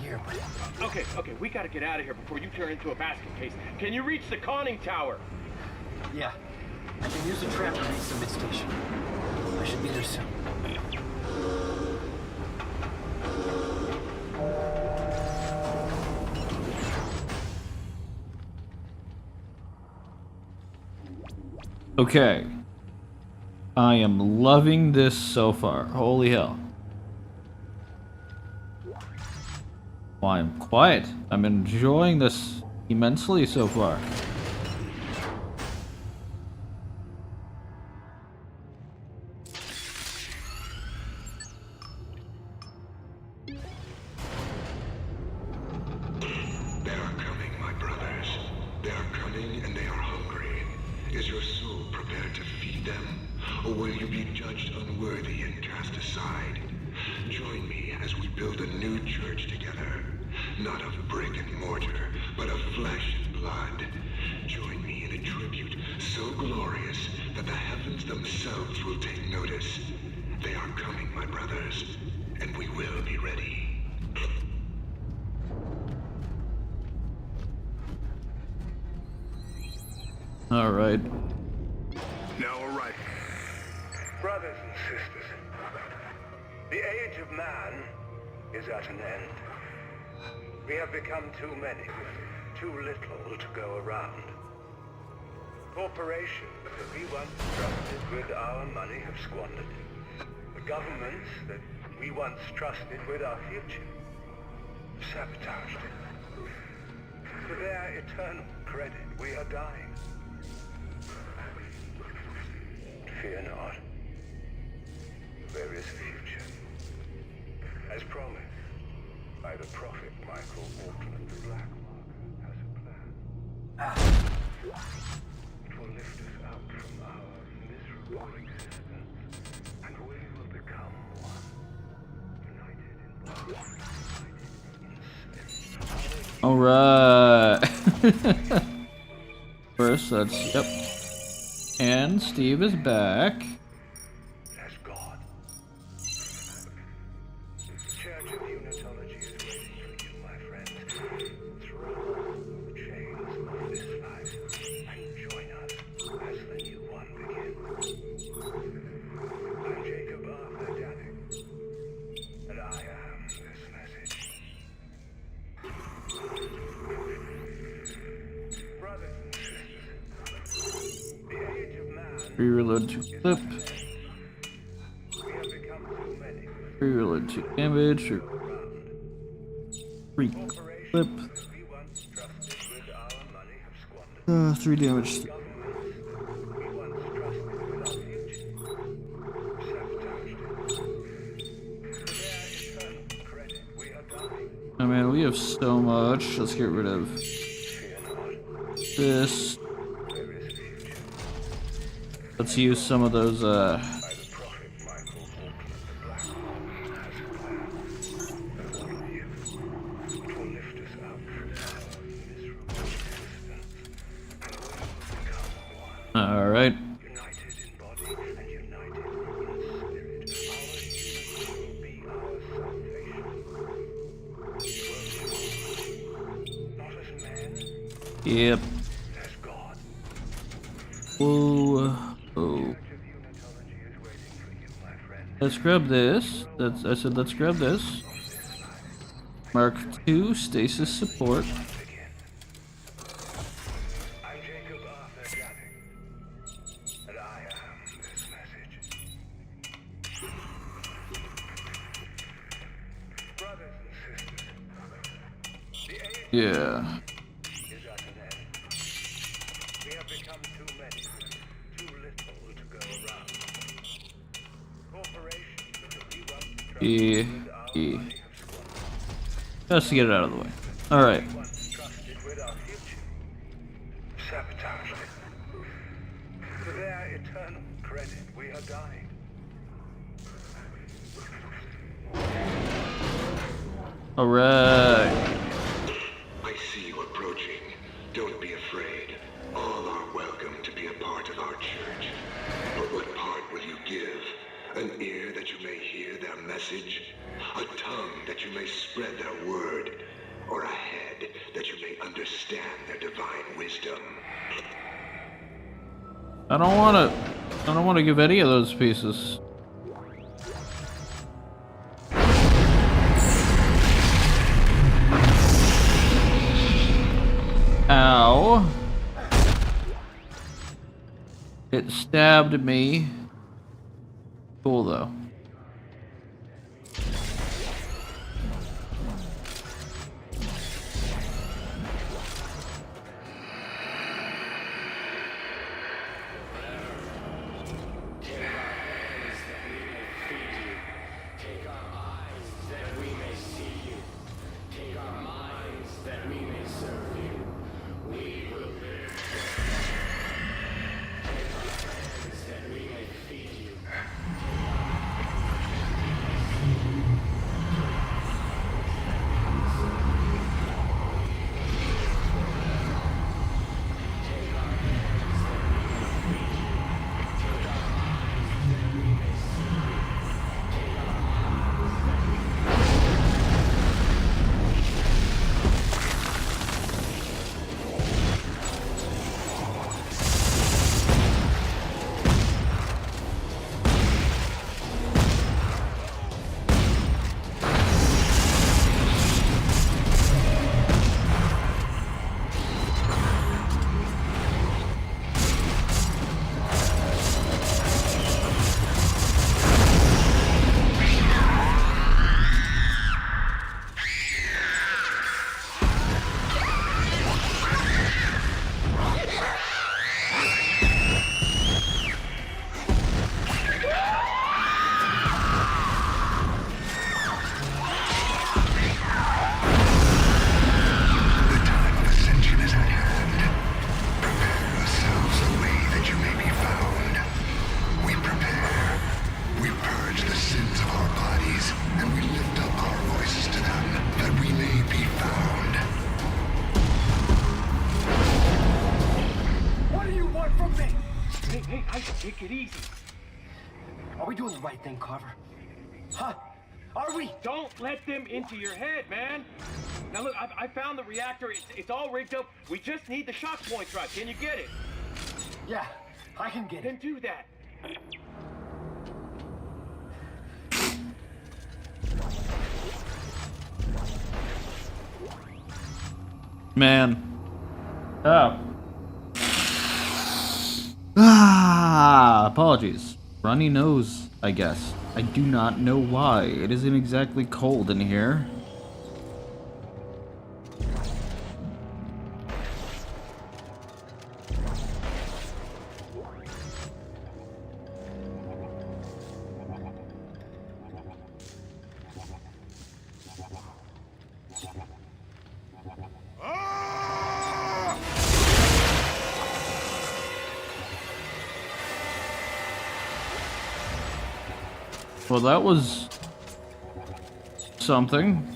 here, but... Okay, we gotta get out of here before you turn into a basket case. Can you reach the conning tower? Yeah. I can use the tram to reach the mid-station. I should be there soon. Okay. I am loving this so far. Holy hell. Well, I'm quiet. I'm enjoying this immensely so far. They are coming, my brothers. They are coming and they are hungry. Is your soul prepared to feed them? Or will you be judged unworthy and cast aside? Join me as we build a new church together. Not of brick and mortar, but of flesh and blood. Join me in a tribute so glorious that the heavens themselves will take notice. They are coming, my brothers, and we will be ready. All right. Now, all right. Brothers and sisters, the age of man is at an end. We have become too many with too little to go around. Corporations that we once trusted with our money have squandered. The governments that we once trusted with our future have sabotaged it. For their eternal credit, we are dying. Fear not. There is a future. As promised by the prophet Michael Walton, the Black Marker has a plan. It will lift us out from our miserable existence, and we will become one, united in body, united in spirit. All right. First, that's yep. And Steve is back. As God. The Church of Unitology is waiting for you, my friends. Throw the chains of this life and join us as the new one begins. I'm Jacob Arthur Danik, and I am this message. Brothers and sisters, the age of man. Reload to clip. Reload to damage or clip. 3 damage. Oh man, we have so much. Let's get rid of this. Let's use some of those, all right. Yep. Whoa. Oh. Let's grab this. I said let's grab this. Mark II stasis support. Yeah. Just to get it out of the way. All right. For their eternal credit, we are dying. All right. I see you approaching. Don't be afraid. All are welcome to be a part of our church. But what part will you give? An ear that you may hear their message? A tongue that you may spread their word? or a head that you may understand their divine wisdom. I don't want to give any of those pieces. Ow. It stabbed me. Cool though. Take it easy. Are we doing the right thing, Carver? Huh? Are we? Don't let them into your head, man. Now look, I found the reactor. It's all rigged up. We just need the shock point drive. Can you get it? Yeah, I can get it. Then do that. Man. Oh. Apologies. Runny nose, I guess. I do not know why. It isn't exactly cold in here. Well, that was something.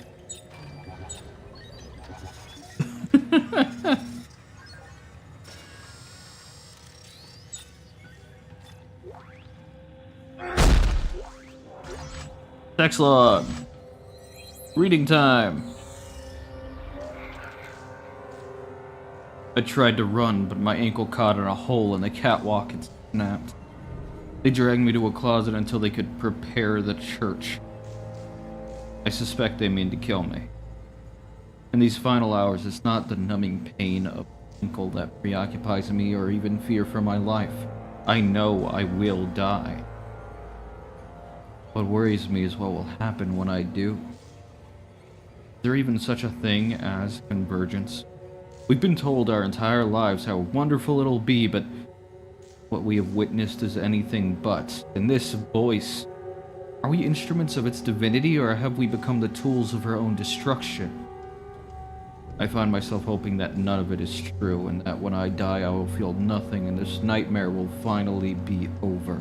Text log. Reading time. I tried to run, but my ankle caught in a hole in the catwalk and snapped. They dragged me to a closet until they could prepare the church. I suspect they mean to kill me. In these final hours, it's not the numbing pain of the ankle that preoccupies me or even fear for my life. I know I will die. What worries me is what will happen when I do. Is there even such a thing as convergence? We've been told our entire lives how wonderful it'll be, but what we have witnessed is anything but. And this voice, are we instruments of its divinity, or have we become the tools of our own destruction? I find myself hoping that none of it is true, and that when I die I will feel nothing and this nightmare will finally be over.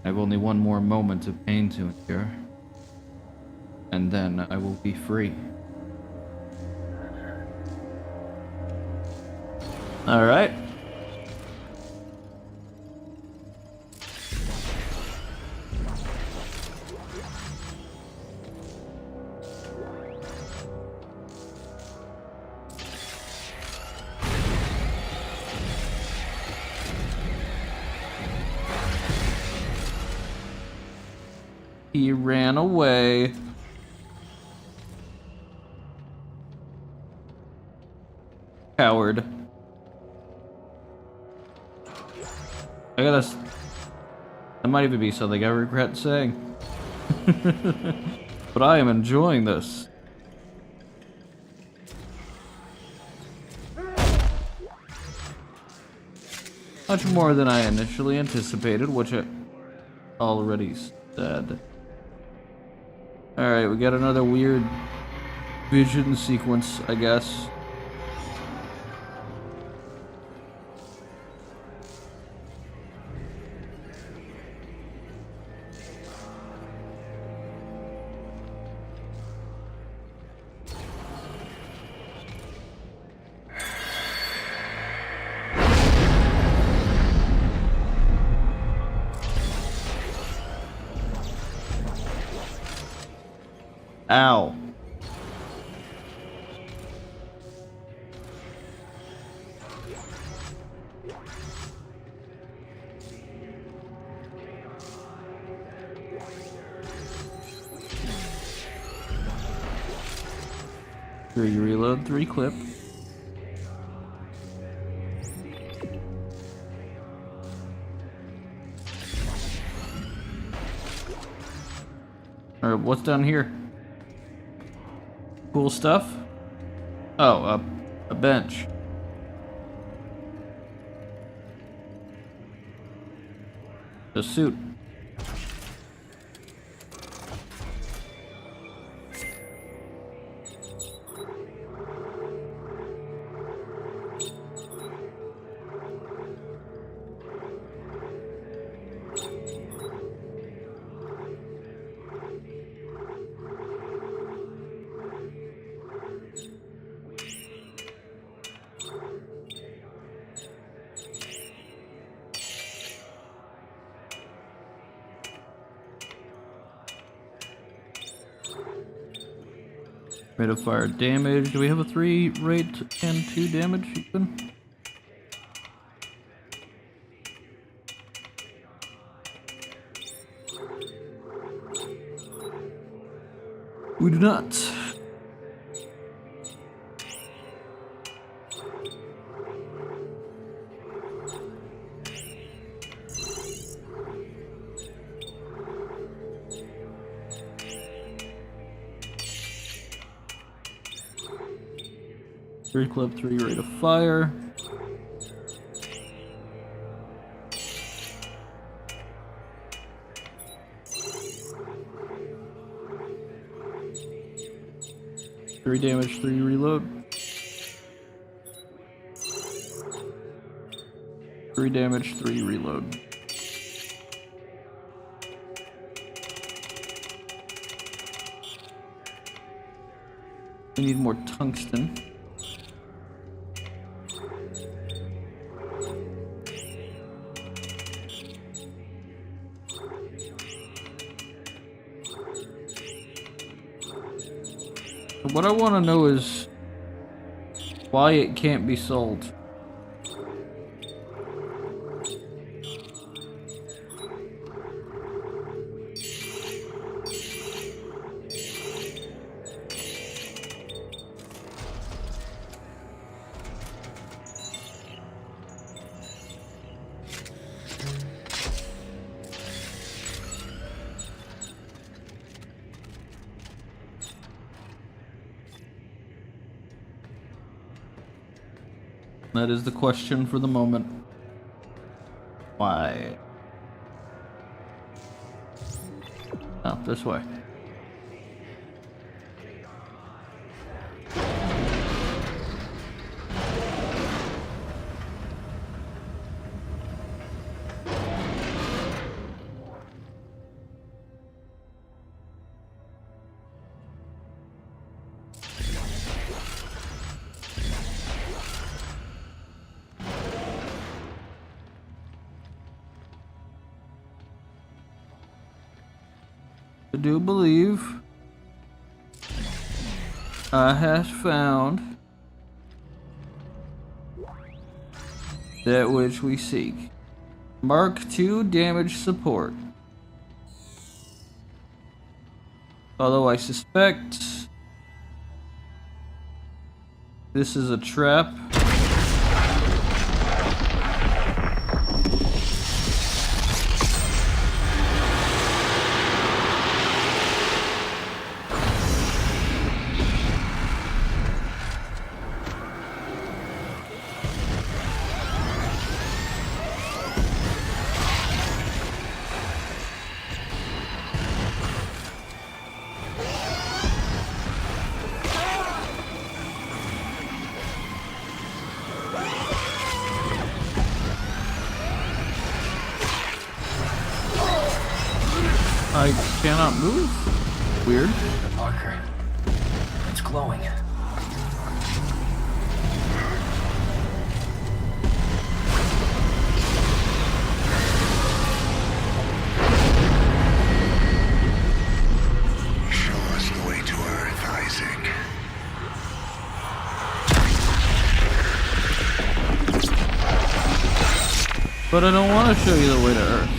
I have only one more moment of pain to endure, and then I will be free. Alright. He ran away. Coward. I gotta... That might even be something I regret saying. But I am enjoying this. Much more than I initially anticipated, which I already said. Alright, we got another weird vision sequence, I guess. Ow. Three reload, 3 clip. Alright, what's down here? Cool stuff? Oh, a bench. A suit. Rate of fire damage. Do we have a 3 rate and 2 damage even? We do not. Three clip, 3 rate of fire. Three damage, 3 reload. 3 damage, 3 reload. We need more tungsten. What I want to know is why it can't be sold. That is the question for the moment. Why? Oh, this way. I do believe I have found that which we seek. Mark II damage support. Although I suspect this is a trap. I cannot move. Weird. The marker. It's glowing. Show us the way to Earth, Isaac. But I don't want to show you the way to Earth.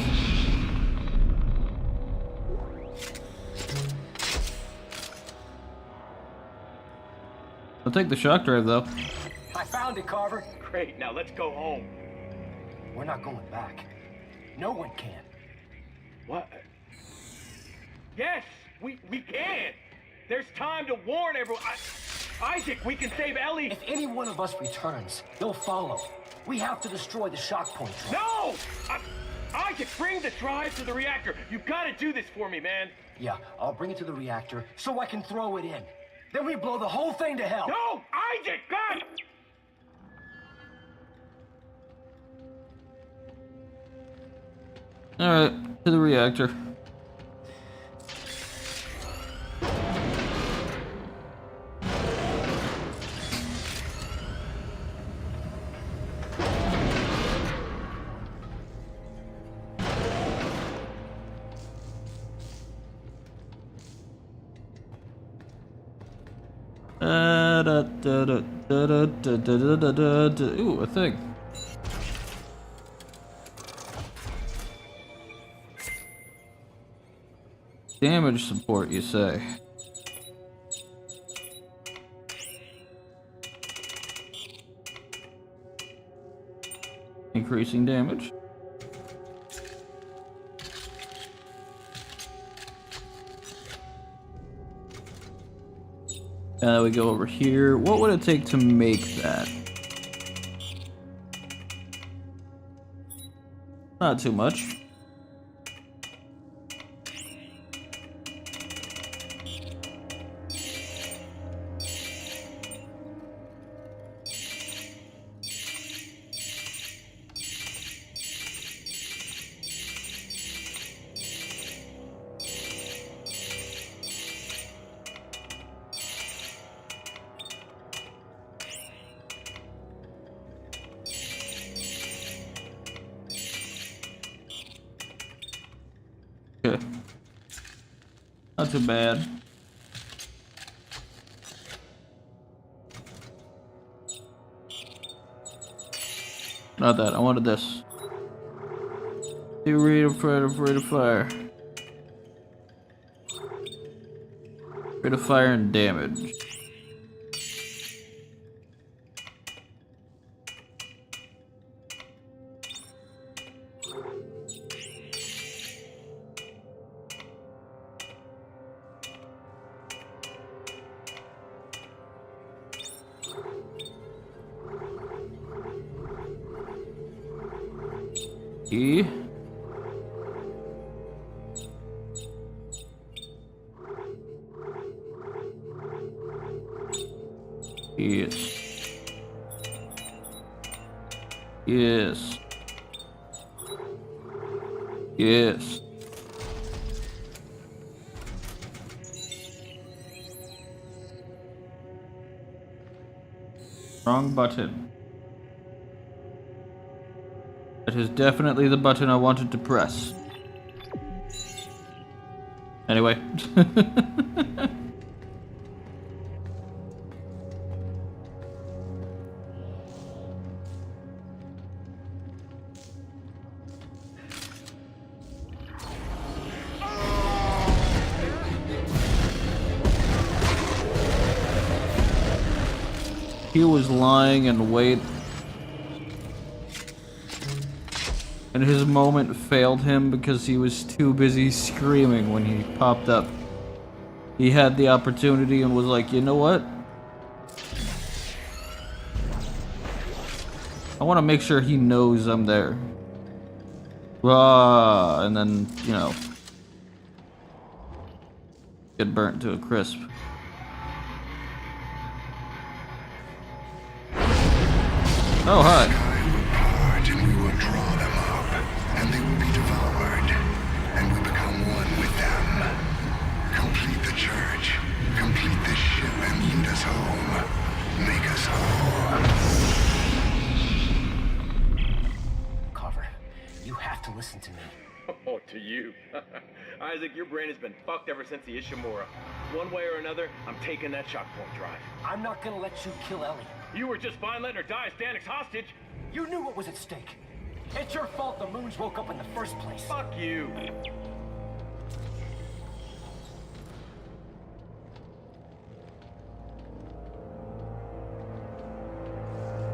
I'll take the shock drive, though. I found it, Carver. Great, now let's go home. We're not going back. No one can. What? Yes, we can. There's time to warn everyone. Isaac, we can save Ellie. If any one of us returns, they'll follow. We have to destroy the shock point. No! Isaac, bring the drive to the reactor. You gotta do this for me, man. Yeah, I'll bring it to the reactor so I can throw it in. Then we blow the whole thing to hell. No! Isaac, God! Alright, to the reactor. Ooh, a thing. Damage support, you say? Increasing damage. We go over here. What would it take to make that? Not too much. Okay. Not too bad. Not that. I wanted this. Rate of fire. Rate of fire and damage. E. Yes. Yes. Yes. Wrong button. That is definitely the button I wanted to press. Anyway. he was lying in wait. And his moment failed him because he was too busy screaming when he popped up. He had the opportunity and was like, you know what? I want to make sure he knows I'm there. And then, you know, get burnt to a crisp. Oh, hi. And we will draw them up, and they will be devoured, and we become one with them. Complete the church, complete this ship, and lead us home. Make us whole. Carver, you have to listen to me. Oh, to you. Isaac, your brain has been fucked ever since the Ishimura. One way or another, I'm taking that shock point drive. I'm not gonna let you kill Ellie. You were just fine letting her die as Danik's hostage. You knew what was at stake. It's your fault the Moons woke up in the first place. Fuck you.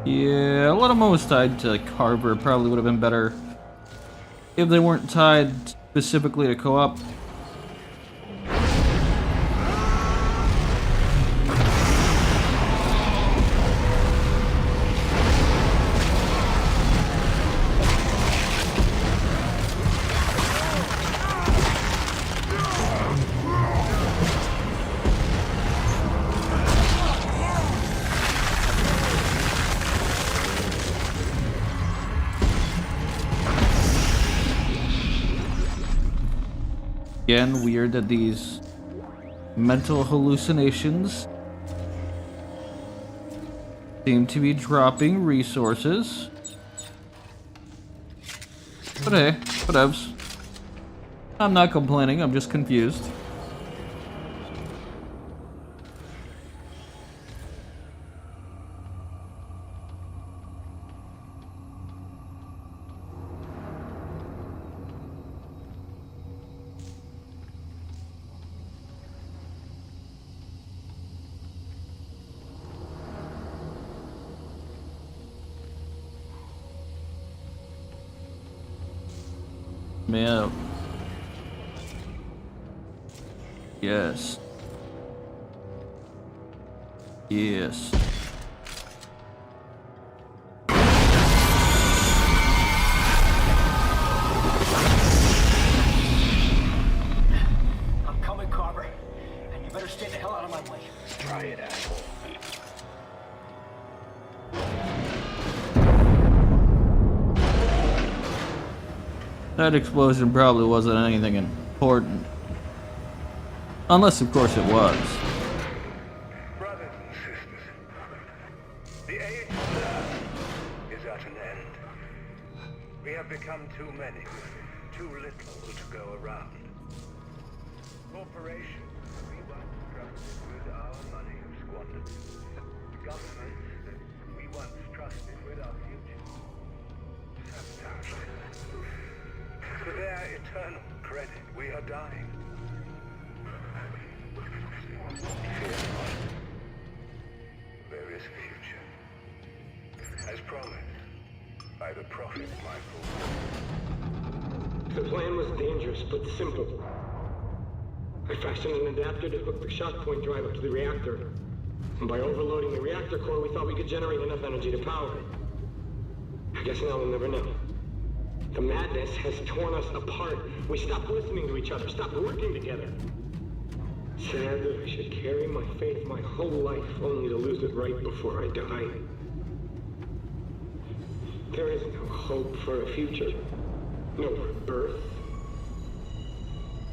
Yeah, a lot of moments tied to Carver probably would have been better if they weren't tied specifically to co-op. Again, weird that these mental hallucinations seem to be dropping resources. But hey, whatevs. I'm not complaining, I'm just confused. Man. Yes. Yes. I'm coming, Carver. And you better stay the hell out of my way. Try it, asshole. That explosion probably wasn't anything important. Unless, of course, it was. Brothers and sisters, the age of love is at an end. We have become too many, with too little to go around. Corporations we once trusted with our money have squandered. Governments that we once trusted with our future. Sabotage. For their eternal credit, we are dying. Fear not. There is a future. As promised, by the prophet Michael. The plan was dangerous, but simple. I fashioned an adapter to hook the shock point drive up to the reactor. And by overloading the reactor core, we thought we could generate enough energy to power it. I guess now we'll never know. The madness has torn us apart. We stopped listening to each other, stopped working together. Sad that I should carry my faith my whole life only to lose it right before I die. There is no hope for a future. No birth.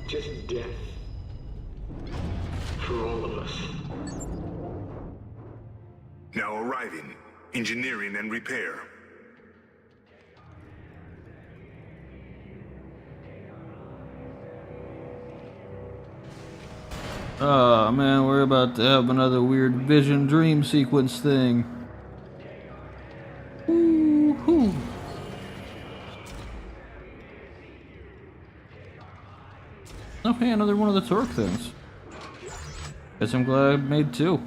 Just death. For all of us. Now arriving. Engineering and repair. Oh man, we're about to have another weird vision dream sequence thing. Woo-hoo. Oh hey, another one of the torque things. Guess I'm glad I made two.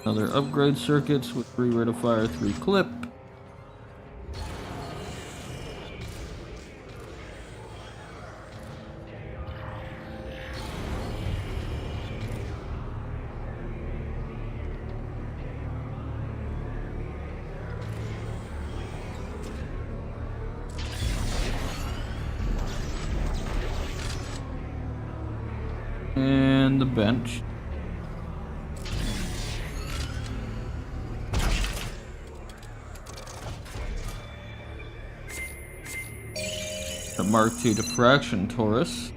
Another upgrade circuits with 3 rate of fire, 3 clip. And the bench. The Mark II diffraction torus.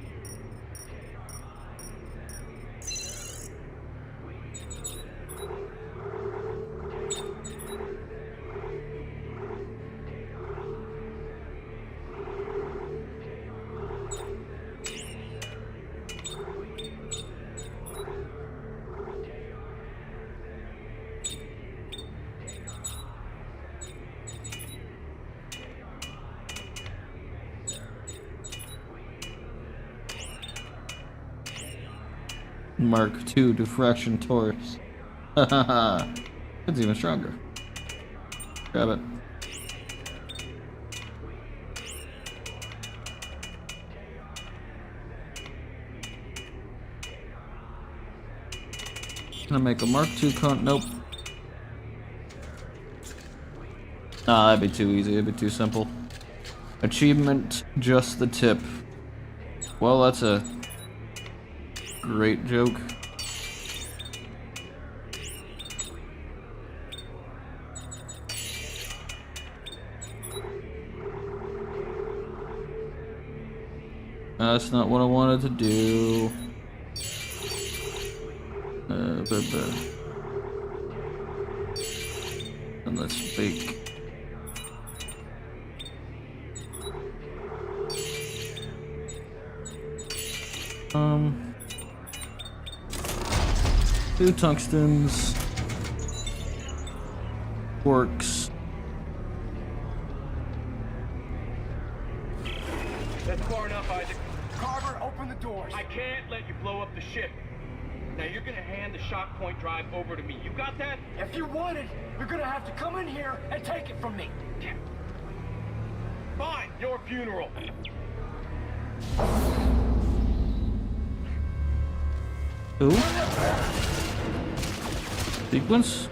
Mark II diffraction torus. Hahaha. It's even stronger. Grab it. Gonna make a Mark II nope. Ah, that'd be too easy, it'd be too simple. Achievement, just the tip. Well, that's a great joke. That's not what I wanted to do. And let's bake. Two tungstens. Works. That's far enough, Isaac. Carver, open the doors. I can't let you blow up the ship. Now you're gonna hand the shock point drive over to me. You got that? If you want it, you're gonna have to come in here and take it from me. Fine, your funeral. Who? Sequence?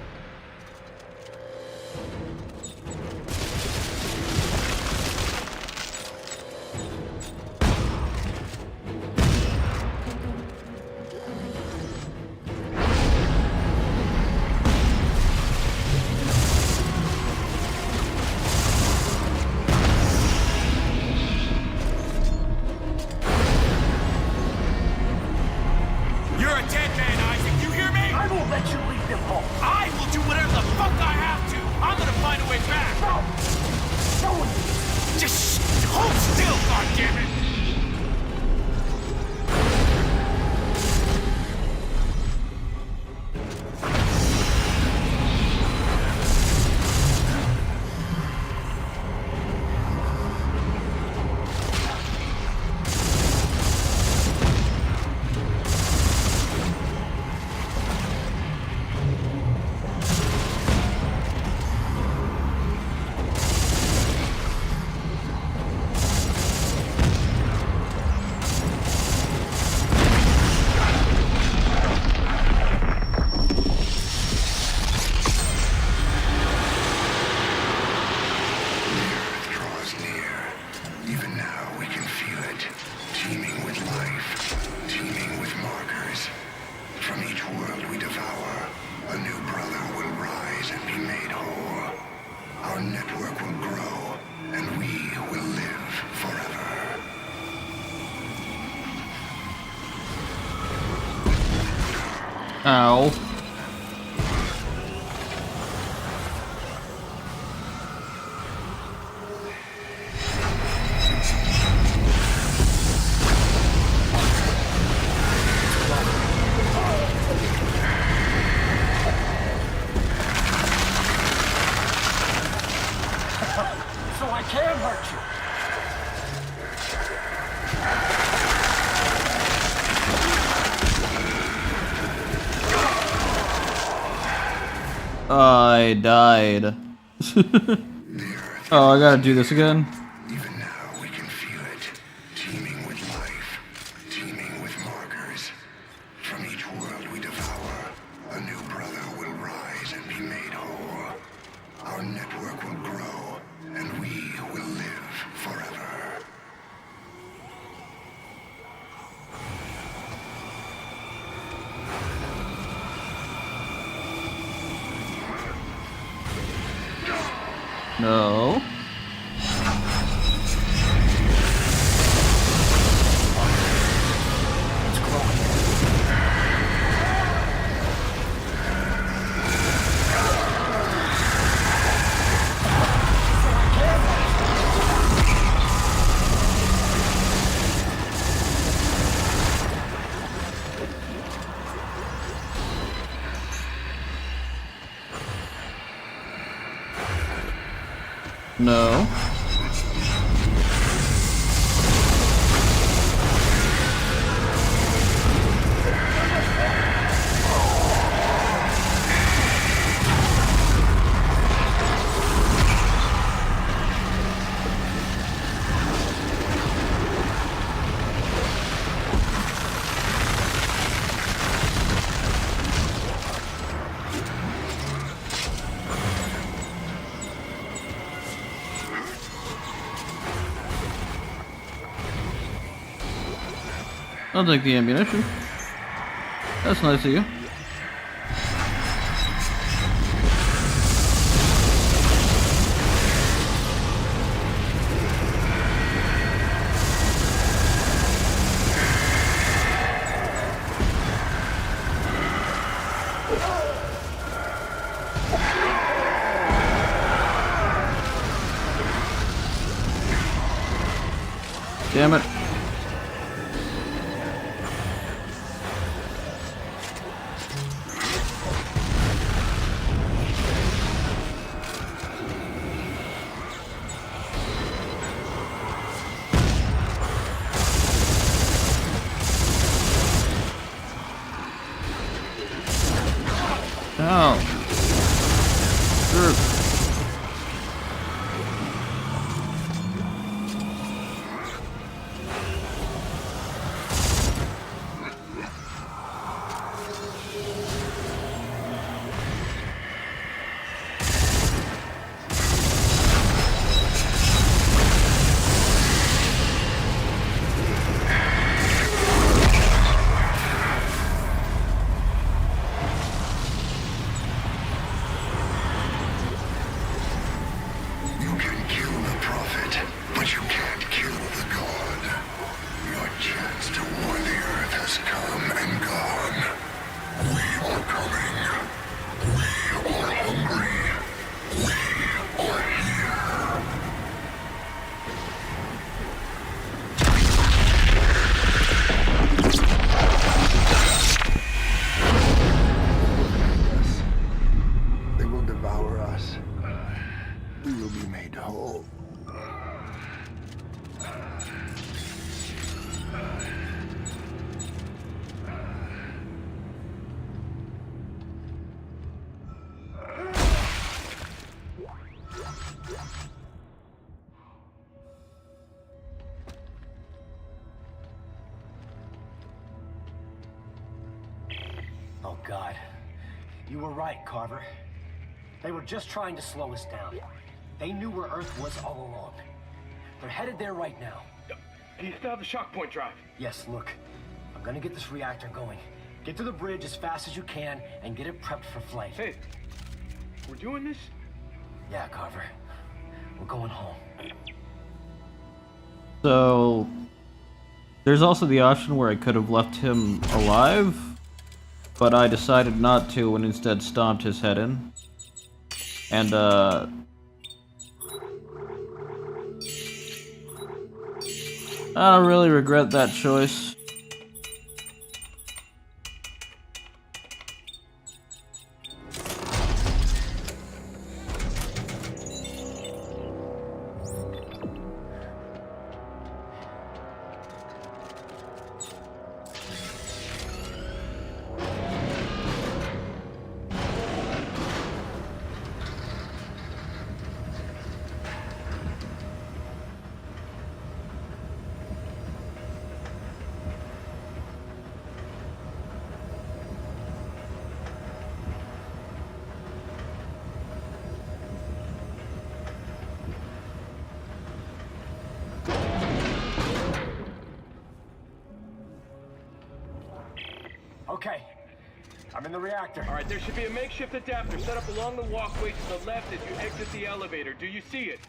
Ow. So I can hurt you. I died. Oh, I gotta do this again. Even now we can feel it, teeming with life, teeming with markers. From each world we devour, a new brother will rise and be made whole. Our network will grow, and we will live forever. No. No. I'll take the ammunition. That's nice of you. Damn it. Ow. Sure. Oh, God. You were right, Carver. They were just trying to slow us down. They knew where Earth was all along. They're headed there right now. And you still have the shock point drive? Yes, look. I'm gonna get this reactor going. Get to the bridge as fast as you can and get it prepped for flight. Hey, we're doing this? Yeah, Carver. We're going home. So, there's also the option where I could have left him alive, but I decided not to and instead stomped his head in. And, I don't really regret that choice. Okay. I'm in the reactor. All right, there should be a makeshift adapter set up along the walkway to the left as you exit the elevator. Do you see it?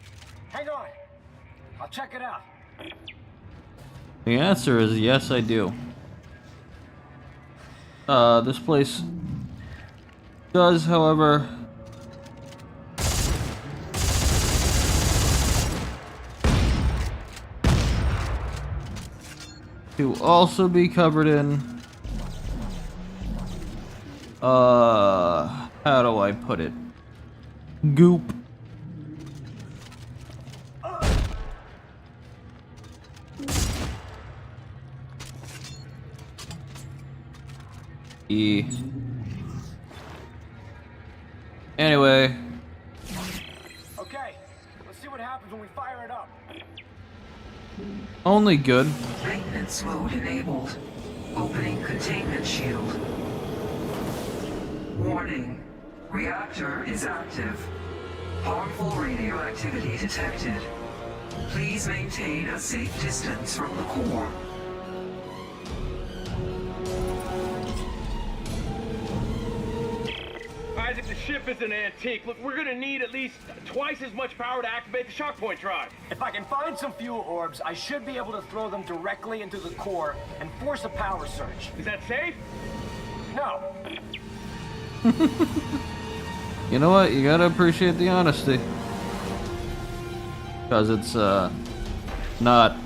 Hang on. I'll check it out. The answer is yes, I do. This place does, however, to also be covered in, how do I put it? Goop. Anyway. Okay, let's see what happens when we fire it up. Only good. Maintenance mode enabled. Opening containment shield. Warning. Reactor is active. Harmful radioactivity detected. Please maintain a safe distance from the core. Isaac, the ship is an antique. Look, we're gonna need at least twice as much power to activate the shock point drive. If I can find some fuel orbs, I should be able to throw them directly into the core and force a power surge. Is that safe? No. You know what? You gotta appreciate the honesty. Because it's, not.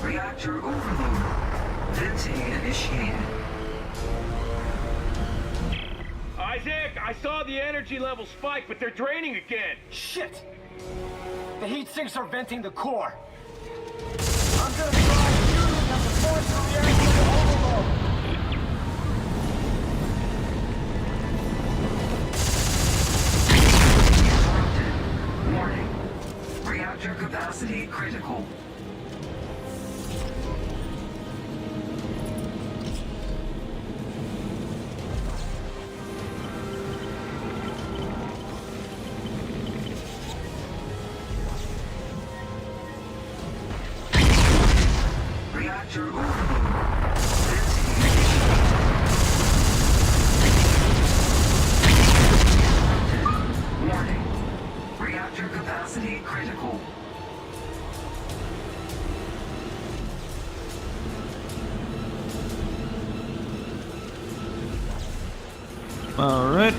Reactor overload. Venting initiated. Isaac, I saw the energy level spike, but they're draining again. Shit! The heat sinks are venting the core. I'm gonna try using them to force the reactor to overload. Interrupted. Warning. Reactor capacity critical. Reactor overload. Venting initiated. Warning. Reactor capacity critical. All right.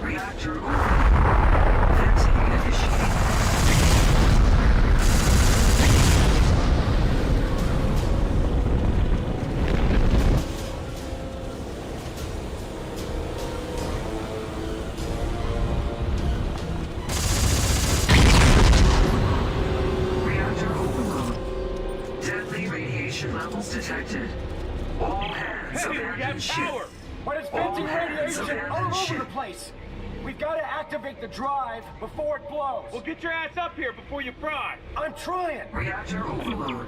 Reactor overload. Venting initiated. Reactor overload. Deadly radiation levels detected. All hands Hey, we abandon got ship. power! But it's All venting hands radiation abandon all over ship. the place. We've got to activate the drive before it blows. Well, get your ass up here before you fry. I'm trying. Reactor overload.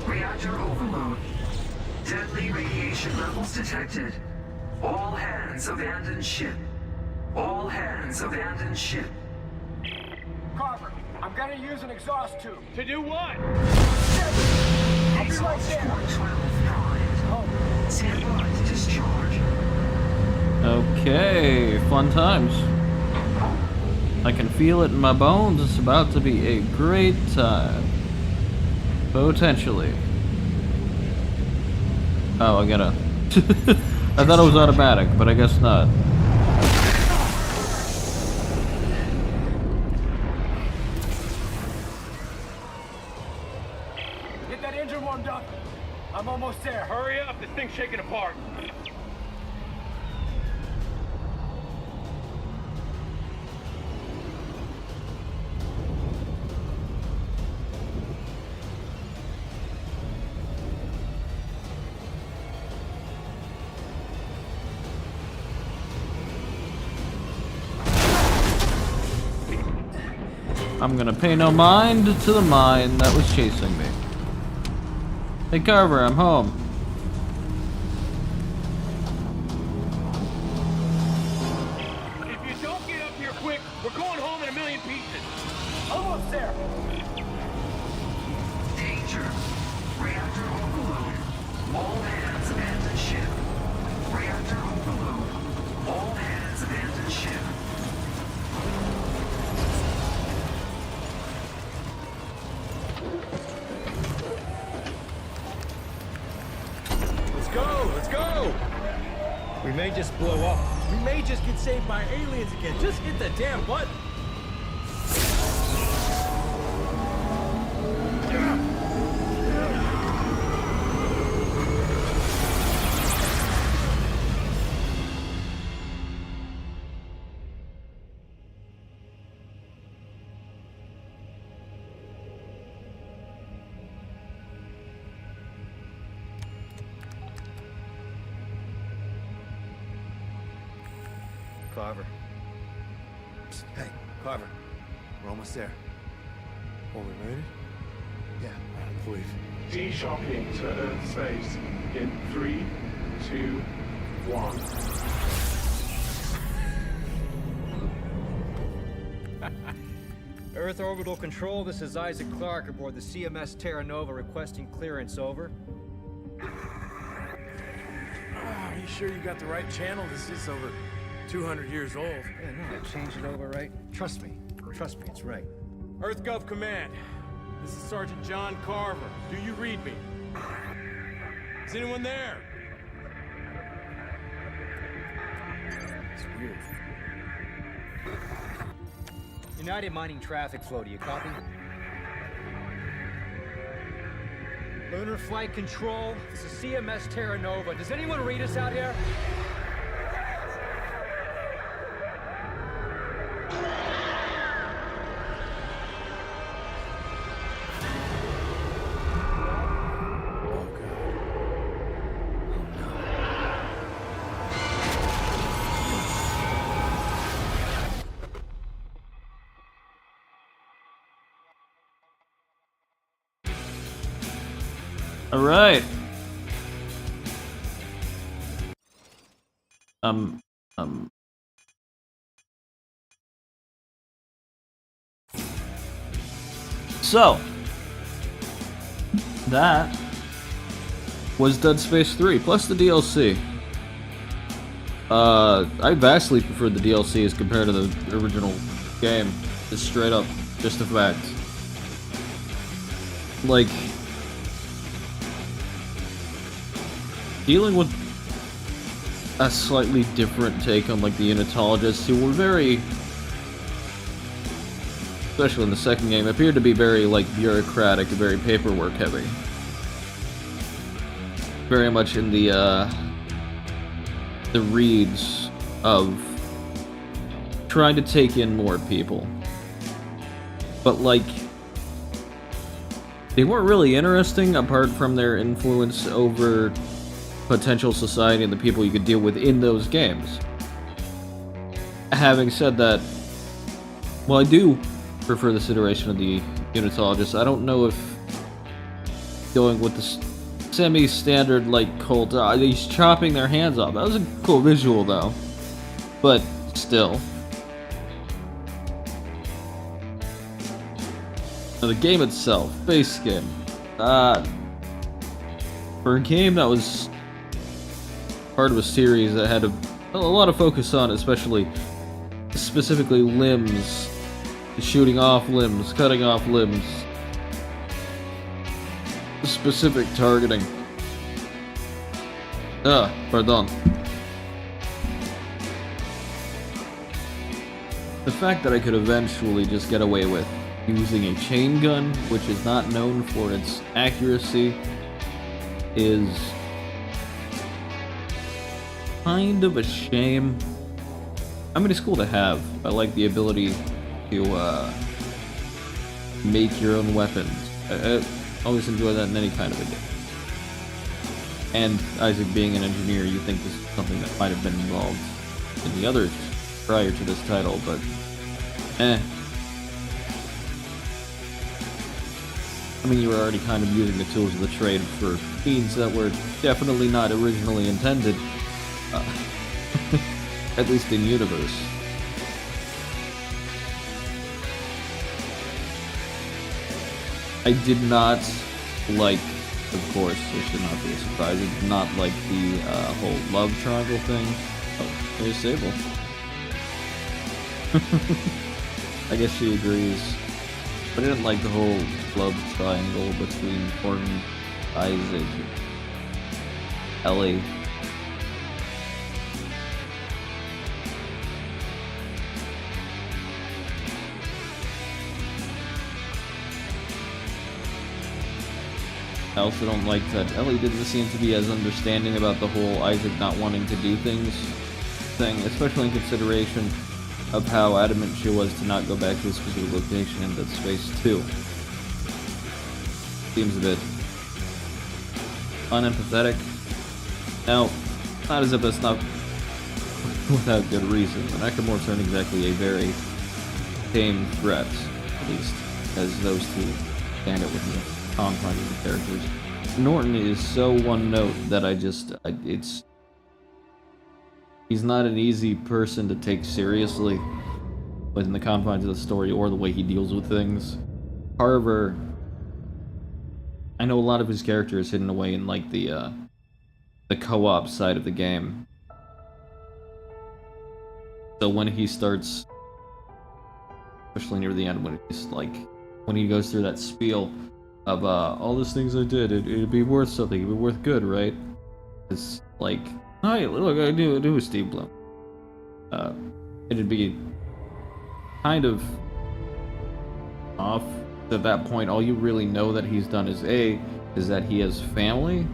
Reactor overload. Deadly radiation levels detected. All hands abandon ship. All hands abandon ship. Carver, I'm gonna use an exhaust tube. To do what? I'll be right there. Port 12 primed. Stand by to discharge. Okay, fun times. I can feel it in my bones. It's about to be a great time. Potentially. Oh, I gotta... I thought it was automatic, but I guess not. Get that engine warmed up. I'm almost there. Hurry up, this thing's shaking apart. I'm gonna pay no mind to the mine that was chasing me. Hey Carver, I'm home. If you don't get up here quick, we're going home in a million pieces. Almost there. Danger. Reactor overload. All hands abandon ship. Reactor overload. All hands abandon ship. Let's go! We may just blow up. We may just get saved by aliens again. Just hit the damn button. Carver. Hey, Carver. We're almost there. Oh, we made it? Yeah, I believe. D-shocking to Earth space in 3, 2, 1. Earth Orbital Control, this is Isaac Clarke aboard the CMS ST0RY requesting clearance, over. Are you sure you got the right channel? This is over 200 years old. Yeah, no, I changed it over, right? Trust me, it's right. EarthGov Command. This is Sergeant John Carver. Do you read me? Is anyone there? It's weird. United Mining Traffic Flow, do you copy? Lunar Flight Control, this is CMS ST0RY. Does anyone read us out here? All right. So that was Dead Space 3 plus the DLC. I vastly preferred the DLC as compared to the original game. It's straight up just a fact. Like, dealing with a slightly different take on like the Unitologists, who were very, especially in the second game, appeared to be very like bureaucratic, very paperwork heavy. Very much in the reeds of trying to take in more people. But like, they weren't really interesting apart from their influence over potential society and the people you could deal with in those games. having said that, well, I do prefer this iteration of the Unitologist. I don't know if going with the semi-standard, like, cult, he's chopping their hands off. That was a cool visual, though. But, still. Now, the game itself, base game. For a game that was part of a series that had a lot of focus on, especially, specifically limbs, shooting off limbs, cutting off limbs, specific targeting. Pardon. The fact that I could eventually just get away with using a chain gun, which is not known for its accuracy, is kind of a shame. I mean, it's cool to have. I like the ability to make your own weapons. I always enjoy that in any kind of a game. And Isaac being an engineer, you think this is something that might have been involved in the others prior to this title, but I mean, you were already kind of using the tools of the trade for means that were definitely not originally intended, at least in universe. I did not like, of course, this should not be a surprise, I did not like the whole love triangle thing. Oh, there's Sable. I guess she agrees. But I didn't like the whole love triangle between Gordon, Isaac, and Ellie. I also don't like that Ellie didn't seem to be as understanding about the whole Isaac not wanting to do things thing, especially in consideration of how adamant she was to not go back to a specific location in Dead Space 2. Seems a bit unempathetic. Now, not as if that's not without good reason. The Necromorphs aren't exactly a very tame threat, at least as those two stand it within the confines of the characters. Norton is so one note that he's not an easy person to take seriously within the confines of the story or the way he deals with things. However, I know a lot of his character is hidden away in like the co-op side of the game. So when he starts, especially near the end, when he goes through that spiel of all those things I did, it'd be worth something, it'd be worth good, right? It's like, hey, look, I do a Steve Bloom. It'd be kind of off at that point. All you really know that he's done is that he has family.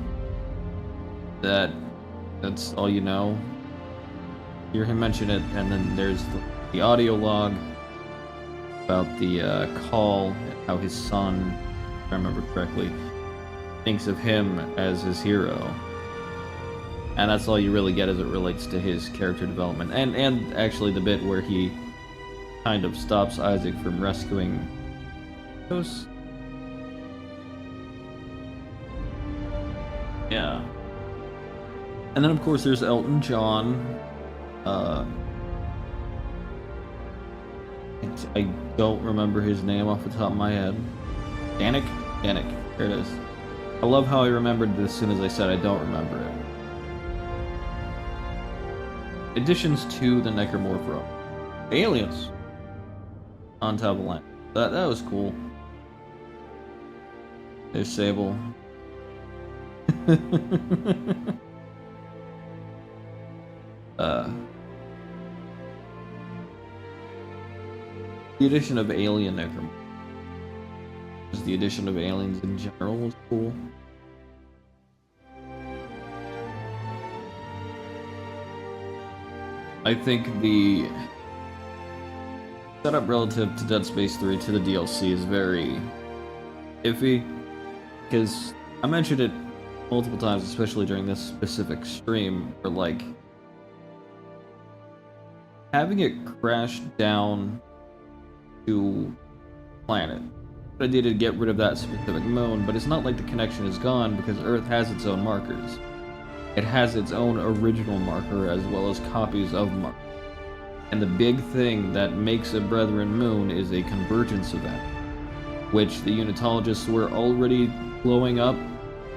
That's all you know. You hear him mention it, and then there's the audio log about the call, how his son, if I remember correctly, thinks of him as his hero. And that's all you really get as it relates to his character development. And actually the bit where he kind of stops Isaac from rescuing those. Yeah. And then of course there's Elton John. I don't remember his name off the top of my head. Danik? Danik. There it is. I love how I remembered it as soon as I said I don't remember it. Additions to the Necromorph row. Aliens on top of the land. That was cool. There's Sable. The addition of alien Necromorph. Just the addition of aliens in general was cool. I think the setup relative to Dead Space 3 to the DLC is very iffy, because I mentioned it multiple times, especially during this specific stream, where like having it crash down to planet. What I did to get rid of that specific moon, but it's not like the connection is gone because Earth has its own markers. It has its own original marker as well as copies of markers. And the big thing that makes a Brethren moon is a convergence event, which the Unitologists were already blowing up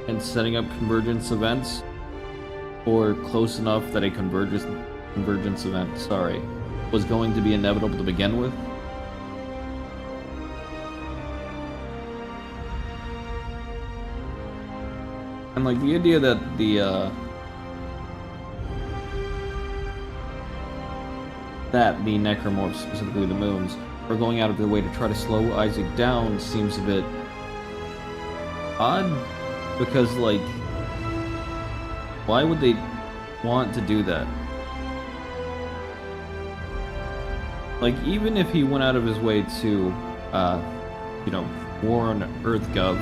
and setting up convergence events, or close enough that a convergence event, was going to be inevitable to begin with. And like the idea that the necromorphs, specifically the moons, are going out of their way to try to slow Isaac down seems a bit odd, because like, why would they want to do that? Like, even if he went out of his way to, warn EarthGov,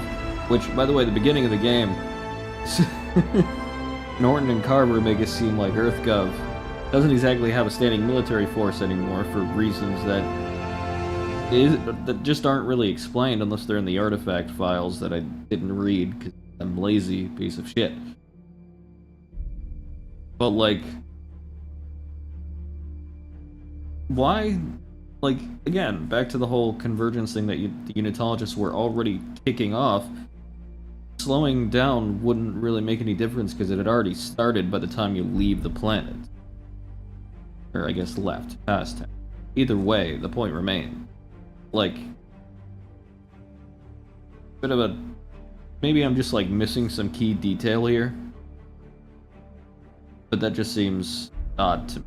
which, by the way, the beginning of the game, Norton and Carver make it seem like EarthGov doesn't exactly have a standing military force anymore for reasons that just aren't really explained unless they're in the artifact files that I didn't read because I'm lazy piece of shit. But like, why? Like, again, back to the whole convergence thing that the Unitologists were already kicking off. Slowing down wouldn't really make any difference because it had already started by the time you leave the planet. Or I guess left, past him. Either way, the point remained. Like, bit of a... maybe I'm just like missing some key detail here. But that just seems odd to me.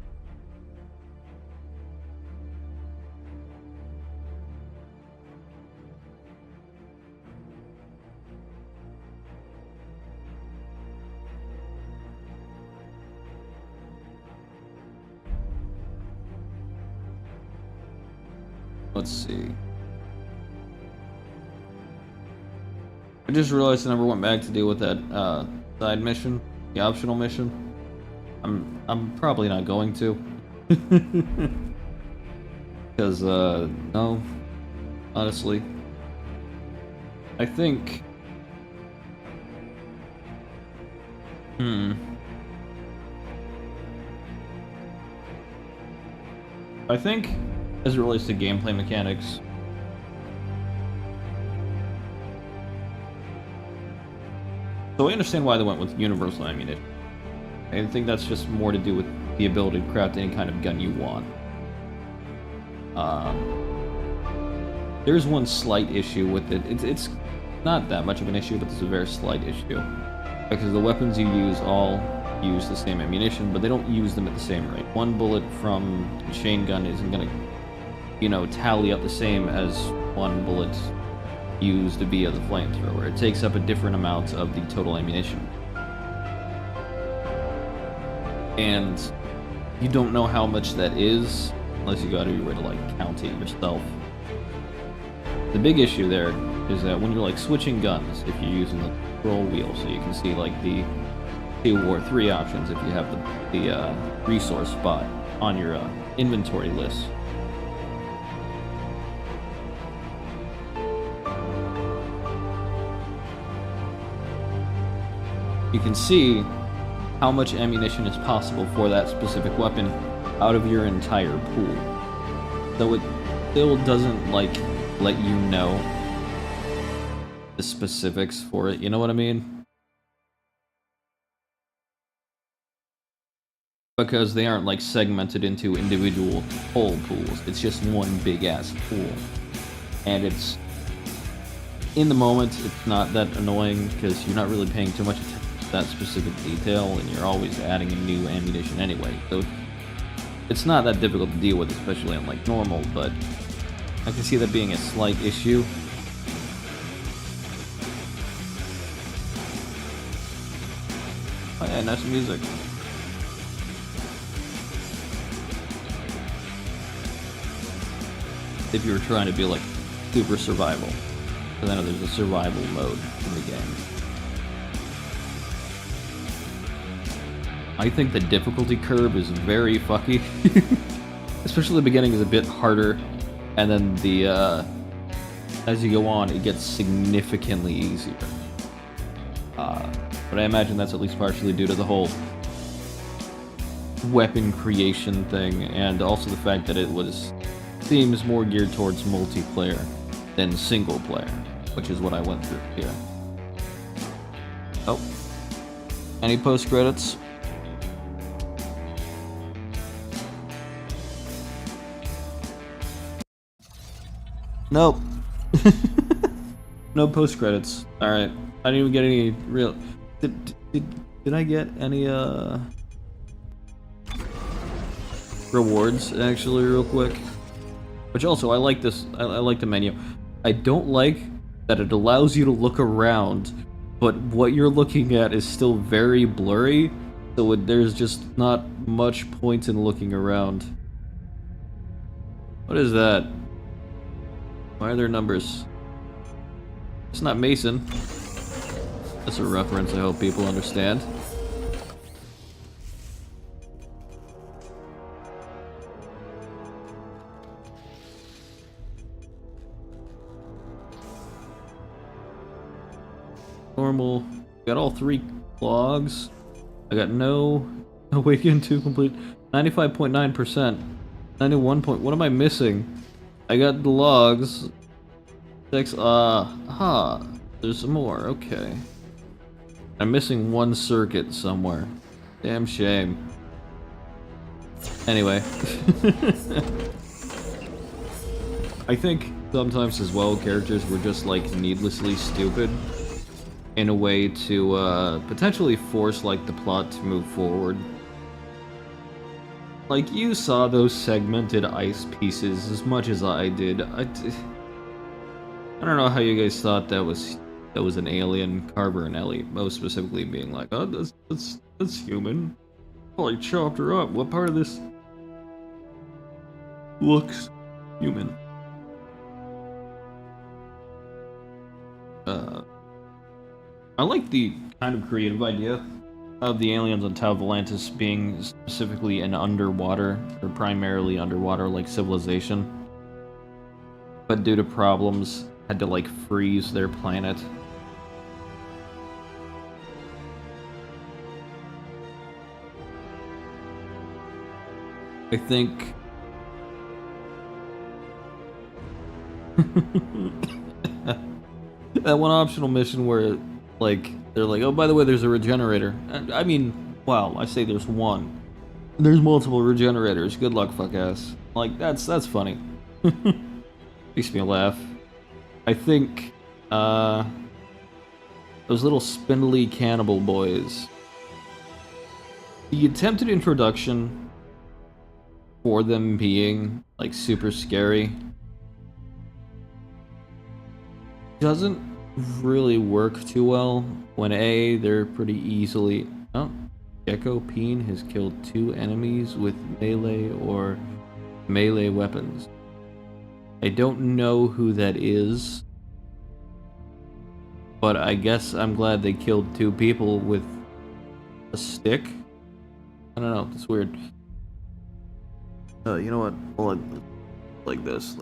Let's see. I just realized I never went back to deal with that side mission, the optional mission. I'm probably not going to. Because no, honestly, I think I think as it relates to gameplay mechanics, so I understand why they went with universal ammunition. I think that's just more to do with the ability to craft any kind of gun you want. There's one slight issue with it. It's not that much of an issue, but it's a very slight issue. Because the weapons you use all use the same ammunition, but they don't use them at the same rate. One bullet from a chain gun isn't gonna, tally up the same as one bullet used via the flamethrower. It takes up a different amount of the total ammunition. And you don't know how much that is unless you got to be able to like count it yourself. The big issue there is that when you're like switching guns, if you're using the scroll wheel, so you can see like the 2 or 3 options if you have the resource spot on your inventory list. You can see how much ammunition is possible for that specific weapon out of your entire pool. Though it still doesn't, like, let you know the specifics for it, you know what I mean? Because they aren't, like, segmented into individual whole pools. It's just one big-ass pool. And it's... in the moment, it's not that annoying, because you're not really paying too much attention that specific detail, and you're always adding in new ammunition anyway, so it's not that difficult to deal with, especially on like normal, but I can see that being a slight issue. Oh yeah, nice music. If you were trying to be like super survival, because I know there's a survival mode in the game. I think the difficulty curve is very fucky. especially the beginning is a bit harder, and then the as you go on, it gets significantly easier. But I imagine that's at least partially due to the whole weapon creation thing, and also the fact that it seems more geared towards multiplayer than single player, which is what I went through here. Oh. Any post-credits? Nope. No post-credits. Alright. I didn't even get any real... Did I get any, rewards, actually, real quick? Which also, I like this. I like the menu. I don't like that it allows you to look around, but what you're looking at is still very blurry, so there's just not much point in looking around. What is that? Why are there numbers? It's not Mason. That's a reference I hope people understand. Normal. Got all 3 logs. I got no Awaken 2 complete. 95.9%. 91 point. What am I missing? I got the logs. 6. There's some more. Okay. I'm missing 1 circuit somewhere. Damn shame. Anyway. I think sometimes as well, characters were just like needlessly stupid in a way to potentially force like the plot to move forward. Like, you saw those segmented ice pieces as much as I did. I don't know how you guys thought that was an alien, Carver and Ellie, most specifically being like, oh, that's human. Oh, I chopped her up. What part of this looks human? I like the kind of creative idea of the aliens on Tau Volantis being specifically an underwater, or primarily underwater, like, civilization. But due to problems, had to, like, freeze their planet. I think... that one optional mission where, like, they're like, oh, by the way, there's a regenerator. I mean, well, I say there's one. There's multiple regenerators. Good luck, fuck ass. Like, that's funny. Makes me laugh. I think, those little spindly cannibal boys. The attempted introduction for them being, like, super scary doesn't really work too well when A, they're pretty easily... Oh, Gecko Peen has killed 2 enemies with melee or melee weapons. I don't know who that is, but I guess I'm glad they killed 2 people with a stick. I don't know, it's weird. You know what? Hold on. Like this.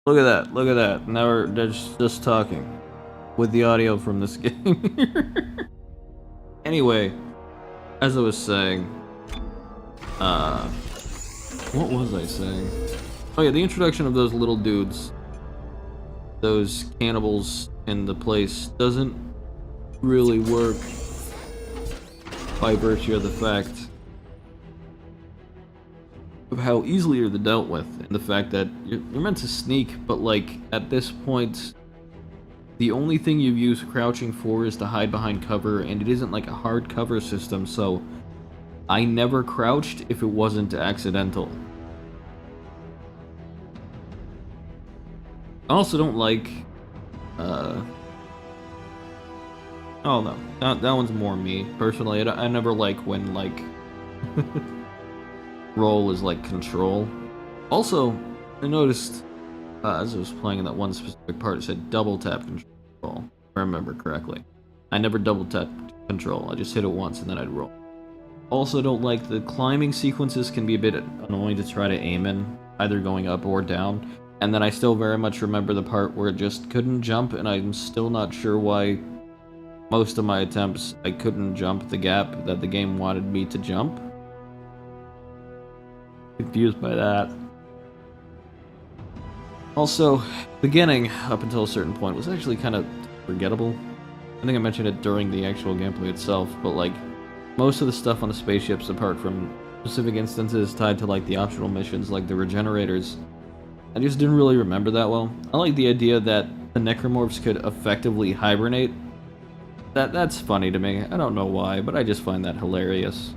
Look at that. Now they're just talking with the audio from this game. Anyway, as I was saying, what was I saying? Oh yeah, the introduction of those little dudes, those cannibals in the place, doesn't really work by virtue of the fact of how easily they're dealt with, and the fact that you're meant to sneak, but like at this point the only thing you use crouching for is to hide behind cover, and it isn't like a hard cover system, so I never crouched if it wasn't accidental. I also don't like oh no, that one's more me personally. I never like when like roll is like control. Also, I noticed as I was playing in that one specific part, it said double tap control, if I remember correctly. I never double tap control, I just hit it once and then I'd roll. Also don't like the climbing sequences can be a bit annoying to try to aim in, either going up or down. And then I still very much remember the part where it just couldn't jump, and I'm still not sure why most of my attempts I couldn't jump the gap that the game wanted me to jump. Confused by that. Also, beginning up until a certain point was actually kind of forgettable. I think I mentioned it during the actual gameplay itself, but like most of the stuff on the spaceships, apart from specific instances tied to like the optional missions like the regenerators, I just didn't really remember that well. I like the idea that the necromorphs could effectively hibernate. That's funny to me. I don't know why, but I just find that hilarious.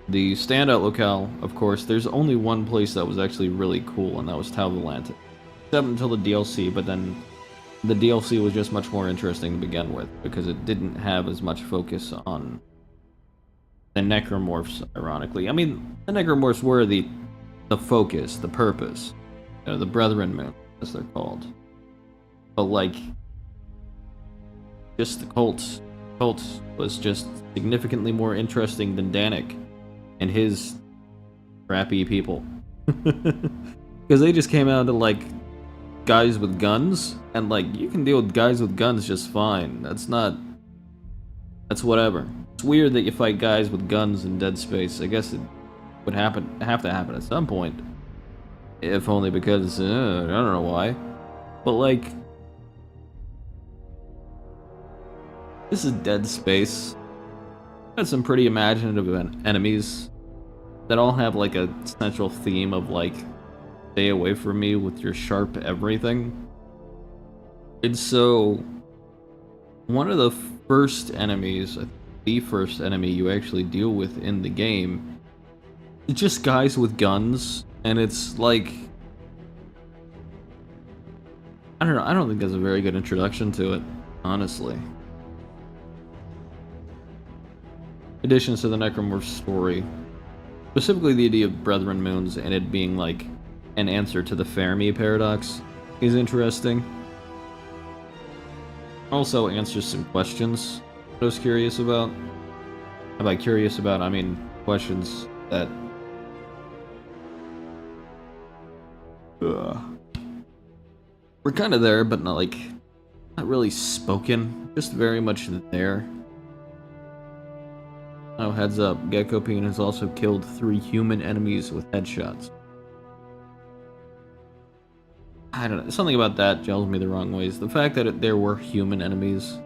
The standout locale, of course, there's only one place that was actually really cool, and that was Tau Volantis. Except until the DLC, but then the DLC was just much more interesting to begin with, because it didn't have as much focus on the necromorphs, ironically. I mean, the necromorphs were the focus, the purpose. You know, the Brethren Moon, as they're called. But like, just the cult was just significantly more interesting than Danik and his crappy people. Because they just came out to like guys with guns, and like you can deal with guys with guns just fine. That's whatever. It's weird that you fight guys with guns in Dead Space. I guess it would have to happen at some point. If only because I don't know why. But like, this is Dead Space. Got some pretty imaginative enemies that all have like a central theme of like, stay away from me with your sharp everything. And so, one of the first enemies, the first enemy you actually deal with in the game, it's just guys with guns, and it's like, I don't know, I don't think that's a very good introduction to it, honestly. Additions to the Necromorph story, specifically the idea of Brethren Moons and it being like an answer to the Fermi paradox, is interesting. Also answers some questions I was curious about. And by curious about, I mean questions that we're kind of there, but not like, not really spoken, just very much there. Oh, heads up, Gekopine has also killed 3 human enemies with headshots. I don't know, something about that gels me the wrong ways. The fact that there were human enemies,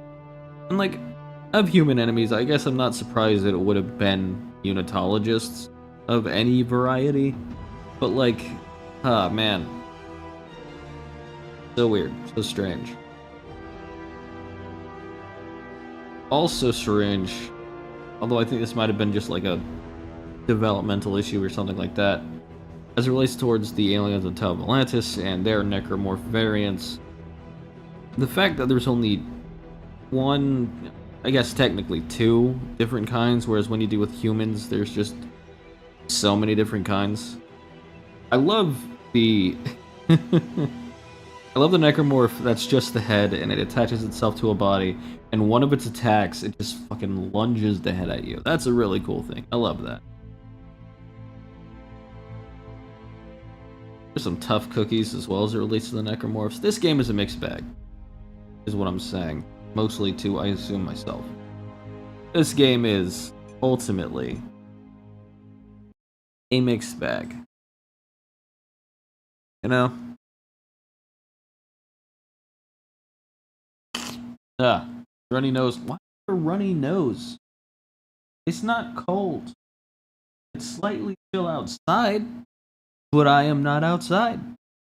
and like, of human enemies, I guess I'm not surprised that it would have been unitologists of any variety, but like, ah, man. So weird, so strange. Also strange, although I think this might have been just like a developmental issue or something like that, as it relates towards the aliens of Tau Volantis and their necromorph variants. The fact that there's only one, I guess technically 2 different kinds, whereas when you deal with humans, there's just so many different kinds. I love the I love the necromorph that's just the head and it attaches itself to a body, and one of its attacks, it just fucking lunges the head at you. That's a really cool thing. I love that. There's some tough cookies as well as it relates to the necromorphs. This game is a mixed bag, is what I'm saying. Mostly to, I assume, myself. This game is ultimately a mixed bag. You know? Runny nose. Why a runny nose? It's not cold. It's slightly chill outside, but I am not outside.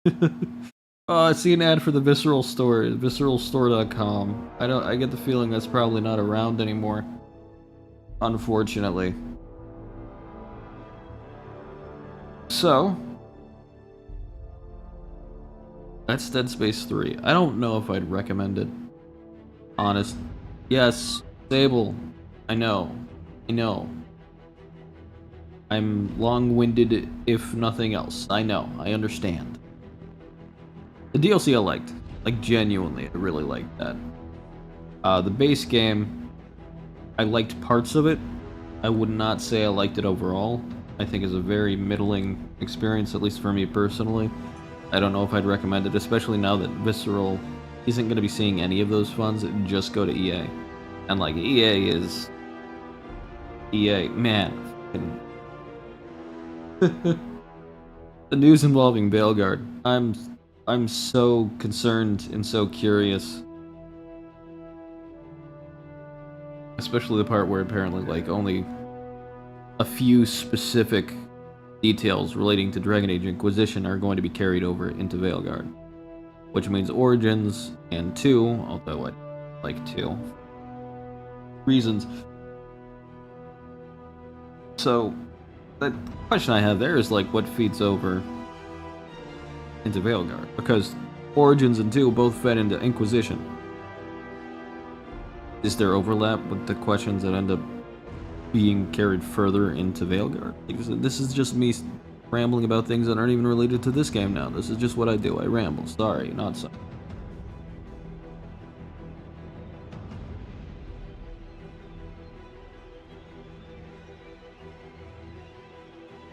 Oh, I see an ad for the Visceral Store, visceralstore.com. I get the feeling that's probably not around anymore. Unfortunately. So, that's Dead Space 3. I don't know if I'd recommend it. Honest. Yes, Sable. I know. I'm long-winded, if nothing else. I know. I understand. The DLC I liked. Like, genuinely, I really liked that. The base game, I liked parts of it. I would not say I liked it overall. I think it's a very middling experience, at least for me personally. I don't know if I'd recommend it, especially now that Visceral isn't going to be seeing any of those funds. Just go to EA. And like, EA is... EA, man. The news involving Veilguard. I'm so concerned and so curious. Especially the part where apparently, like, only a few specific details relating to Dragon Age Inquisition are going to be carried over into Veilguard. Which means Origins and 2, although I like 2 reasons. So, the question I have there is, like, what feeds over into Veilguard? Because Origins and 2 both fed into Inquisition. Is there overlap with the questions that end up being carried further into Veilguard? Like, this is just me rambling about things that aren't even related to this game now. This is just what I do. I ramble. Sorry, not sorry.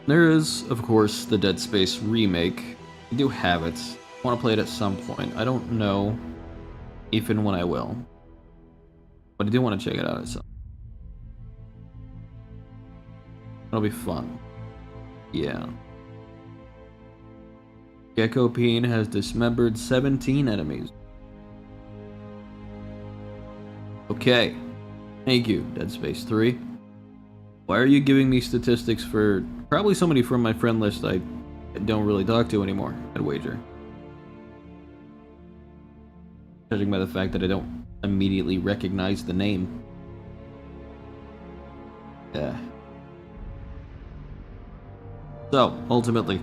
There is, of course, the Dead Space remake. I do have it. I want to play it at some point. I don't know if and when I will. But I do want to check it out at some. It'll be fun. Yeah. Gecko Peen has dismembered 17 enemies. Okay. Thank you, Dead Space 3. Why are you giving me statistics for probably somebody from my friend list I don't really talk to anymore, I'd wager. Judging by the fact that I don't immediately recognize the name. Yeah. So, ultimately,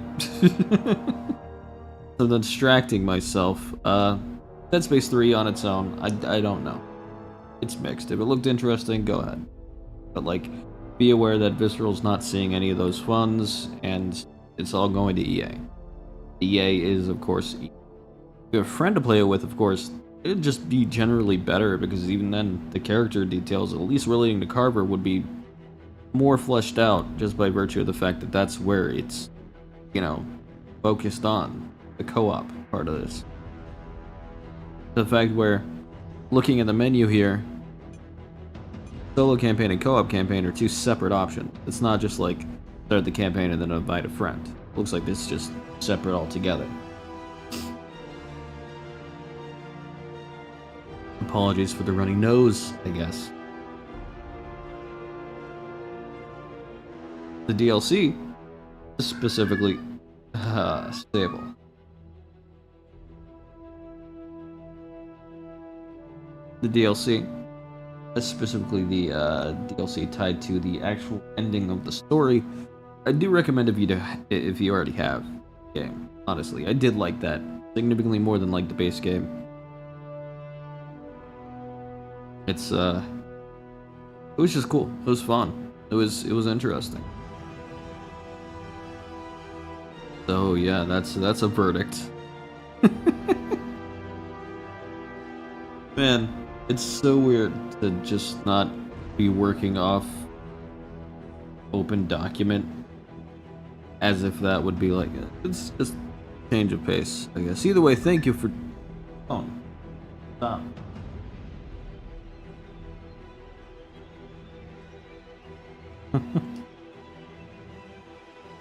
I'm distracting myself. Dead Space 3 on its own, I don't know. It's mixed. If it looked interesting, go ahead. But, like, be aware that Visceral's not seeing any of those funds, and it's all going to EA. EA is, of course, if you have a friend to play it with, of course, it'd just be generally better, because even then, the character details, at least relating to Carver, would be more fleshed out, just by virtue of the fact that that's where it's, you know, focused on, the co-op part of this. The fact where, looking at the menu here, solo campaign and co-op campaign are two separate options. It's not just like, start the campaign and then invite a friend. It looks like this is just separate altogether. Apologies for the runny nose, I guess. The DLC is specifically stable. The DLC, specifically the DLC tied to the actual ending of the story, I do recommend if you already have the game. Honestly, I did like that significantly more than like the base game. It was just cool. It was fun. It was interesting. So yeah, that's a verdict. Man, it's so weird to just not be working off open document as if that would be like it's just change of pace, I guess. Either way, thank you for stop.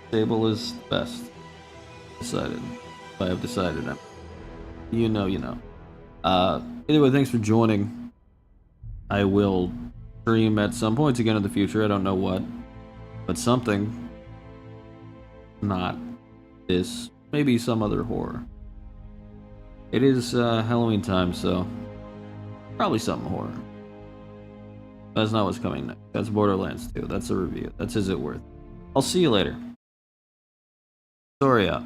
Stable is best. Decided. I have decided now. You know. Anyway, thanks for joining. I will stream at some point again in the future. I don't know what, but something. Not this. Maybe some other horror. It is Halloween time, so probably something horror. That's not what's coming next. That's Borderlands 2. That's a review. That's Is It Worth? I'll see you later. Sorry up.